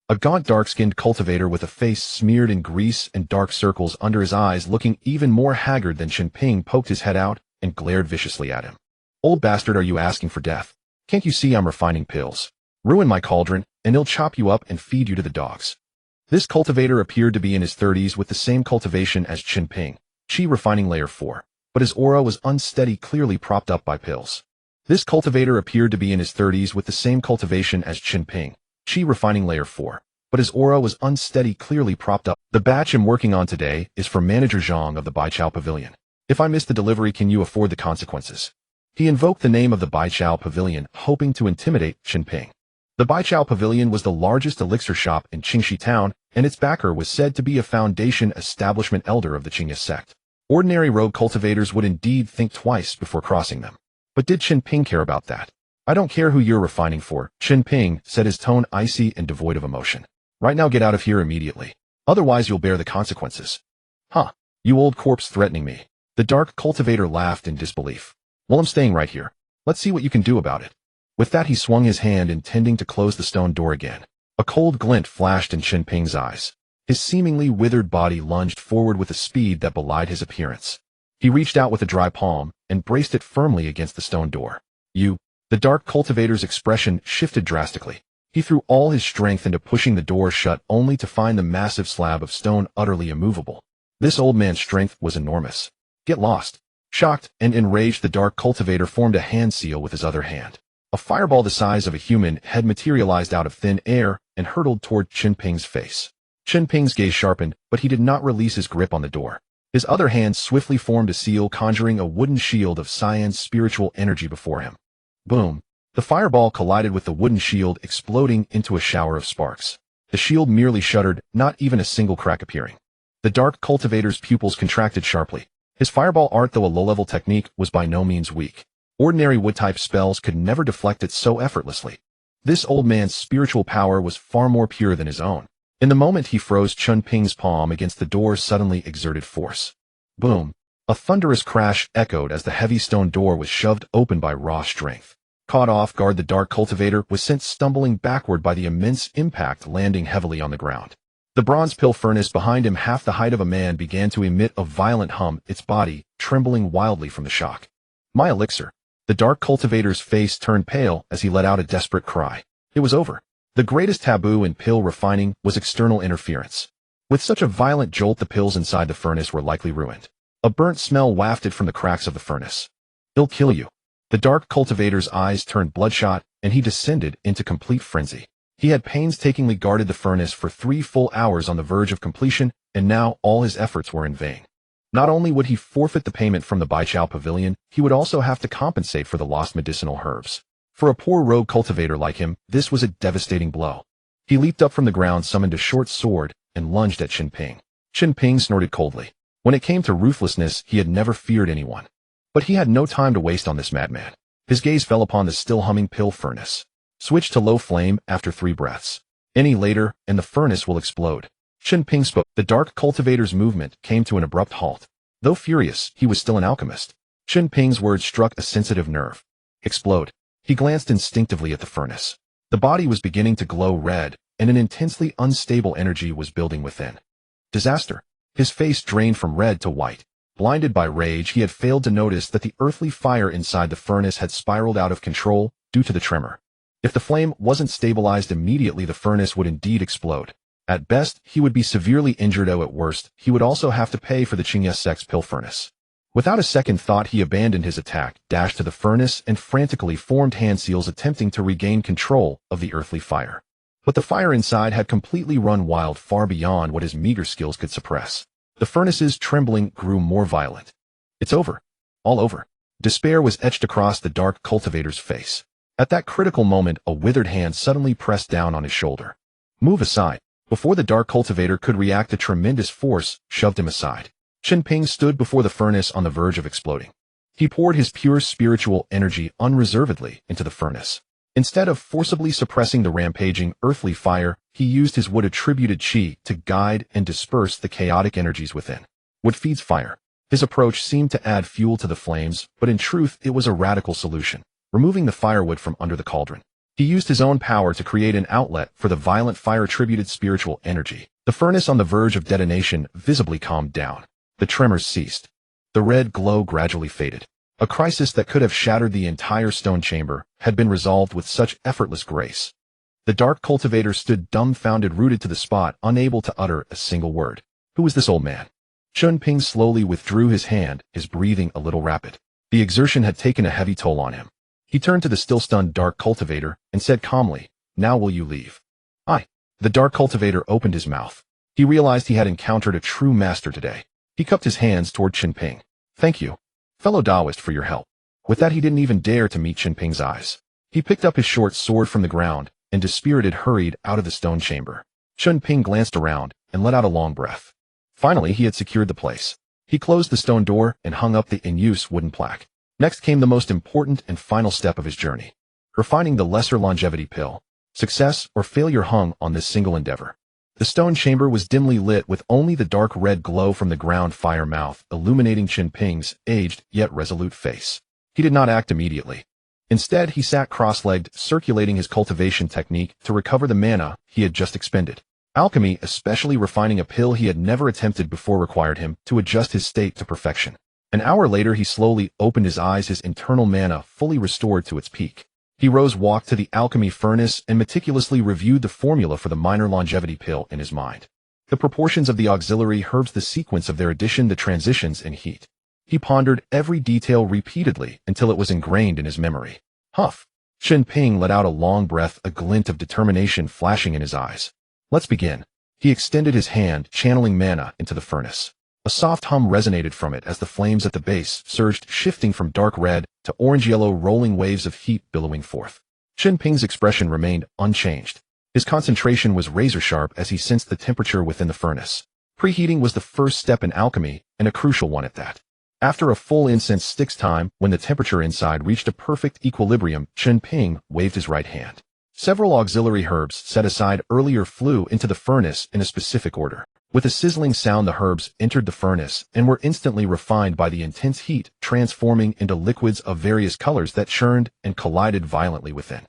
A gaunt, dark-skinned cultivator with a face smeared in grease and dark circles under his eyes, looking even more haggard than Chen Ping, poked his head out and glared viciously at him. "Old bastard, are you asking for death? Can't you see I'm refining pills? Ruin my cauldron, and he'll chop you up and feed you to the dogs." This cultivator appeared to be in his 30s, with the same cultivation as Chen Ping, Qi refining layer 4, but his aura was unsteady, clearly propped up by pills. This cultivator appeared to be in his 30s, with the same cultivation as Chen Ping, Qi refining layer 4, but his aura was unsteady, clearly propped up. "The batch I'm working on today is for Manager Zhang of the Baichao Pavilion. If I miss the delivery, can you afford the consequences?" He invoked the name of the Baichao Pavilion, hoping to intimidate Chen Ping. The Baichao Pavilion was the largest elixir shop in Qingxi town, and its backer was said to be a foundation establishment elder of the Qingya sect. Ordinary rogue cultivators would indeed think twice before crossing them. But did Chen Ping care about that? "I don't care who you're refining for," Chen Ping said, his tone icy and devoid of emotion. "Right now, get out of here immediately." Otherwise you'll bear the consequences. Huh, you old corpse threatening me. The dark cultivator laughed in disbelief. Well, I'm staying right here. Let's see what you can do about it. With that he swung his hand intending to close the stone door again. A cold glint flashed in Chen Ping's eyes. His seemingly withered body lunged forward with a speed that belied his appearance. He reached out with a dry palm and braced it firmly against the stone door. The dark cultivator's expression shifted drastically. He threw all his strength into pushing the door shut only to find the massive slab of stone utterly immovable. This old man's strength was enormous. Get lost. Shocked and enraged, the dark cultivator formed a hand seal with his other hand. A fireball the size of a human had materialized out of thin air and hurtled toward Chen Ping's face. Chen Ping's gaze sharpened, but he did not release his grip on the door. His other hand swiftly formed a seal, conjuring a wooden shield of Cyan's spiritual energy before him. Boom! The fireball collided with the wooden shield, exploding into a shower of sparks. The shield merely shuddered, not even a single crack appearing. The dark cultivator's pupils contracted sharply. His fireball art, though a low-level technique, was by no means weak. Ordinary wood-type spells could never deflect it so effortlessly. This old man's spiritual power was far more pure than his own. In the moment he froze, Chen Ping's palm against the door's suddenly exerted force. Boom! A thunderous crash echoed as the heavy stone door was shoved open by raw strength. Caught off guard, the dark cultivator was sent stumbling backward by the immense impact, landing heavily on the ground. The bronze pill furnace behind him, half the height of a man, began to emit a violent hum, its body trembling wildly from the shock. My elixir! The dark cultivator's face turned pale as he let out a desperate cry. It was over. The greatest taboo in pill refining was external interference. With such a violent jolt, the pills inside the furnace were likely ruined. A burnt smell wafted from the cracks of the furnace. It'll kill you. The dark cultivator's eyes turned bloodshot, and he descended into complete frenzy. He had painstakingly guarded the furnace for 3 full hours on the verge of completion, and now all his efforts were in vain. Not only would he forfeit the payment from the Baichao Pavilion, he would also have to compensate for the lost medicinal herbs. For a poor rogue cultivator like him, this was a devastating blow. He leaped up from the ground, summoned a short sword, and lunged at Chen Ping. Chen Ping snorted coldly. When it came to ruthlessness, he had never feared anyone. But he had no time to waste on this madman. His gaze fell upon the still humming pill furnace. Switch to low flame after 3 breaths. Any later, and the furnace will explode. Chen Ping spoke. The dark cultivator's movement came to an abrupt halt. Though furious, he was still an alchemist. Chen Ping's words struck a sensitive nerve. Explode. He glanced instinctively at the furnace. The body was beginning to glow red, and an intensely unstable energy was building within. Disaster. His face drained from red to white. Blinded by rage, he had failed to notice that the earthly fire inside the furnace had spiraled out of control due to the tremor. If the flame wasn't stabilized immediately, the furnace would indeed explode. At best, he would be severely injured, or at worst, he would also have to pay for the Qingye sect's pill furnace. Without a second thought, he abandoned his attack, dashed to the furnace, and frantically formed hand seals, attempting to regain control of the earthly fire. But the fire inside had completely run wild, far beyond what his meager skills could suppress. The furnace's trembling grew more violent. It's over. All over. Despair was etched across the dark cultivator's face. At that critical moment, a withered hand suddenly pressed down on his shoulder. Move aside. Before the dark cultivator could react, a tremendous force shoved him aside. Chen Ping stood before the furnace on the verge of exploding. He poured his pure spiritual energy unreservedly into the furnace. Instead of forcibly suppressing the rampaging earthly fire, he used his wood-attributed qi to guide and disperse the chaotic energies within. Wood feeds fire. His approach seemed to add fuel to the flames, but in truth it was a radical solution, removing the firewood from under the cauldron. He used his own power to create an outlet for the violent fire-attributed spiritual energy. The furnace, on the verge of detonation, visibly calmed down. The tremors ceased. The red glow gradually faded. A crisis that could have shattered the entire stone chamber had been resolved with such effortless grace. The dark cultivator stood dumbfounded, rooted to the spot, unable to utter a single word. Who was this old man? Chen Ping slowly withdrew his hand, his breathing a little rapid. The exertion had taken a heavy toll on him. He turned to the still stunned dark cultivator and said calmly, "Now will you leave?" "Aye." The dark cultivator opened his mouth. He realized he had encountered a true master today. He cupped his hands toward Chen Ping. "Thank you, fellow Taoist, for your help." With that, he didn't even dare to meet Chen Ping's eyes. He picked up his short sword from the ground and, dispirited, hurried out of the stone chamber. Chen Ping glanced around and let out a long breath. Finally, he had secured the place. He closed the stone door and hung up the in-use wooden plaque. Next came the most important and final step of his journey, refining the lesser longevity pill. Success or failure hung on this single endeavor. The stone chamber was dimly lit with only the dark red glow from the ground fire mouth illuminating Chen Ping's aged yet resolute face. He did not act immediately. Instead, he sat cross-legged, circulating his cultivation technique to recover the mana he had just expended. Alchemy, especially refining a pill he had never attempted before, required him to adjust his state to perfection. An hour later, he slowly opened his eyes, his internal mana fully restored to its peak. He rose, walked to the alchemy furnace, and meticulously reviewed the formula for the minor longevity pill in his mind. The proportions of the auxiliary herbs, the sequence of their addition, the transitions in heat. He pondered every detail repeatedly until it was ingrained in his memory. Huff! Chen Ping let out a long breath, a glint of determination flashing in his eyes. Let's begin. He extended his hand, channeling mana into the furnace. A soft hum resonated from it as the flames at the base surged, shifting from dark red to orange-yellow, rolling waves of heat billowing forth. Chen Ping's expression remained unchanged. His concentration was razor-sharp as he sensed the temperature within the furnace. Preheating was the first step in alchemy, and a crucial one at that. After a full incense stick's time, when the temperature inside reached a perfect equilibrium, Chen Ping waved his right hand. Several auxiliary herbs set aside earlier flew into the furnace in a specific order. With a sizzling sound, the herbs entered the furnace and were instantly refined by the intense heat, transforming into liquids of various colors that churned and collided violently within.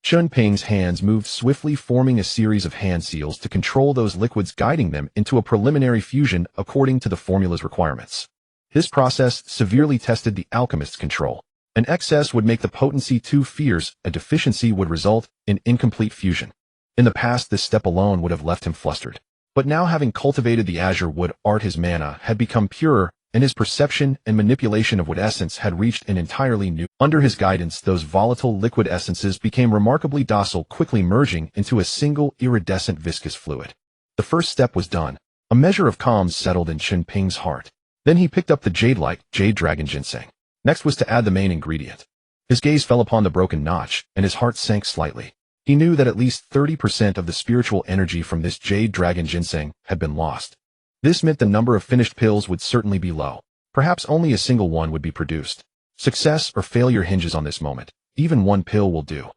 Chen Ping's hands moved swiftly, forming a series of hand seals to control those liquids, guiding them into a preliminary fusion according to the formula's requirements. This process severely tested the alchemist's control. An excess would make the potency too fierce, a deficiency would result in incomplete fusion. In the past, this step alone would have left him flustered. But now, having cultivated the azure wood art, his mana had become purer, and his perception and manipulation of wood essence had reached an entirely new. Under his guidance, those volatile liquid essences became remarkably docile, quickly merging into a single iridescent viscous fluid. The first step was done. A measure of calm settled in Chen Ping's heart. Then he picked up the jade-like jade dragon ginseng. Next was to add the main ingredient. His gaze fell upon the broken notch, and his heart sank slightly. He knew that at least 30% of the spiritual energy from this jade dragon ginseng had been lost. This meant the number of finished pills would certainly be low. Perhaps only a single one would be produced. Success or failure hinges on this moment. Even one pill will do.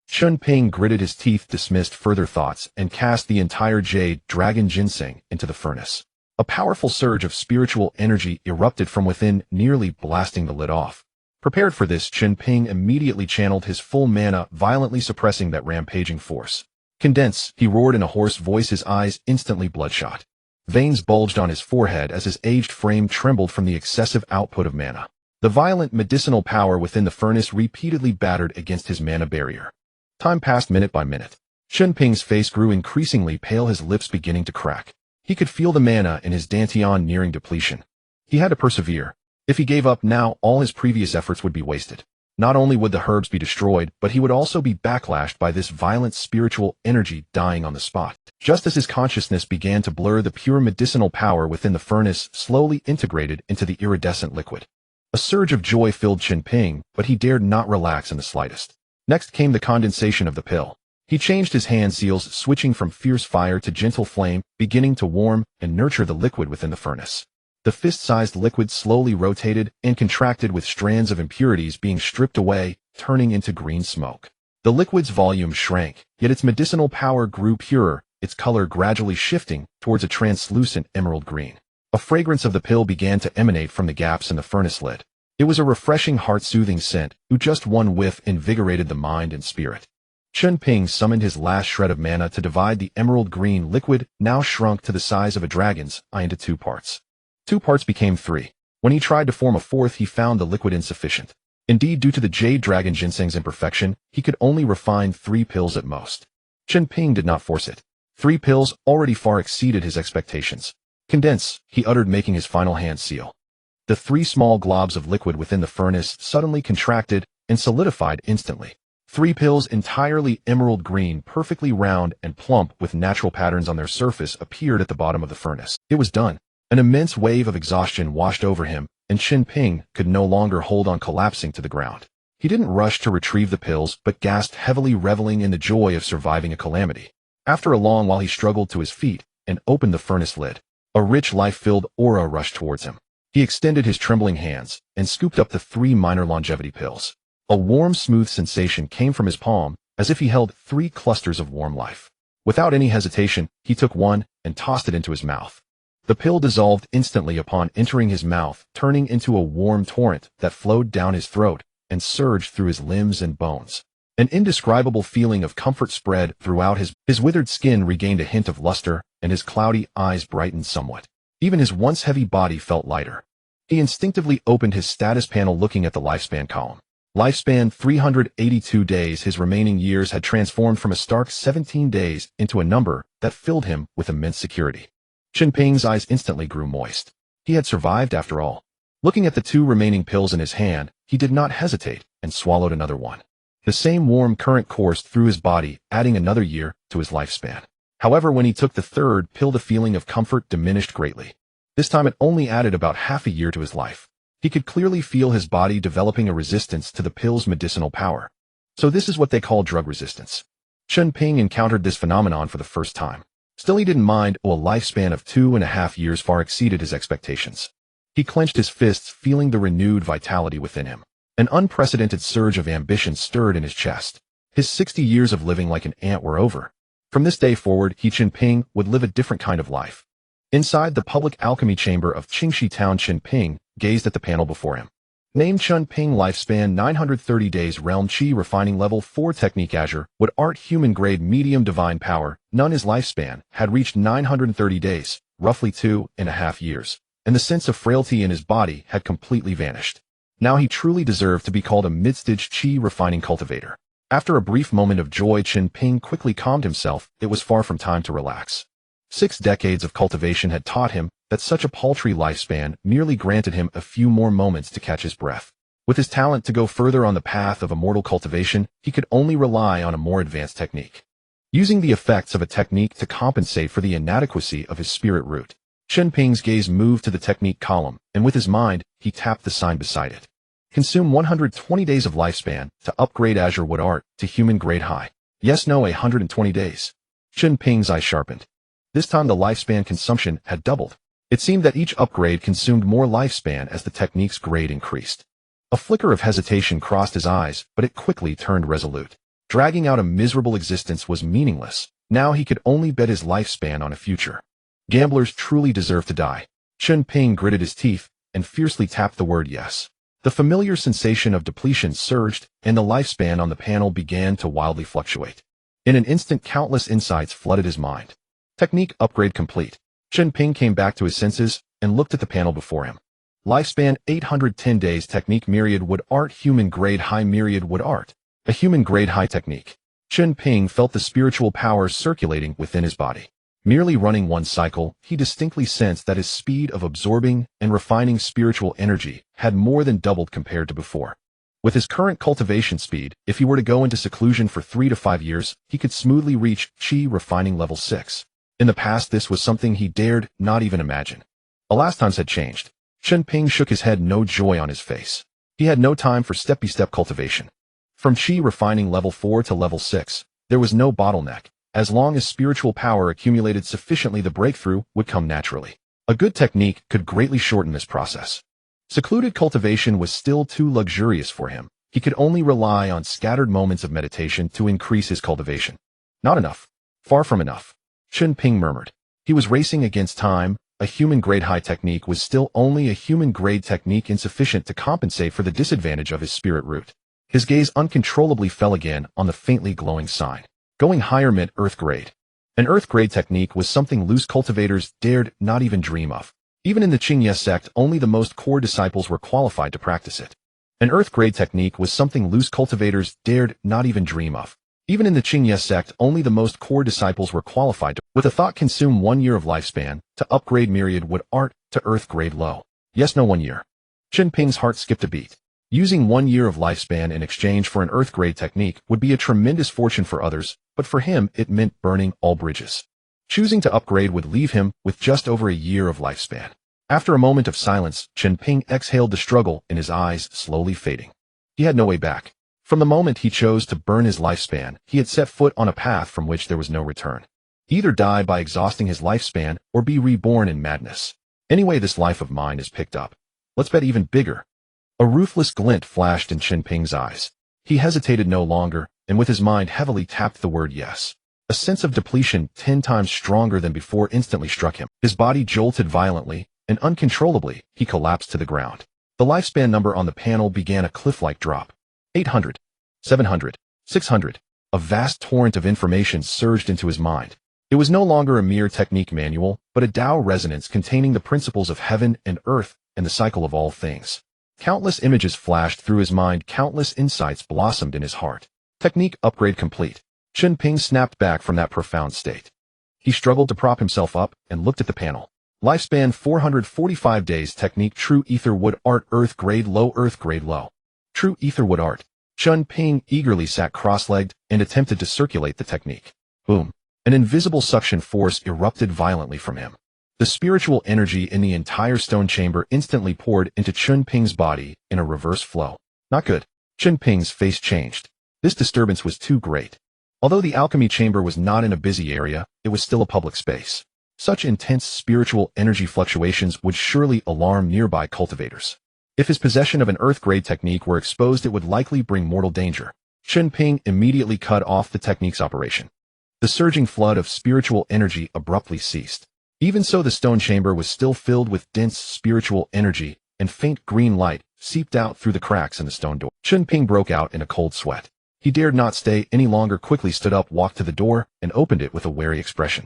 Chen Ping gritted his teeth, dismissed further thoughts, and cast the entire jade dragon ginseng into the furnace. A powerful surge of spiritual energy erupted from within, nearly blasting the lid off. Prepared for this, Chen Ping immediately channeled his full mana, violently suppressing that rampaging force. Condense, he roared in a hoarse voice, his eyes instantly bloodshot. Veins bulged on his forehead as his aged frame trembled from the excessive output of mana. The violent medicinal power within the furnace repeatedly battered against his mana barrier. Time passed minute by minute. Chen Ping's face grew increasingly pale, his lips beginning to crack. He could feel the mana in his dantian nearing depletion. He had to persevere. If he gave up now, all his previous efforts would be wasted. Not only would the herbs be destroyed, but he would also be backlashed by this violent spiritual energy, dying on the spot. Just as his consciousness began to blur, the pure medicinal power within the furnace slowly integrated into the iridescent liquid. A surge of joy filled Chen Ping, but he dared not relax in the slightest. Next came the condensation of the pill. He changed his hand seals, switching from fierce fire to gentle flame, beginning to warm and nurture the liquid within the furnace. The fist-sized liquid slowly rotated and contracted, with strands of impurities being stripped away, turning into green smoke. The liquid's volume shrank, yet its medicinal power grew purer, its color gradually shifting towards a translucent emerald green. A fragrance of the pill began to emanate from the gaps in the furnace lid. It was a refreshing, heart-soothing scent, who just one whiff invigorated the mind and spirit. Chen Ping summoned his last shred of mana to divide the emerald green liquid, now shrunk to the size of a dragon's eye, into 2 parts. 2 parts became 3. When he tried to form a 4th, he found the liquid insufficient. Indeed, due to the jade dragon ginseng's imperfection, he could only refine 3 pills at most. Chen Ping did not force it. 3 pills already far exceeded his expectations. Condense, he uttered, making his final hand seal. The 3 small globs of liquid within the furnace suddenly contracted and solidified instantly. 3 pills, entirely emerald green, perfectly round and plump with natural patterns on their surface, appeared at the bottom of the furnace. It was done. An immense wave of exhaustion washed over him, and Chen Ping could no longer hold on, collapsing to the ground. He didn't rush to retrieve the pills, but gasped heavily, reveling in the joy of surviving a calamity. After a long while, he struggled to his feet and opened the furnace lid. A rich, life-filled aura rushed towards him. He extended his trembling hands and scooped up the 3 minor longevity pills. A warm, smooth sensation came from his palm, as if he held 3 clusters of warm life. Without any hesitation, he took one and tossed it into his mouth. The pill dissolved instantly upon entering his mouth, turning into a warm torrent that flowed down his throat and surged through his limbs and bones. An indescribable feeling of comfort spread throughout his withered skin regained a hint of luster, and his cloudy eyes brightened somewhat. Even his once heavy body felt lighter. He instinctively opened his status panel, looking at the lifespan column. Lifespan 382 days. His remaining years had transformed from a stark 17 days into a number that filled him with immense security. Chen Ping's eyes instantly grew moist. He had survived after all. Looking at the 2 remaining pills in his hand, he did not hesitate and swallowed another one. The same warm current coursed through his body, adding another year to his lifespan. However, when he took the 3rd pill, the feeling of comfort diminished greatly. This time it only added about half a year to his life. He could clearly feel his body developing a resistance to the pill's medicinal power. So this is what they call drug resistance. Chen Ping encountered this phenomenon for the first time. Still, he didn't mind, a lifespan of 2.5 years far exceeded his expectations. He clenched his fists, feeling the renewed vitality within him. An unprecedented surge of ambition stirred in his chest. His 60 years of living like an ant were over. From this day forward, Chen Ping would live a different kind of life. Inside the public alchemy chamber of Qingxi Town, Chen Ping gazed at the panel before him. Named Chen Ping, lifespan 930 days, realm Qi refining level 4 technique Azure, would art human grade medium divine power, none. His lifespan had reached 930 days, roughly 2.5 years, and the sense of frailty in his body had completely vanished. Now he truly deserved to be called a mid-stage Qi refining cultivator. After a brief moment of joy, Chen Ping quickly calmed himself. It was far from time to relax. 6 decades of cultivation had taught him that such a paltry lifespan merely granted him a few more moments to catch his breath. With his talent to go further on the path of immortal cultivation, he could only rely on a more advanced technique. Using the effects of a technique to compensate for the inadequacy of his spirit root, Chen Ping's gaze moved to the technique column, and with his mind, he tapped the sign beside it. Consume 120 days of lifespan to upgrade Azure Wood Art to human grade high. Yes, no, 120 days. Chen Ping's eyes sharpened. This time the lifespan consumption had doubled. It seemed that each upgrade consumed more lifespan as the technique's grade increased. A flicker of hesitation crossed his eyes, but it quickly turned resolute. Dragging out a miserable existence was meaningless. Now he could only bet his lifespan on a future. Gamblers truly deserve to die. Chen Ping gritted his teeth and fiercely tapped the word yes. The familiar sensation of depletion surged, and the lifespan on the panel began to wildly fluctuate. In an instant, countless insights flooded his mind. Technique upgrade complete. Chen Ping came back to his senses and looked at the panel before him. Lifespan 810 days. Technique myriad wood art, human grade high. Myriad wood art, a human grade high technique. Chen Ping felt the spiritual powers circulating within his body. Merely running one cycle, he distinctly sensed that his speed of absorbing and refining spiritual energy had more than doubled compared to before. With his current cultivation speed, if he were to go into seclusion for 3 to 5 years, he could smoothly reach Qi refining level 6. In the past, this was something he dared not even imagine. Alas, times had changed. Chen Ping shook his head, no joy on his face. He had no time for step-by-step cultivation. From Qi refining level 4 to level 6, there was no bottleneck. As long as spiritual power accumulated sufficiently, the breakthrough would come naturally. A good technique could greatly shorten this process. Secluded cultivation was still too luxurious for him. He could only rely on scattered moments of meditation to increase his cultivation. Not enough. Far from enough. Chen Ping murmured. He was racing against time. A human-grade high technique was still only a human-grade technique, insufficient to compensate for the disadvantage of his spirit root. His gaze uncontrollably fell again on the faintly glowing sign. Going higher meant Earth grade. An Earth grade technique was something loose cultivators dared not even dream of. Even in the Qingye sect, only the most core disciples were qualified to practice it. An Earth grade technique was something loose cultivators dared not even dream of. Even in the Qingye sect, only the most core disciples were qualified to, with a thought, consume 1 year of lifespan to upgrade myriad wood art to Earth grade low. Yes, no, 1 year. Chen Ping's heart skipped a beat. Using 1 year of lifespan in exchange for an Earth grade technique would be a tremendous fortune for others, but for him it meant burning all bridges. Choosing to upgrade would leave him with just over a year of lifespan. After a moment of silence, Chen Ping exhaled, the struggle in his eyes slowly fading. He had no way back. From the moment he chose to burn his lifespan, he had set foot on a path from which there was no return. Either die by exhausting his lifespan or be reborn in madness. Anyway, this life of mine is picked up. Let's bet even bigger. A ruthless glint flashed in Chen Ping's eyes. He hesitated no longer, and with his mind heavily tapped the word yes. A sense of depletion 10 times stronger than before instantly struck him. His body jolted violently, and uncontrollably, he collapsed to the ground. The lifespan number on the panel began a cliff-like drop. 800, 700, 600. A vast torrent of information surged into his mind. It was no longer a mere technique manual, but a Tao resonance containing the principles of heaven and earth and the cycle of all things. Countless images flashed through his mind, countless insights blossomed in his heart. Technique upgrade complete. Chen Ping snapped back from that profound state. He struggled to prop himself up and looked at the panel. Lifespan 445 days. Technique true ether wood art earth grade low earth grade low. True ether wood art. Chen Ping eagerly sat cross-legged and attempted to circulate the technique. Boom. An invisible suction force erupted violently from him. The spiritual energy in the entire stone chamber instantly poured into Chen Ping's body in a reverse flow. Not good. Chen Ping's face changed. This disturbance was too great. Although the alchemy chamber was not in a busy area, it was still a public space. Such intense spiritual energy fluctuations would surely alarm nearby cultivators. If his possession of an earth-grade technique were exposed, it would likely bring mortal danger. Chen Ping immediately cut off the technique's operation. The surging flood of spiritual energy abruptly ceased. Even so, the stone chamber was still filled with dense spiritual energy, and faint green light seeped out through the cracks in the stone door. Chen Ping broke out in a cold sweat. He dared not stay any longer, quickly stood up, walked to the door, and opened it with a wary expression.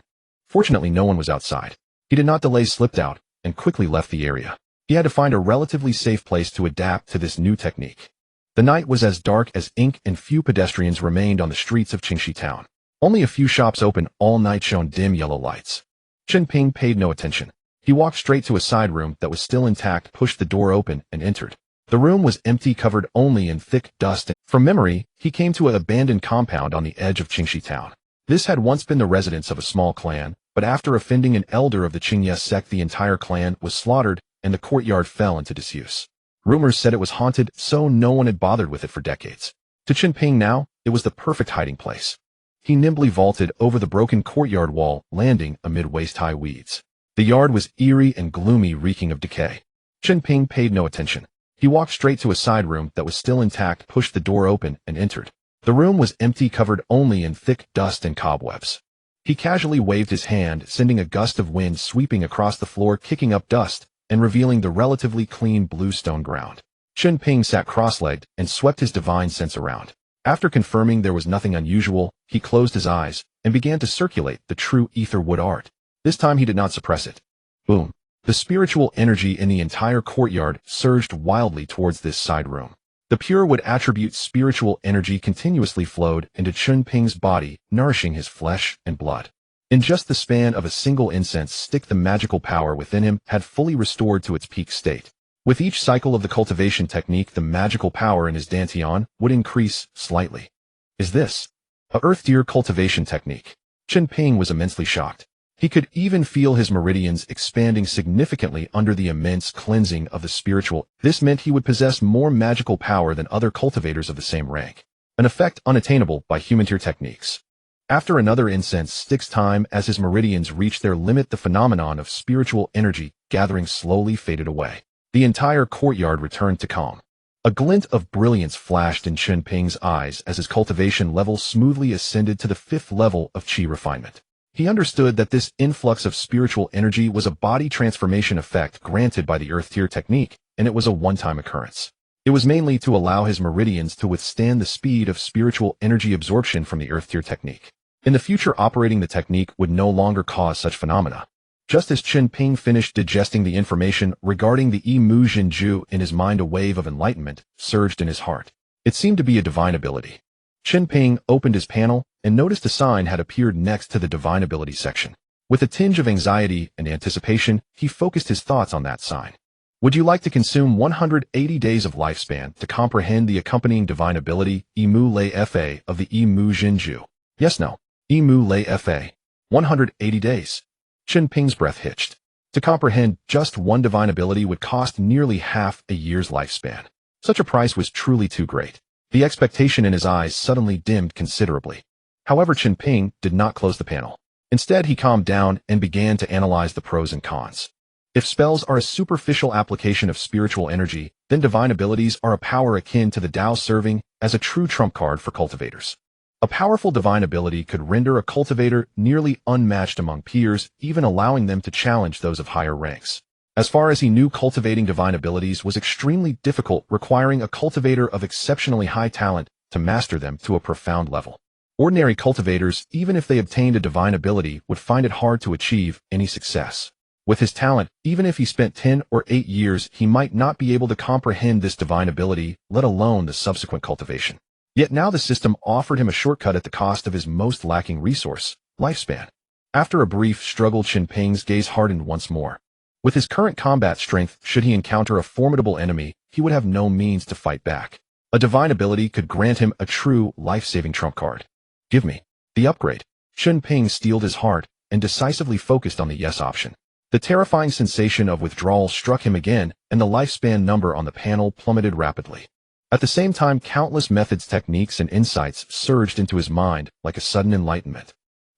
Fortunately, no one was outside. He did not delay, slipped out, and quickly left the area. He had to find a relatively safe place to adapt to this new technique. The night was as dark as ink, and few pedestrians remained on the streets of Qingxi town. Only a few shops open all night shone dim yellow lights. Chen Ping paid no attention. He walked straight to a side room that was still intact, pushed the door open, and entered. The room was empty, covered only in thick dust. From memory, he came to an abandoned compound on the edge of Qingxi town. This had once been the residence of a small clan, but after offending an elder of the Qingye sect, the entire clan was slaughtered, and the courtyard fell into disuse. Rumors said it was haunted, so no one had bothered with it for decades. To Chen Ping now, it was the perfect hiding place. He nimbly vaulted over the broken courtyard wall, landing amid waist-high weeds. The yard was eerie and gloomy, reeking of decay. Chen Ping paid no attention. He walked straight to a side room that was still intact, pushed the door open, and entered. The room was empty, covered only in thick dust and cobwebs. He casually waved his hand, sending a gust of wind sweeping across the floor, kicking up dust, and revealing the relatively clean blue stone ground. Chen Ping sat cross-legged and swept his divine sense around. After confirming there was nothing unusual, he closed his eyes and began to circulate the true ether wood art. This time he did not suppress it. Boom. The spiritual energy in the entire courtyard surged wildly towards this side room. The pure wood attribute spiritual energy continuously flowed into Chen Ping's body, nourishing his flesh and blood. In just the span of a single incense stick, the magical power within him had fully restored to its peak state. With each cycle of the cultivation technique, the magical power in his dantian would increase slightly. Is this a earth deer cultivation technique? Chen Ping was immensely shocked. He could even feel his meridians expanding significantly under the immense cleansing of the spiritual. This meant he would possess more magical power than other cultivators of the same rank, an effect unattainable by human tier techniques. After another incense stick's time, as his meridians reached their limit, the phenomenon of spiritual energy gathering slowly faded away. The entire courtyard returned to calm. A glint of brilliance flashed in Chen Ping's eyes as his cultivation level smoothly ascended to the 5th level of qi refinement. He understood that this influx of spiritual energy was a body transformation effect granted by the earth tier technique, and it was a one-time occurrence. It was mainly to allow his meridians to withstand the speed of spiritual energy absorption from the earth tier technique. In the future, operating the technique would no longer cause such phenomena. Just as Chen Ping finished digesting the information regarding the Mu Jinju in his mind, a wave of enlightenment surged in his heart. It seemed to be a divine ability. Chen Ping opened his panel and noticed a sign had appeared next to the divine ability section. With a tinge of anxiety and anticipation, he focused his thoughts on that sign. Would you like to consume 180 days of lifespan to comprehend the accompanying divine ability, Imu Lei Fa of the Mu Jinju? Yes, no. Imu Lei Fa. 180 days. Chen Ping's breath hitched. To comprehend just one divine ability would cost nearly half a year's lifespan. Such a price was truly too great. The expectation in his eyes suddenly dimmed considerably. However, Chen Ping did not close the panel. Instead, he calmed down and began to analyze the pros and cons. If spells are a superficial application of spiritual energy, then divine abilities are a power akin to the Tao, serving as a true trump card for cultivators. A powerful divine ability could render a cultivator nearly unmatched among peers, even allowing them to challenge those of higher ranks. As far as he knew, cultivating divine abilities was extremely difficult, requiring a cultivator of exceptionally high talent to master them to a profound level. Ordinary cultivators, even if they obtained a divine ability, would find it hard to achieve any success. With his talent, even if he spent 10 or 8 years, he might not be able to comprehend this divine ability, let alone the subsequent cultivation. Yet now the system offered him a shortcut at the cost of his most lacking resource, lifespan. After a brief struggle, Chen Ping's gaze hardened once more. With his current combat strength, should he encounter a formidable enemy, he would have no means to fight back. A divine ability could grant him a true, life-saving trump card. Give me the upgrade. Chen Ping steeled his heart and decisively focused on the yes option. The terrifying sensation of withdrawal struck him again, and the lifespan number on the panel plummeted rapidly. At the same time, countless methods, techniques, and insights surged into his mind like a sudden enlightenment.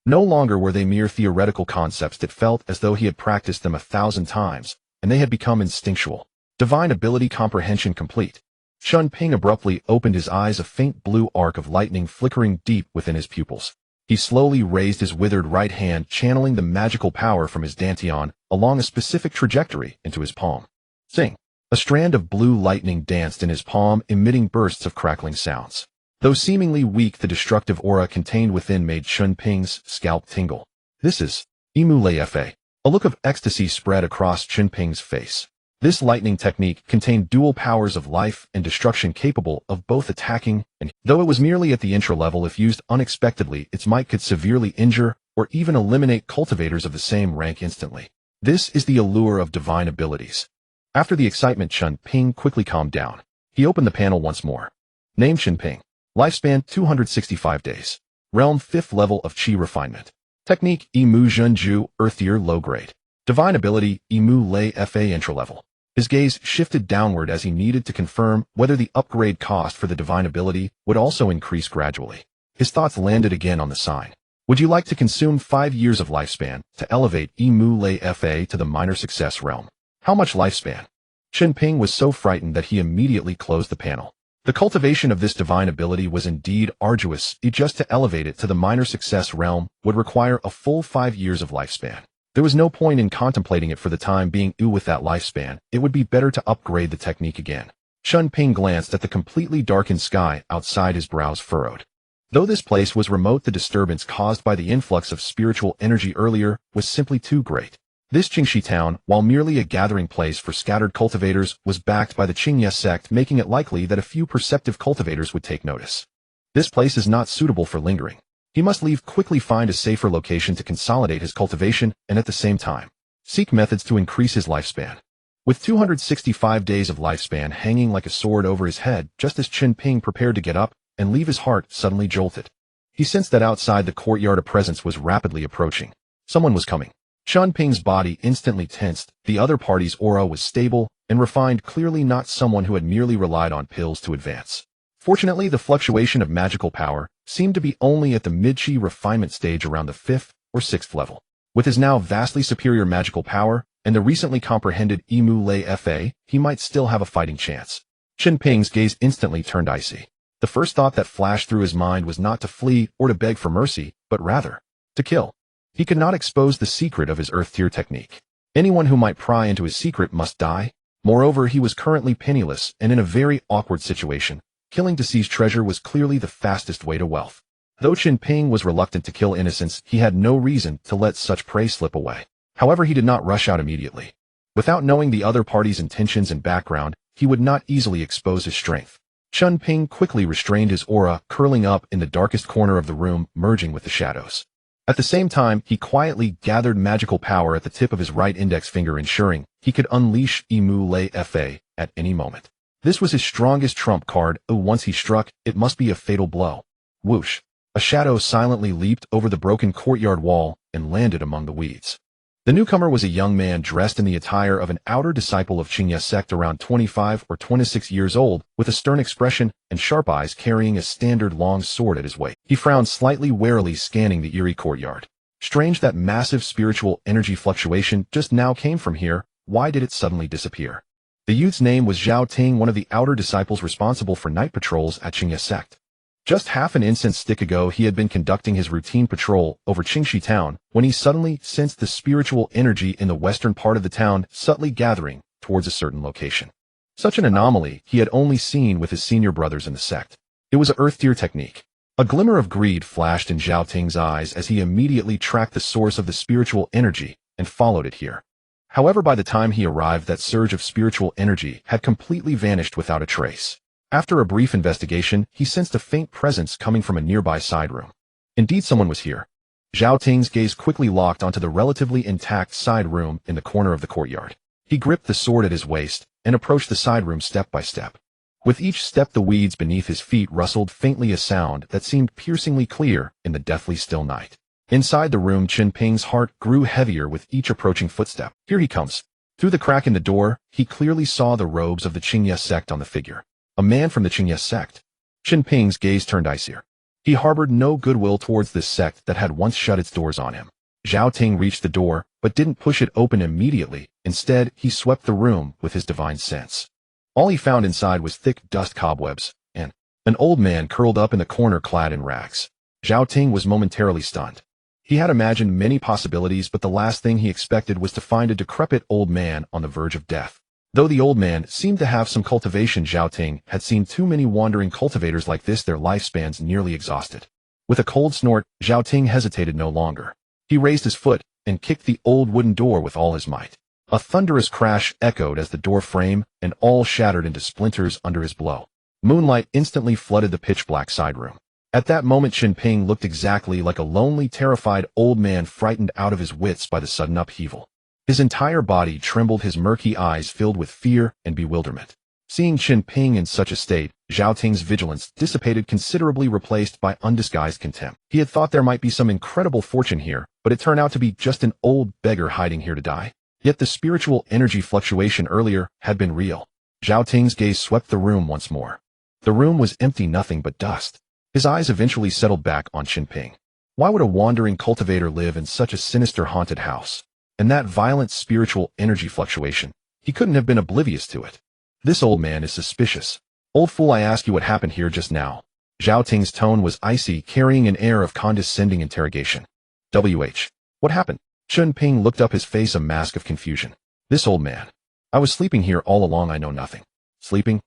No longer were they mere theoretical concepts that felt as though he had practiced them 1,000 times, and they had become instinctual. Divine ability comprehension complete. Chen Ping abruptly opened his eyes, a faint blue arc of lightning flickering deep within his pupils. He slowly raised his withered right hand, channeling the magical power from his dantian along a specific trajectory into his palm. Sing! A strand of blue lightning danced in his palm, emitting bursts of crackling sounds. Though seemingly weak, the destructive aura contained within made Chen Ping's scalp tingle. This is immortal. A look of ecstasy spread across Chen Ping's face. This lightning technique contained dual powers of life and destruction, capable of both attacking and, though it was merely at the intra level, if used unexpectedly, its might could severely injure or even eliminate cultivators of the same rank instantly. This is the allure of divine abilities. After the excitement, Chen Ping quickly calmed down. He opened the panel once more. Name: Chen Ping. Lifespan: 265 days. Realm: 5th level of Qi refinement. Technique: Imu Zhenju, Earth Tier, low grade. Divine ability: Imu Lei Fa, intra level. His gaze shifted downward as he needed to confirm whether the upgrade cost for the divine ability would also increase gradually. His thoughts landed again on the sign. Would you like to consume 5 years of lifespan to elevate Imu Lei Fa to the minor success realm? How much lifespan? Chen Ping was so frightened that he immediately closed the panel. The cultivation of this divine ability was indeed arduous. Just to elevate it to the minor success realm would require a full 5 years of lifespan. There was no point in contemplating it for the time being. With that lifespan, it would be better to upgrade the technique again. Chen Ping glanced at the completely darkened sky outside, his brows furrowed. Though this place was remote, the disturbance caused by the influx of spiritual energy earlier was simply too great. This Qingxi town, while merely a gathering place for scattered cultivators, was backed by the Qingye sect, making it likely that a few perceptive cultivators would take notice. This place is not suitable for lingering. He must leave quickly, find a safer location to consolidate his cultivation, and at the same time, seek methods to increase his lifespan. With 265 days of lifespan hanging like a sword over his head, just as Chen Ping prepared to get up and leave, his heart suddenly jolted. He sensed that outside the courtyard a presence was rapidly approaching. Someone was coming. Chen Ping's body instantly tensed. The other party's aura was stable and refined, clearly not someone who had merely relied on pills to advance. Fortunately, the fluctuation of magical power seemed to be only at the mid-Qi refinement stage, around the 5th or 6th level. With his now vastly superior magical power and the recently comprehended Imu Lei Fa, he might still have a fighting chance. Chen Ping's gaze instantly turned icy. The first thought that flashed through his mind was not to flee or to beg for mercy, but rather to kill. He could not expose the secret of his Earth Tier technique. Anyone who might pry into his secret must die. Moreover, he was currently penniless and in a very awkward situation. Killing to seize treasure was clearly the fastest way to wealth. Though Chen Ping was reluctant to kill innocents, he had no reason to let such prey slip away. However, he did not rush out immediately. Without knowing the other party's intentions and background, he would not easily expose his strength. Chen Ping quickly restrained his aura, curling up in the darkest corner of the room, merging with the shadows. At the same time, he quietly gathered magical power at the tip of his right index finger, ensuring he could unleash Imu Lei Fa at any moment. This was his strongest trump card. Once he struck, it must be a fatal blow. Whoosh! A shadow silently leaped over the broken courtyard wall and landed among the weeds. The newcomer was a young man dressed in the attire of an outer disciple of Qingye sect, around 25 or 26 years old, with a stern expression and sharp eyes, carrying a standard long sword at his waist. He frowned slightly, warily scanning the eerie courtyard. Strange that massive spiritual energy fluctuation just now came from here. Why did it suddenly disappear? The youth's name was Zhao Ting, one of the outer disciples responsible for night patrols at Qingye sect. Just half an incense stick ago he had been conducting his routine patrol over Qingxi town when he suddenly sensed the spiritual energy in the western part of the town subtly gathering towards a certain location. Such an anomaly he had only seen with his senior brothers in the sect. It was an earth tier technique. A glimmer of greed flashed in Zhao Ting's eyes as he immediately tracked the source of the spiritual energy and followed it here. However, by the time he arrived, that surge of spiritual energy had completely vanished without a trace. After a brief investigation, he sensed a faint presence coming from a nearby side room. Indeed, someone was here. Zhao Ting's gaze quickly locked onto the relatively intact side room in the corner of the courtyard. He gripped the sword at his waist and approached the side room step by step. With each step, the weeds beneath his feet rustled faintly, a sound that seemed piercingly clear in the deathly still night. Inside the room, Chen Ping's heart grew heavier with each approaching footstep. Here he comes. Through the crack in the door, he clearly saw the robes of the Qingye sect on the figure. A man from the Qingye sect. Chen Ping's gaze turned icier. He harbored no goodwill towards this sect that had once shut its doors on him. Zhao Ting reached the door, but didn't push it open immediately. Instead, he swept the room with his divine sense. All he found inside was thick dust cobwebs, and an old man curled up in the corner clad in rags. Zhao Ting was momentarily stunned. He had imagined many possibilities, but the last thing he expected was to find a decrepit old man on the verge of death. Though the old man seemed to have some cultivation, Zhao Ting had seen too many wandering cultivators like this, their lifespans nearly exhausted. With a cold snort, Zhao Ting hesitated no longer. He raised his foot and kicked the old wooden door with all his might. A thunderous crash echoed as the door frame and all shattered into splinters under his blow. Moonlight instantly flooded the pitch-black side room. At that moment, Chen Ping looked exactly like a lonely, terrified old man frightened out of his wits by the sudden upheaval. His entire body trembled, his murky eyes filled with fear and bewilderment. Seeing Chen Ping in such a state, Zhao Ting's vigilance dissipated considerably, replaced by undisguised contempt. He had thought there might be some incredible fortune here, but it turned out to be just an old beggar hiding here to die. Yet the spiritual energy fluctuation earlier had been real. Zhao Ting's gaze swept the room once more. The room was empty, nothing but dust. His eyes eventually settled back on Chen Ping. Why would a wandering cultivator live in such a sinister haunted house? And that violent spiritual energy fluctuation, he couldn't have been oblivious to it. This old man is suspicious. Old fool, I ask you what happened here just now. Zhao Ting's tone was icy, carrying an air of condescending interrogation. What happened? Chen Ping looked up, his face a mask of confusion. This old man. I was sleeping here all along, I know nothing. Sleeping?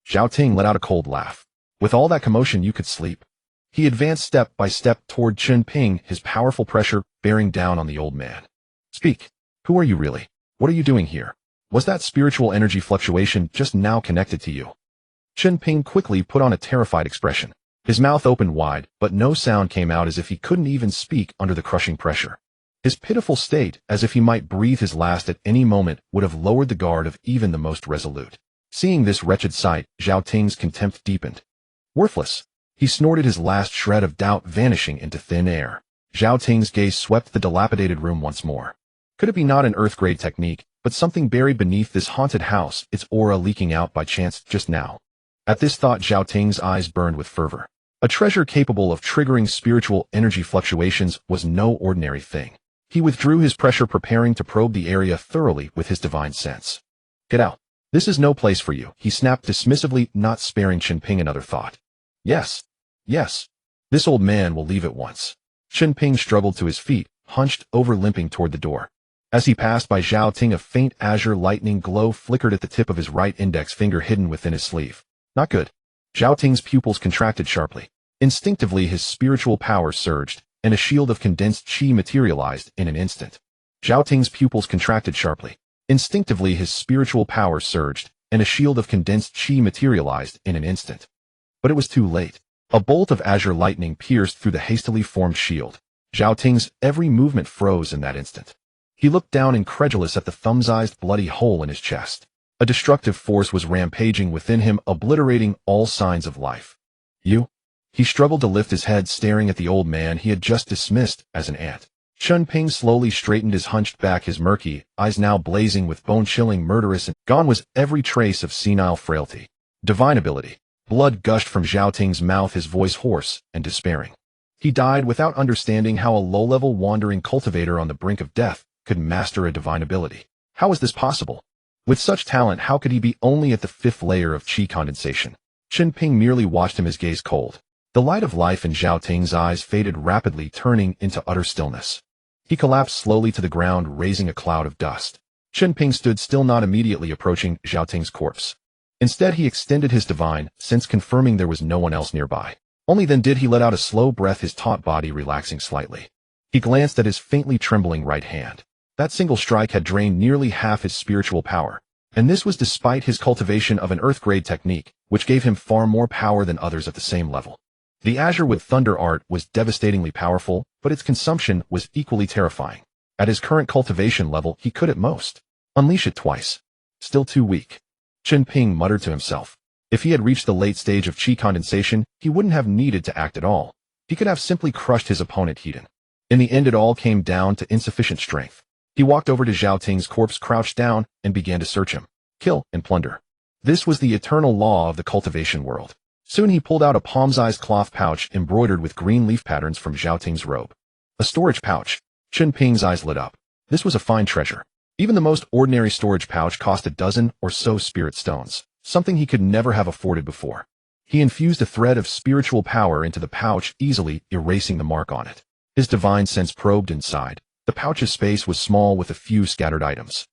Zhao Ting let out a cold laugh. With all that commotion, you could sleep. He advanced step by step toward Chen Ping, his powerful pressure bearing down on the old man. Speak. Who are you really? What are you doing here? Was that spiritual energy fluctuation just now connected to you? Chen Ping quickly put on a terrified expression. His mouth opened wide, but no sound came out, as if he couldn't even speak under the crushing pressure. His pitiful state, as if he might breathe his last at any moment, would have lowered the guard of even the most resolute. Seeing this wretched sight, Zhao Ting's contempt deepened. Worthless. He snorted, his last shred of doubt vanishing into thin air. Zhao Ting's gaze swept the dilapidated room once more. Could it be not an earth-grade technique, but something buried beneath this haunted house, its aura leaking out by chance just now? At this thought, Zhao Ting's eyes burned with fervor. A treasure capable of triggering spiritual energy fluctuations was no ordinary thing. He withdrew his pressure, preparing to probe the area thoroughly with his divine sense. Get out. This is no place for you, he snapped dismissively, not sparing Chen Ping another thought. Yes. This old man will leave at once. Chen Ping struggled to his feet, hunched over, limping toward the door. As he passed by Zhao Ting, a faint azure lightning glow flickered at the tip of his right index finger, hidden within his sleeve. Not good. Zhao Ting's pupils contracted sharply. Instinctively, his spiritual power surged, and a shield of condensed qi materialized in an instant. Zhao Ting's pupils contracted sharply. Instinctively, his spiritual power surged, and a shield of condensed qi materialized in an instant. But it was too late. A bolt of azure lightning pierced through the hastily formed shield. Zhao Ting's every movement froze in that instant. He looked down, incredulous, at the thumb-sized bloody hole in his chest. A destructive force was rampaging within him, obliterating all signs of life. You? He struggled to lift his head, staring at the old man he had just dismissed as an ant. Chen Ping slowly straightened his hunched back, his murky eyes now blazing with bone-chilling, murderous, and gone was every trace of senile frailty. Divine ability. Blood gushed from Zhao Ting's mouth, his voice hoarse and despairing. He died without understanding how a low-level wandering cultivator on the brink of death could master a divine ability. How was this possible? With such talent, how could he be only at the 5th layer of qi condensation? Chen Ping merely watched him, his gaze cold. The light of life in Zhao Ting's eyes faded rapidly, turning into utter stillness. He collapsed slowly to the ground, raising a cloud of dust. Chen Ping stood still, not immediately approaching Zhao Ting's corpse. Instead, he extended his divine sense, confirming there was no one else nearby. Only then did he let out a slow breath, his taut body relaxing slightly. He glanced at his faintly trembling right hand. That single strike had drained nearly half his spiritual power, and this was despite his cultivation of an earth-grade technique, which gave him far more power than others at the same level. The Azure with Thunder art was devastatingly powerful, but its consumption was equally terrifying. At his current cultivation level, he could at most unleash it twice. Still too weak. Chen Ping muttered to himself. If he had reached the late stage of qi condensation, he wouldn't have needed to act at all. He could have simply crushed his opponent Heaton. In the end, it all came down to insufficient strength. He walked over to Zhao Ting's corpse, crouched down, and began to search him, kill, and plunder. This was the eternal law of the cultivation world. Soon he pulled out a palm-sized cloth pouch embroidered with green leaf patterns from Zhao Ting's robe. A storage pouch. Chen Ping's eyes lit up. This was a fine treasure. Even the most ordinary storage pouch cost a dozen or so spirit stones, something he could never have afforded before. He infused a thread of spiritual power into the pouch, easily erasing the mark on it. His divine sense probed inside. The pouch's space was small with a few scattered items.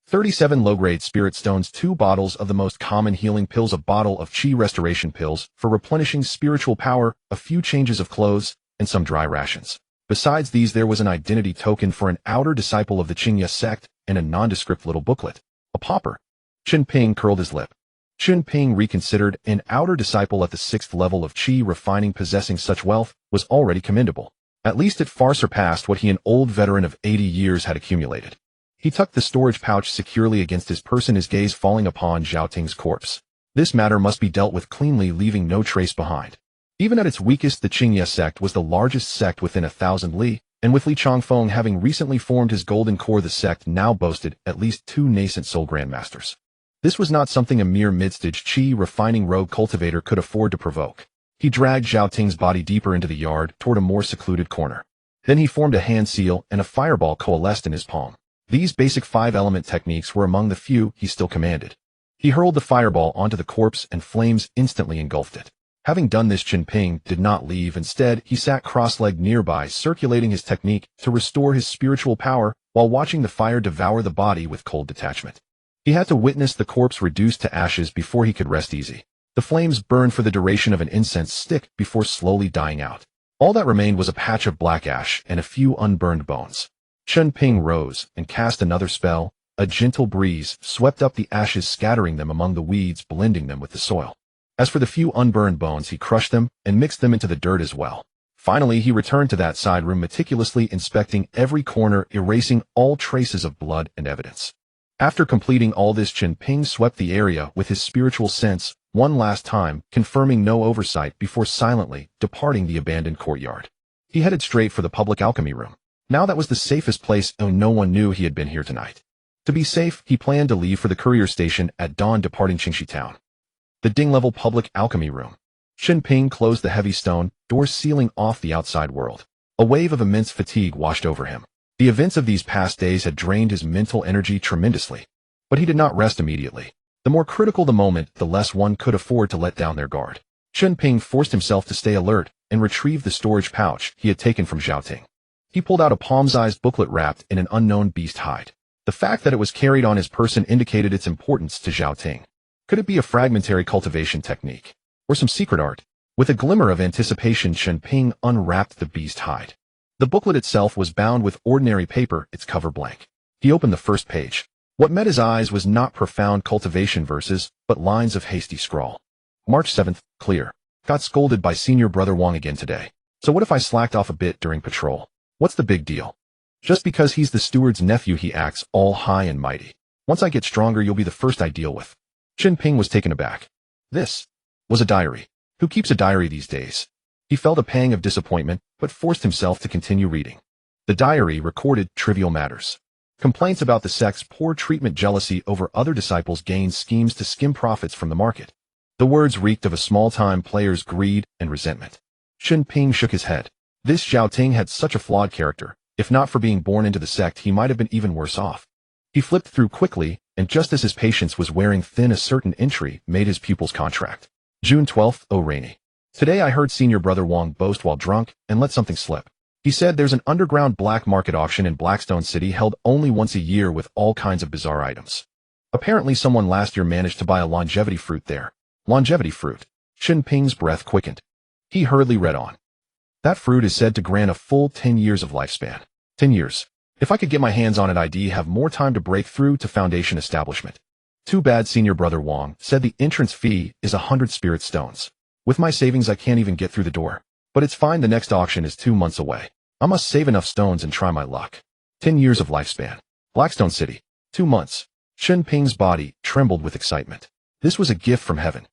37 low-grade spirit stones, 2 bottles of the most common healing pills, a bottle of qi restoration pills for replenishing spiritual power, a few changes of clothes, and some dry rations. Besides these, there was an identity token for an outer disciple of the Qingya sect and a nondescript little booklet. A pauper. Chen Ping curled his lip. Chen Ping reconsidered. An outer disciple at the 6th level of qi refining possessing such wealth was already commendable. At least it far surpassed what he, an old veteran of 80 years, had accumulated. He tucked the storage pouch securely against his person, his gaze falling upon Zhao Ting's corpse. This matter must be dealt with cleanly, leaving no trace behind. Even at its weakest, the Qingya sect was the largest sect within 1,000 li, and with Li Changfeng having recently formed his golden core, the sect now boasted at least 2 nascent soul grandmasters. This was not something a mere mid-stage qi refining rogue cultivator could afford to provoke. He dragged Zhao Ting's body deeper into the yard, toward a more secluded corner. Then he formed a hand seal, and a fireball coalesced in his palm. These basic 5-element techniques were among the few he still commanded. He hurled the fireball onto the corpse, and flames instantly engulfed it. Having done this, Chen Ping did not leave. Instead, he sat cross-legged nearby, circulating his technique to restore his spiritual power while watching the fire devour the body with cold detachment. He had to witness the corpse reduced to ashes before he could rest easy. The flames burned for the duration of an incense stick before slowly dying out. All that remained was a patch of black ash and a few unburned bones. Chen Ping rose and cast another spell. A gentle breeze swept up the ashes, scattering them among the weeds, blending them with the soil. As for the few unburned bones, he crushed them and mixed them into the dirt as well. Finally, he returned to that side room, meticulously inspecting every corner, erasing all traces of blood and evidence. After completing all this, Chen Ping swept the area with his spiritual sense one last time, confirming no oversight before silently departing the abandoned courtyard. He headed straight for the public alchemy room. Now that was the safest place, and no one knew he had been here tonight. To be safe, he planned to leave for the courier station at dawn, departing Qingxi town. The Ding-level public alchemy room. Chen Ping closed the heavy stone doors, sealing off the outside world. A wave of immense fatigue washed over him. The events of these past days had drained his mental energy tremendously. But he did not rest immediately. The more critical the moment, the less one could afford to let down their guard. Chen Ping forced himself to stay alert and retrieve the storage pouch he had taken from Zhao Ting. He pulled out a palm-sized booklet wrapped in an unknown beast hide. The fact that it was carried on his person indicated its importance to Zhao Ting. Could it be a fragmentary cultivation technique? Or some secret art? With a glimmer of anticipation, Chen Ping unwrapped the beast hide. The booklet itself was bound with ordinary paper, its cover blank. He opened the first page. What met his eyes was not profound cultivation verses, but lines of hasty scrawl. March 7th, clear. Got scolded by Senior Brother Wang again today. So what if I slacked off a bit during patrol? What's the big deal? Just because he's the steward's nephew, he acts all high and mighty. Once I get stronger, you'll be the first I deal with. Chen Ping was taken aback. This was a diary. Who keeps a diary these days? He felt a pang of disappointment, but forced himself to continue reading. The diary recorded trivial matters. Complaints about the sect's poor treatment, jealousy over other disciples, gains, schemes to skim profits from the market. The words reeked of a small-time player's greed and resentment. Chen Ping shook his head. This Zhao Ting had such a flawed character. If not for being born into the sect, he might have been even worse off. He flipped through quickly, and just as his patience was wearing thin, a certain entry made his pupil's contract. June 12th, oh rainy. Today I heard senior brother Wang boast while drunk and let something slip. He said there's an underground black market auction in Blackstone City held only once a year with all kinds of bizarre items. Apparently someone last year managed to buy a longevity fruit there. Longevity fruit. Chen Ping's breath quickened. He hurriedly read on. That fruit is said to grant a full 10 years of lifespan. 10 years. If I could get my hands on it, I'd have more time to break through to foundation establishment. Too bad, senior brother Wang said the entrance fee is 100 spirit stones. With my savings I can't even get through the door. But it's fine, the next auction is 2 months away. I must save enough stones and try my luck. 10 years of lifespan. Blackstone City. 2 months. Chen Ping's body trembled with excitement. This was a gift from heaven.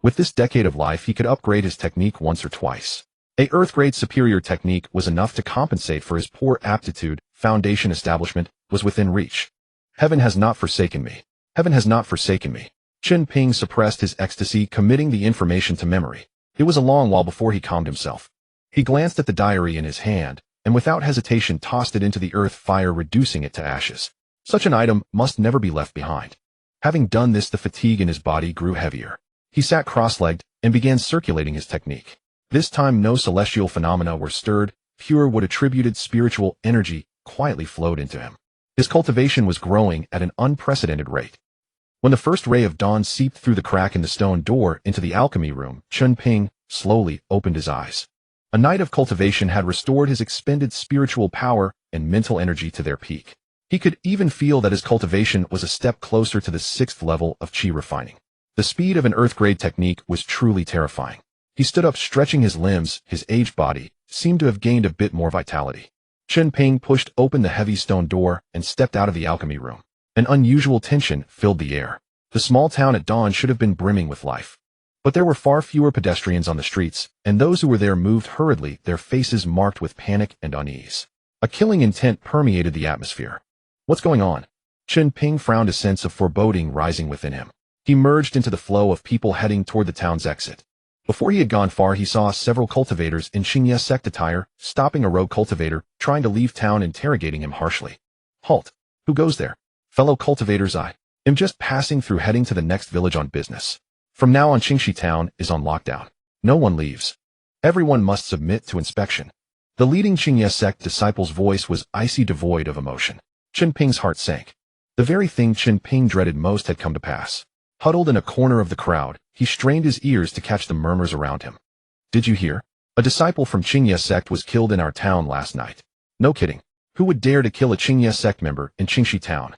With this decade of life he could upgrade his technique once or twice. A Earth-grade superior technique was enough to compensate for his poor aptitude. Foundation establishment was within reach. Heaven has not forsaken me. Heaven has not forsaken me. Chen Ping suppressed his ecstasy, committing the information to memory. It was a long while before he calmed himself. He glanced at the diary in his hand, and without hesitation tossed it into the earth fire, reducing it to ashes. Such an item must never be left behind. Having done this, the fatigue in his body grew heavier. He sat cross-legged and began circulating his technique. This time no celestial phenomena were stirred, pure wood attributed spiritual energy quietly flowed into him. His cultivation was growing at an unprecedented rate. When the first ray of dawn seeped through the crack in the stone door into the alchemy room, Chen Ping slowly opened his eyes. A night of cultivation had restored his expended spiritual power and mental energy to their peak. He could even feel that his cultivation was a step closer to the 6th level of qi refining. The speed of an earth-grade technique was truly terrifying. He stood up, stretching his limbs. His aged body seemed to have gained a bit more vitality. Chen Ping pushed open the heavy stone door and stepped out of the alchemy room. An unusual tension filled the air. The small town at dawn should have been brimming with life. But there were far fewer pedestrians on the streets, and those who were there moved hurriedly, their faces marked with panic and unease. A killing intent permeated the atmosphere. What's going on? Chen Ping frowned, a sense of foreboding rising within him. He merged into the flow of people heading toward the town's exit. Before he had gone far, he saw several cultivators in Xingye sect attire, stopping a rogue cultivator, trying to leave town, interrogating him harshly. Halt! Who goes there? Fellow cultivators, I am just passing through, heading to the next village on business. From now on, Qingxi town is on lockdown. No one leaves. Everyone must submit to inspection. The leading Xingye sect disciple's voice was icy, devoid of emotion. Chen Ping's heart sank. The very thing Chen Ping dreaded most had come to pass. Huddled in a corner of the crowd, he strained his ears to catch the murmurs around him. Did you hear? A disciple from Xingye sect was killed in our town last night. No kidding. Who would dare to kill a Xingye sect member in Qingxi town?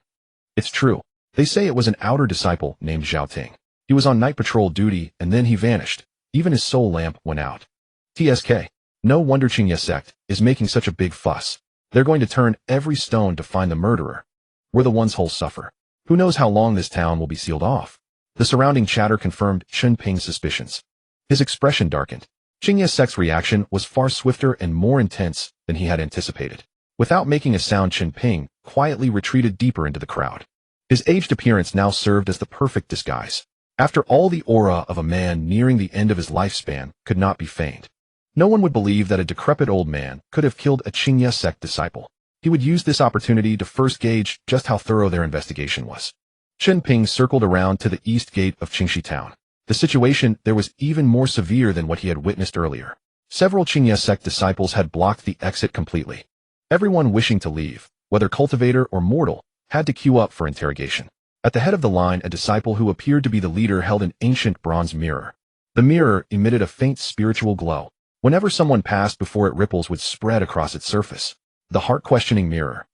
It's true. They say it was an outer disciple named Zhao Ting. He was on night patrol duty, and then he vanished. Even his soul lamp went out. TSK. No wonder Xingye sect is making such a big fuss. They're going to turn every stone to find the murderer. We're the ones who'll suffer. Who knows how long this town will be sealed off? The surrounding chatter confirmed Chen Ping's suspicions. His expression darkened. Xingye sect's reaction was far swifter and more intense than he had anticipated. Without making a sound, Chen Ping quietly retreated deeper into the crowd. His aged appearance now served as the perfect disguise. After all, the aura of a man nearing the end of his lifespan could not be feigned. No one would believe that a decrepit old man could have killed a Xingye sect disciple. He would use this opportunity to first gauge just how thorough their investigation was. Chen Ping circled around to the east gate of Qingxi town. The situation there was even more severe than what he had witnessed earlier. Several Xingye sect disciples had blocked the exit completely. Everyone wishing to leave, whether cultivator or mortal, had to queue up for interrogation. At the head of the line, a disciple who appeared to be the leader held an ancient bronze mirror. The mirror emitted a faint spiritual glow. Whenever someone passed before it, ripples would spread across its surface. The heart-questioning mirror.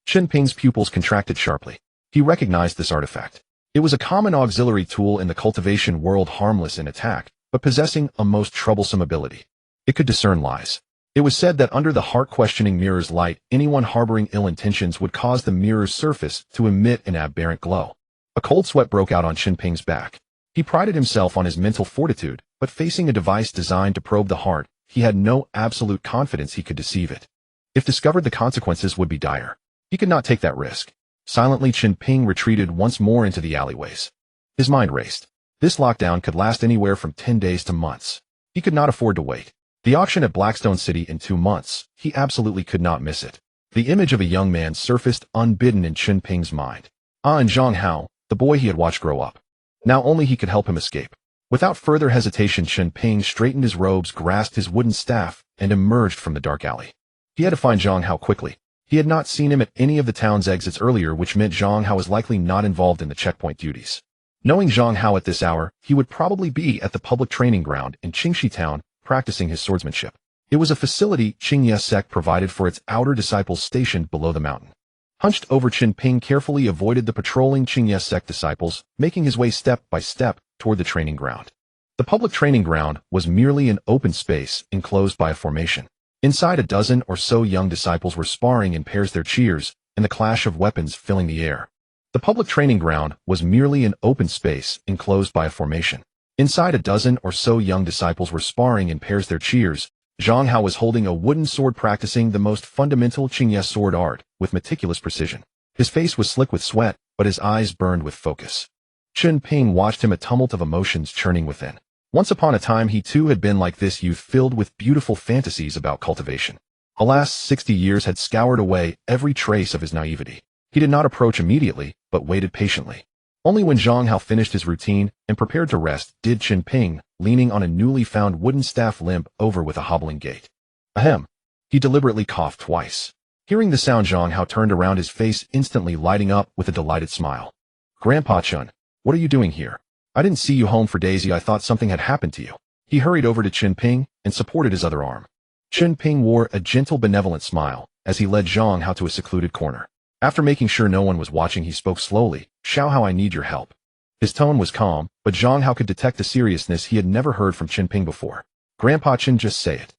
Chen Ping's pupils contracted sharply. He recognized this artifact. It was a common auxiliary tool in the cultivation world, harmless in attack, but possessing a most troublesome ability. It could discern lies. It was said that under the heart-questioning mirror's light, anyone harboring ill intentions would cause the mirror's surface to emit an aberrant glow. A cold sweat broke out on Chen Ping's back. He prided himself on his mental fortitude, but facing a device designed to probe the heart, he had no absolute confidence he could deceive it. If discovered, the consequences would be dire. He could not take that risk. Silently, Chen Ping retreated once more into the alleyways. His mind raced. This lockdown could last anywhere from 10 days to months. He could not afford to wait. The auction at Blackstone City in 2 months, he absolutely could not miss it. The image of a young man surfaced unbidden in Chen Ping's mind. And Zhang Hao, the boy he had watched grow up. Now only he could help him escape. Without further hesitation, Chen Ping straightened his robes, grasped his wooden staff, and emerged from the dark alley. He had to find Zhang Hao quickly. He had not seen him at any of the town's exits earlier, which meant Zhang Hao was likely not involved in the checkpoint duties. Knowing Zhang Hao at this hour, he would probably be at the public training ground in Qingxi town practicing his swordsmanship. It was a facility Qingye sect provided for its outer disciples stationed below the mountain. Hunched over, Chen Ping carefully avoided the patrolling Qingye sect disciples, making his way step by step toward the training ground. The public training ground was merely an open space enclosed by a formation. Inside, a dozen or so young disciples were sparring in pairs, their cheers and the clash of weapons filling the air. The public training ground was merely an open space enclosed by a formation. Inside, a dozen or so young disciples were sparring in pairs, their cheers. Zhang Hao was holding a wooden sword, practicing the most fundamental Qingye sword art with meticulous precision. His face was slick with sweat, but his eyes burned with focus. Chen Ping watched him, a tumult of emotions churning within. Once upon a time, he too had been like this youth, filled with beautiful fantasies about cultivation. Alas, 60 years had scoured away every trace of his naivety. He did not approach immediately, but waited patiently. Only when Zhang Hao finished his routine and prepared to rest did Chen Ping, leaning on a newly found wooden staff, limp over with a hobbling gait. Ahem. He deliberately coughed twice. Hearing the sound, Zhang Hao turned around, his face instantly lighting up with a delighted smile. Grandpa Chen, what are you doing here? I didn't see you home for days. I thought something had happened to you. He hurried over to Chen Ping and supported his other arm. Chen Ping wore a gentle, benevolent smile as he led Zhang Hao to a secluded corner. After making sure no one was watching, he spoke slowly. Xiao Hao, I need your help. His tone was calm, but Zhang Hao could detect the seriousness he had never heard from Chen Ping before. Grandpa Chen, just say it.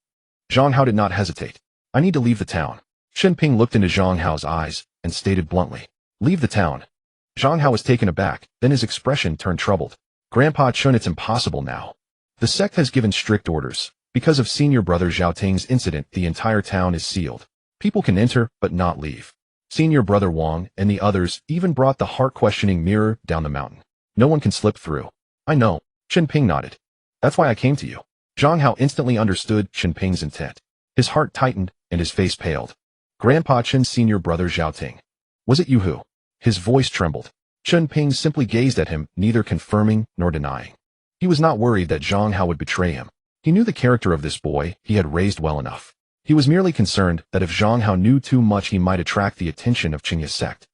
Zhang Hao did not hesitate. I need to leave the town. Chen Ping looked into Zhang Hao's eyes and stated bluntly. Leave the town. Zhang Hao was taken aback, then his expression turned troubled. Grandpa Chen, it's impossible now. The sect has given strict orders. Because of senior brother Zhao Ting's incident, the entire town is sealed. People can enter, but not leave. Senior brother Wang and the others even brought the heart-questioning mirror down the mountain. No one can slip through. I know. Chen Ping nodded. That's why I came to you. Zhang Hao instantly understood Chen Ping's intent. His heart tightened and his face paled. Grandpa Chen's senior brother Zhao Ting. Was it you who? His voice trembled. Chen Ping simply gazed at him, neither confirming nor denying. He was not worried that Zhang Hao would betray him. He knew the character of this boy he had raised well enough. He was merely concerned that if Zhang Hao knew too much, he might attract the attention of Qingye sect.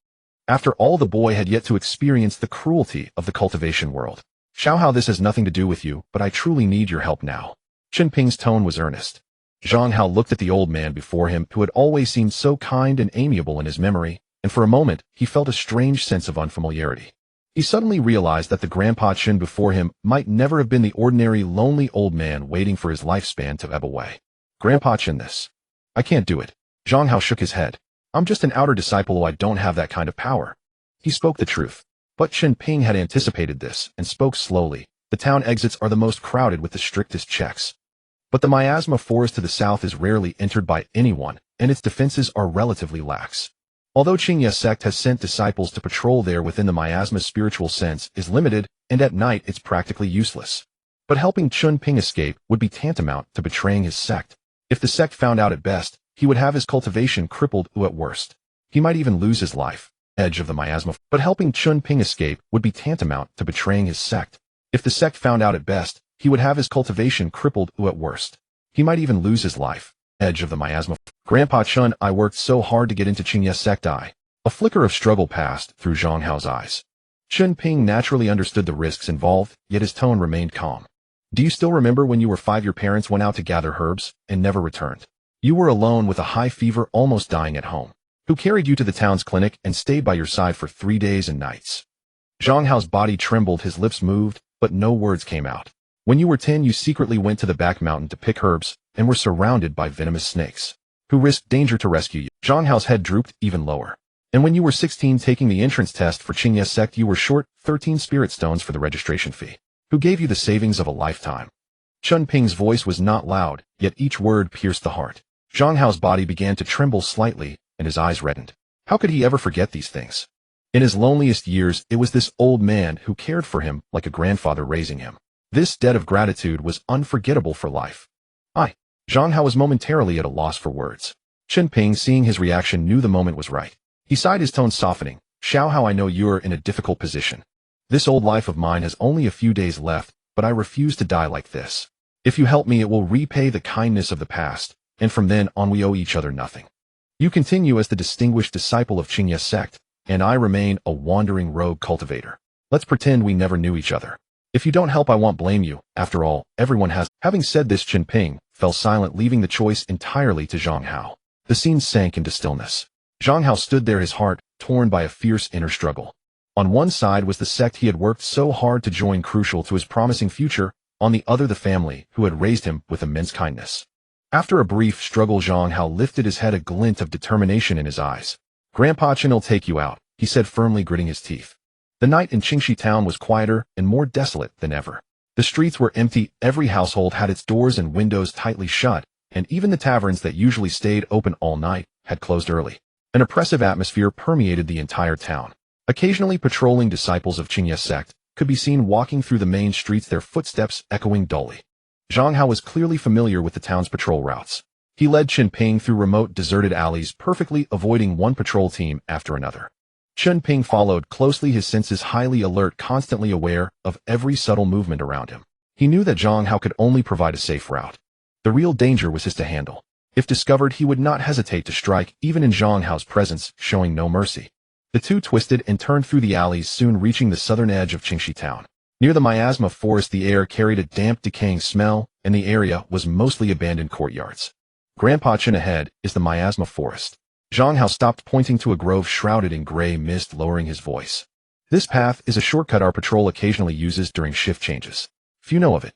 After all, the boy had yet to experience the cruelty of the cultivation world. Xiao Hao, this has nothing to do with you, but I truly need your help now. Chen Ping's tone was earnest. Zhang Hao looked at the old man before him, who had always seemed so kind and amiable in his memory, and for a moment he felt a strange sense of unfamiliarity. He suddenly realized that the Grandpa Chen before him might never have been the ordinary lonely old man waiting for his lifespan to ebb away. Grandpa Chen, this. I can't do it. Zhang Hao shook his head. I'm just an outer disciple. I don't have that kind of power. He spoke the truth. But Chen Ping had anticipated this and spoke slowly. The town exits are the most crowded with the strictest checks. But the miasma forest to the south is rarely entered by anyone, and its defenses are relatively lax. Although Qingye sect has sent disciples to patrol there, within the miasma's spiritual sense is limited, and at night it's practically useless. But helping Chen Ping escape would be tantamount to betraying his sect. If the sect found out, at best, he would have his cultivation crippled, or at worst, he might even lose his life. Edge of the miasma. But helping Chen Ping escape would be tantamount to betraying his sect. If the sect found out, at best, he would have his cultivation crippled, or at worst, he might even lose his life. Edge of the miasma. Grandpa Chen, I worked so hard to get into Qingye sect. A flicker of struggle passed through Zhang Hao's eyes. Chen Ping naturally understood the risks involved, yet his tone remained calm. Do you still remember when you were 5? Your parents went out to gather herbs and never returned. You were alone with a high fever, almost dying at home. Who carried you to the town's clinic and stayed by your side for 3 days and nights? Zhang Hao's body trembled, his lips moved, but no words came out. When you were 10, you secretly went to the back mountain to pick herbs and were surrounded by venomous snakes, who risked danger to rescue you. Zhang Hao's head drooped even lower. And when you were 16, taking the entrance test for Qingye sect, you were short 13 spirit stones for the registration fee. Who gave you the savings of a lifetime? Chen Ping's voice was not loud, yet each word pierced the heart. Zhang Hao's body began to tremble slightly, and his eyes reddened. How could he ever forget these things? In his loneliest years, it was this old man who cared for him like a grandfather raising him. This debt of gratitude was unforgettable for life. Zhang Hao was momentarily at a loss for words. Chen Ping, seeing his reaction, knew the moment was right. He sighed, his tone softening. Xiao Hao, I know you're in a difficult position. This old life of mine has only a few days left, but I refuse to die like this. If you help me, it will repay the kindness of the past, and from then on we owe each other nothing. You continue as the distinguished disciple of Qingye sect, and I remain a wandering rogue cultivator. Let's pretend we never knew each other. If you don't help, I won't blame you. After all, everyone has. Having said this, Chen Ping fell silent, leaving the choice entirely to Zhang Hao. The scene sank into stillness. Zhang Hao stood there, his heart torn by a fierce inner struggle. On one side was the sect he had worked so hard to join, crucial to his promising future. On the other, the family who had raised him with immense kindness. After a brief struggle, Zhang Hao lifted his head, a glint of determination in his eyes. Grandpa Chen will take you out, he said firmly, gritting his teeth. The night in Qingxi town was quieter and more desolate than ever. The streets were empty, every household had its doors and windows tightly shut, and even the taverns that usually stayed open all night had closed early. An oppressive atmosphere permeated the entire town. Occasionally patrolling disciples of Qingye sect could be seen walking through the main streets, their footsteps echoing dully. Zhang Hao was clearly familiar with the town's patrol routes. He led Chen Ping through remote, deserted alleys, perfectly avoiding one patrol team after another. Chen Ping followed closely, his senses highly alert, constantly aware of every subtle movement around him. He knew that Zhang Hao could only provide a safe route. The real danger was his to handle. If discovered, he would not hesitate to strike, even in Zhang Hao's presence, showing no mercy. The two twisted and turned through the alleys, soon reaching the southern edge of Qingxi town. Near the miasma forest, the air carried a damp, decaying smell, and the area was mostly abandoned courtyards. Grandpa Chen, ahead is the miasma forest. Zhang Hao stopped, pointing to a grove shrouded in gray mist, lowering his voice. This path is a shortcut our patrol occasionally uses during shift changes. Few know of it.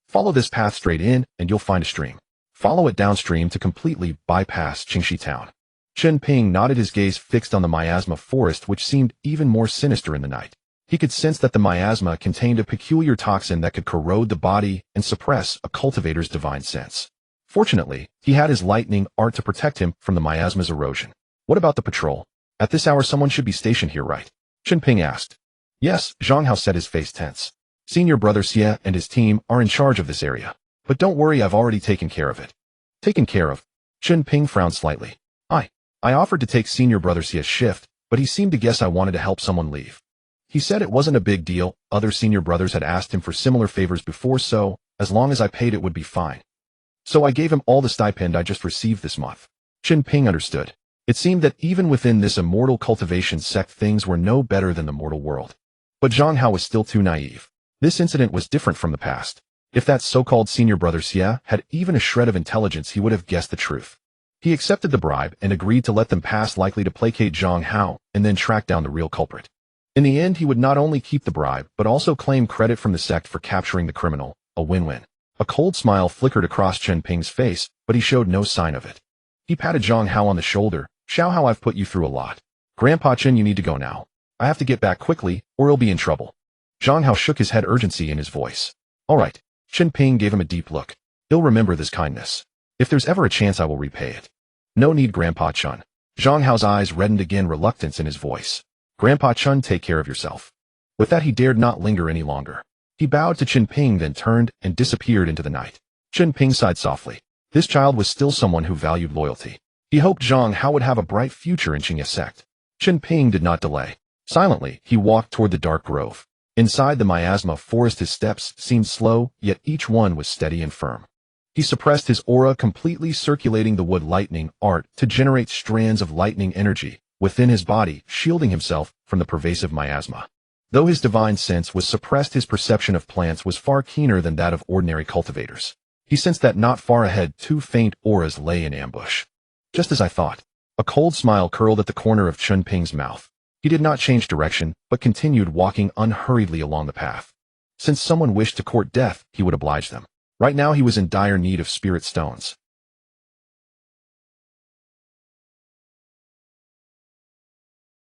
Follow this path straight in, and you'll find a stream. Follow it downstream to completely bypass Qingxi town. Chen Ping nodded, his gaze fixed on the miasma forest, which seemed even more sinister in the night. He could sense that the miasma contained a peculiar toxin that could corrode the body and suppress a cultivator's divine sense. Fortunately, he had his lightning art to protect him from the miasma's erosion. What about the patrol? At this hour someone should be stationed here, right? Chen Ping asked. Yes, Zhang Hao said, his face tense. Senior brother Xie and his team are in charge of this area. But don't worry, I've already taken care of it. Taken care of? Chen Ping frowned slightly. I offered to take senior brother Xie's shift, but he seemed to guess I wanted to help someone leave. He said it wasn't a big deal, other senior brothers had asked him for similar favors before, so as long as I paid it would be fine. So I gave him all the stipend I just received this month. Chen Ping understood. It seemed that even within this immortal cultivation sect things were no better than the mortal world. But Zhang Hao was still too naive. This incident was different from the past. If that so-called senior brother Xie had even a shred of intelligence, he would have guessed the truth. He accepted the bribe and agreed to let them pass, likely to placate Zhang Hao and then track down the real culprit. In the end, he would not only keep the bribe, but also claim credit from the sect for capturing the criminal, a win-win. A cold smile flickered across Chen Ping's face, but he showed no sign of it. He patted Zhang Hao on the shoulder. Xiao Hao, I've put you through a lot. Grandpa Chen, you need to go now. I have to get back quickly, or he'll be in trouble. Zhang Hao shook his head, urgency in his voice. All right. Chen Ping gave him a deep look. He'll remember this kindness. If there's ever a chance, I will repay it. No need, Grandpa Chen. Zhang Hao's eyes reddened again, reluctance in his voice. Grandpa Chen, take care of yourself. With that, he dared not linger any longer. He bowed to Chen Ping, then turned and disappeared into the night. Chen Ping sighed softly. This child was still someone who valued loyalty. He hoped Zhang Hao would have a bright future in Qingye sect. Chen Ping did not delay. Silently, he walked toward the dark grove. Inside the miasma forest, his steps seemed slow, yet each one was steady and firm. He suppressed his aura, completely circulating the wood lightning art to generate strands of lightning energy within his body, shielding himself from the pervasive miasma. Though his divine sense was suppressed, his perception of plants was far keener than that of ordinary cultivators. He sensed that not far ahead, two faint auras lay in ambush. Just as I thought. A cold smile curled at the corner of Chen Ping's mouth. He did not change direction, but continued walking unhurriedly along the path. Since someone wished to court death, he would oblige them. Right now he was in dire need of spirit stones.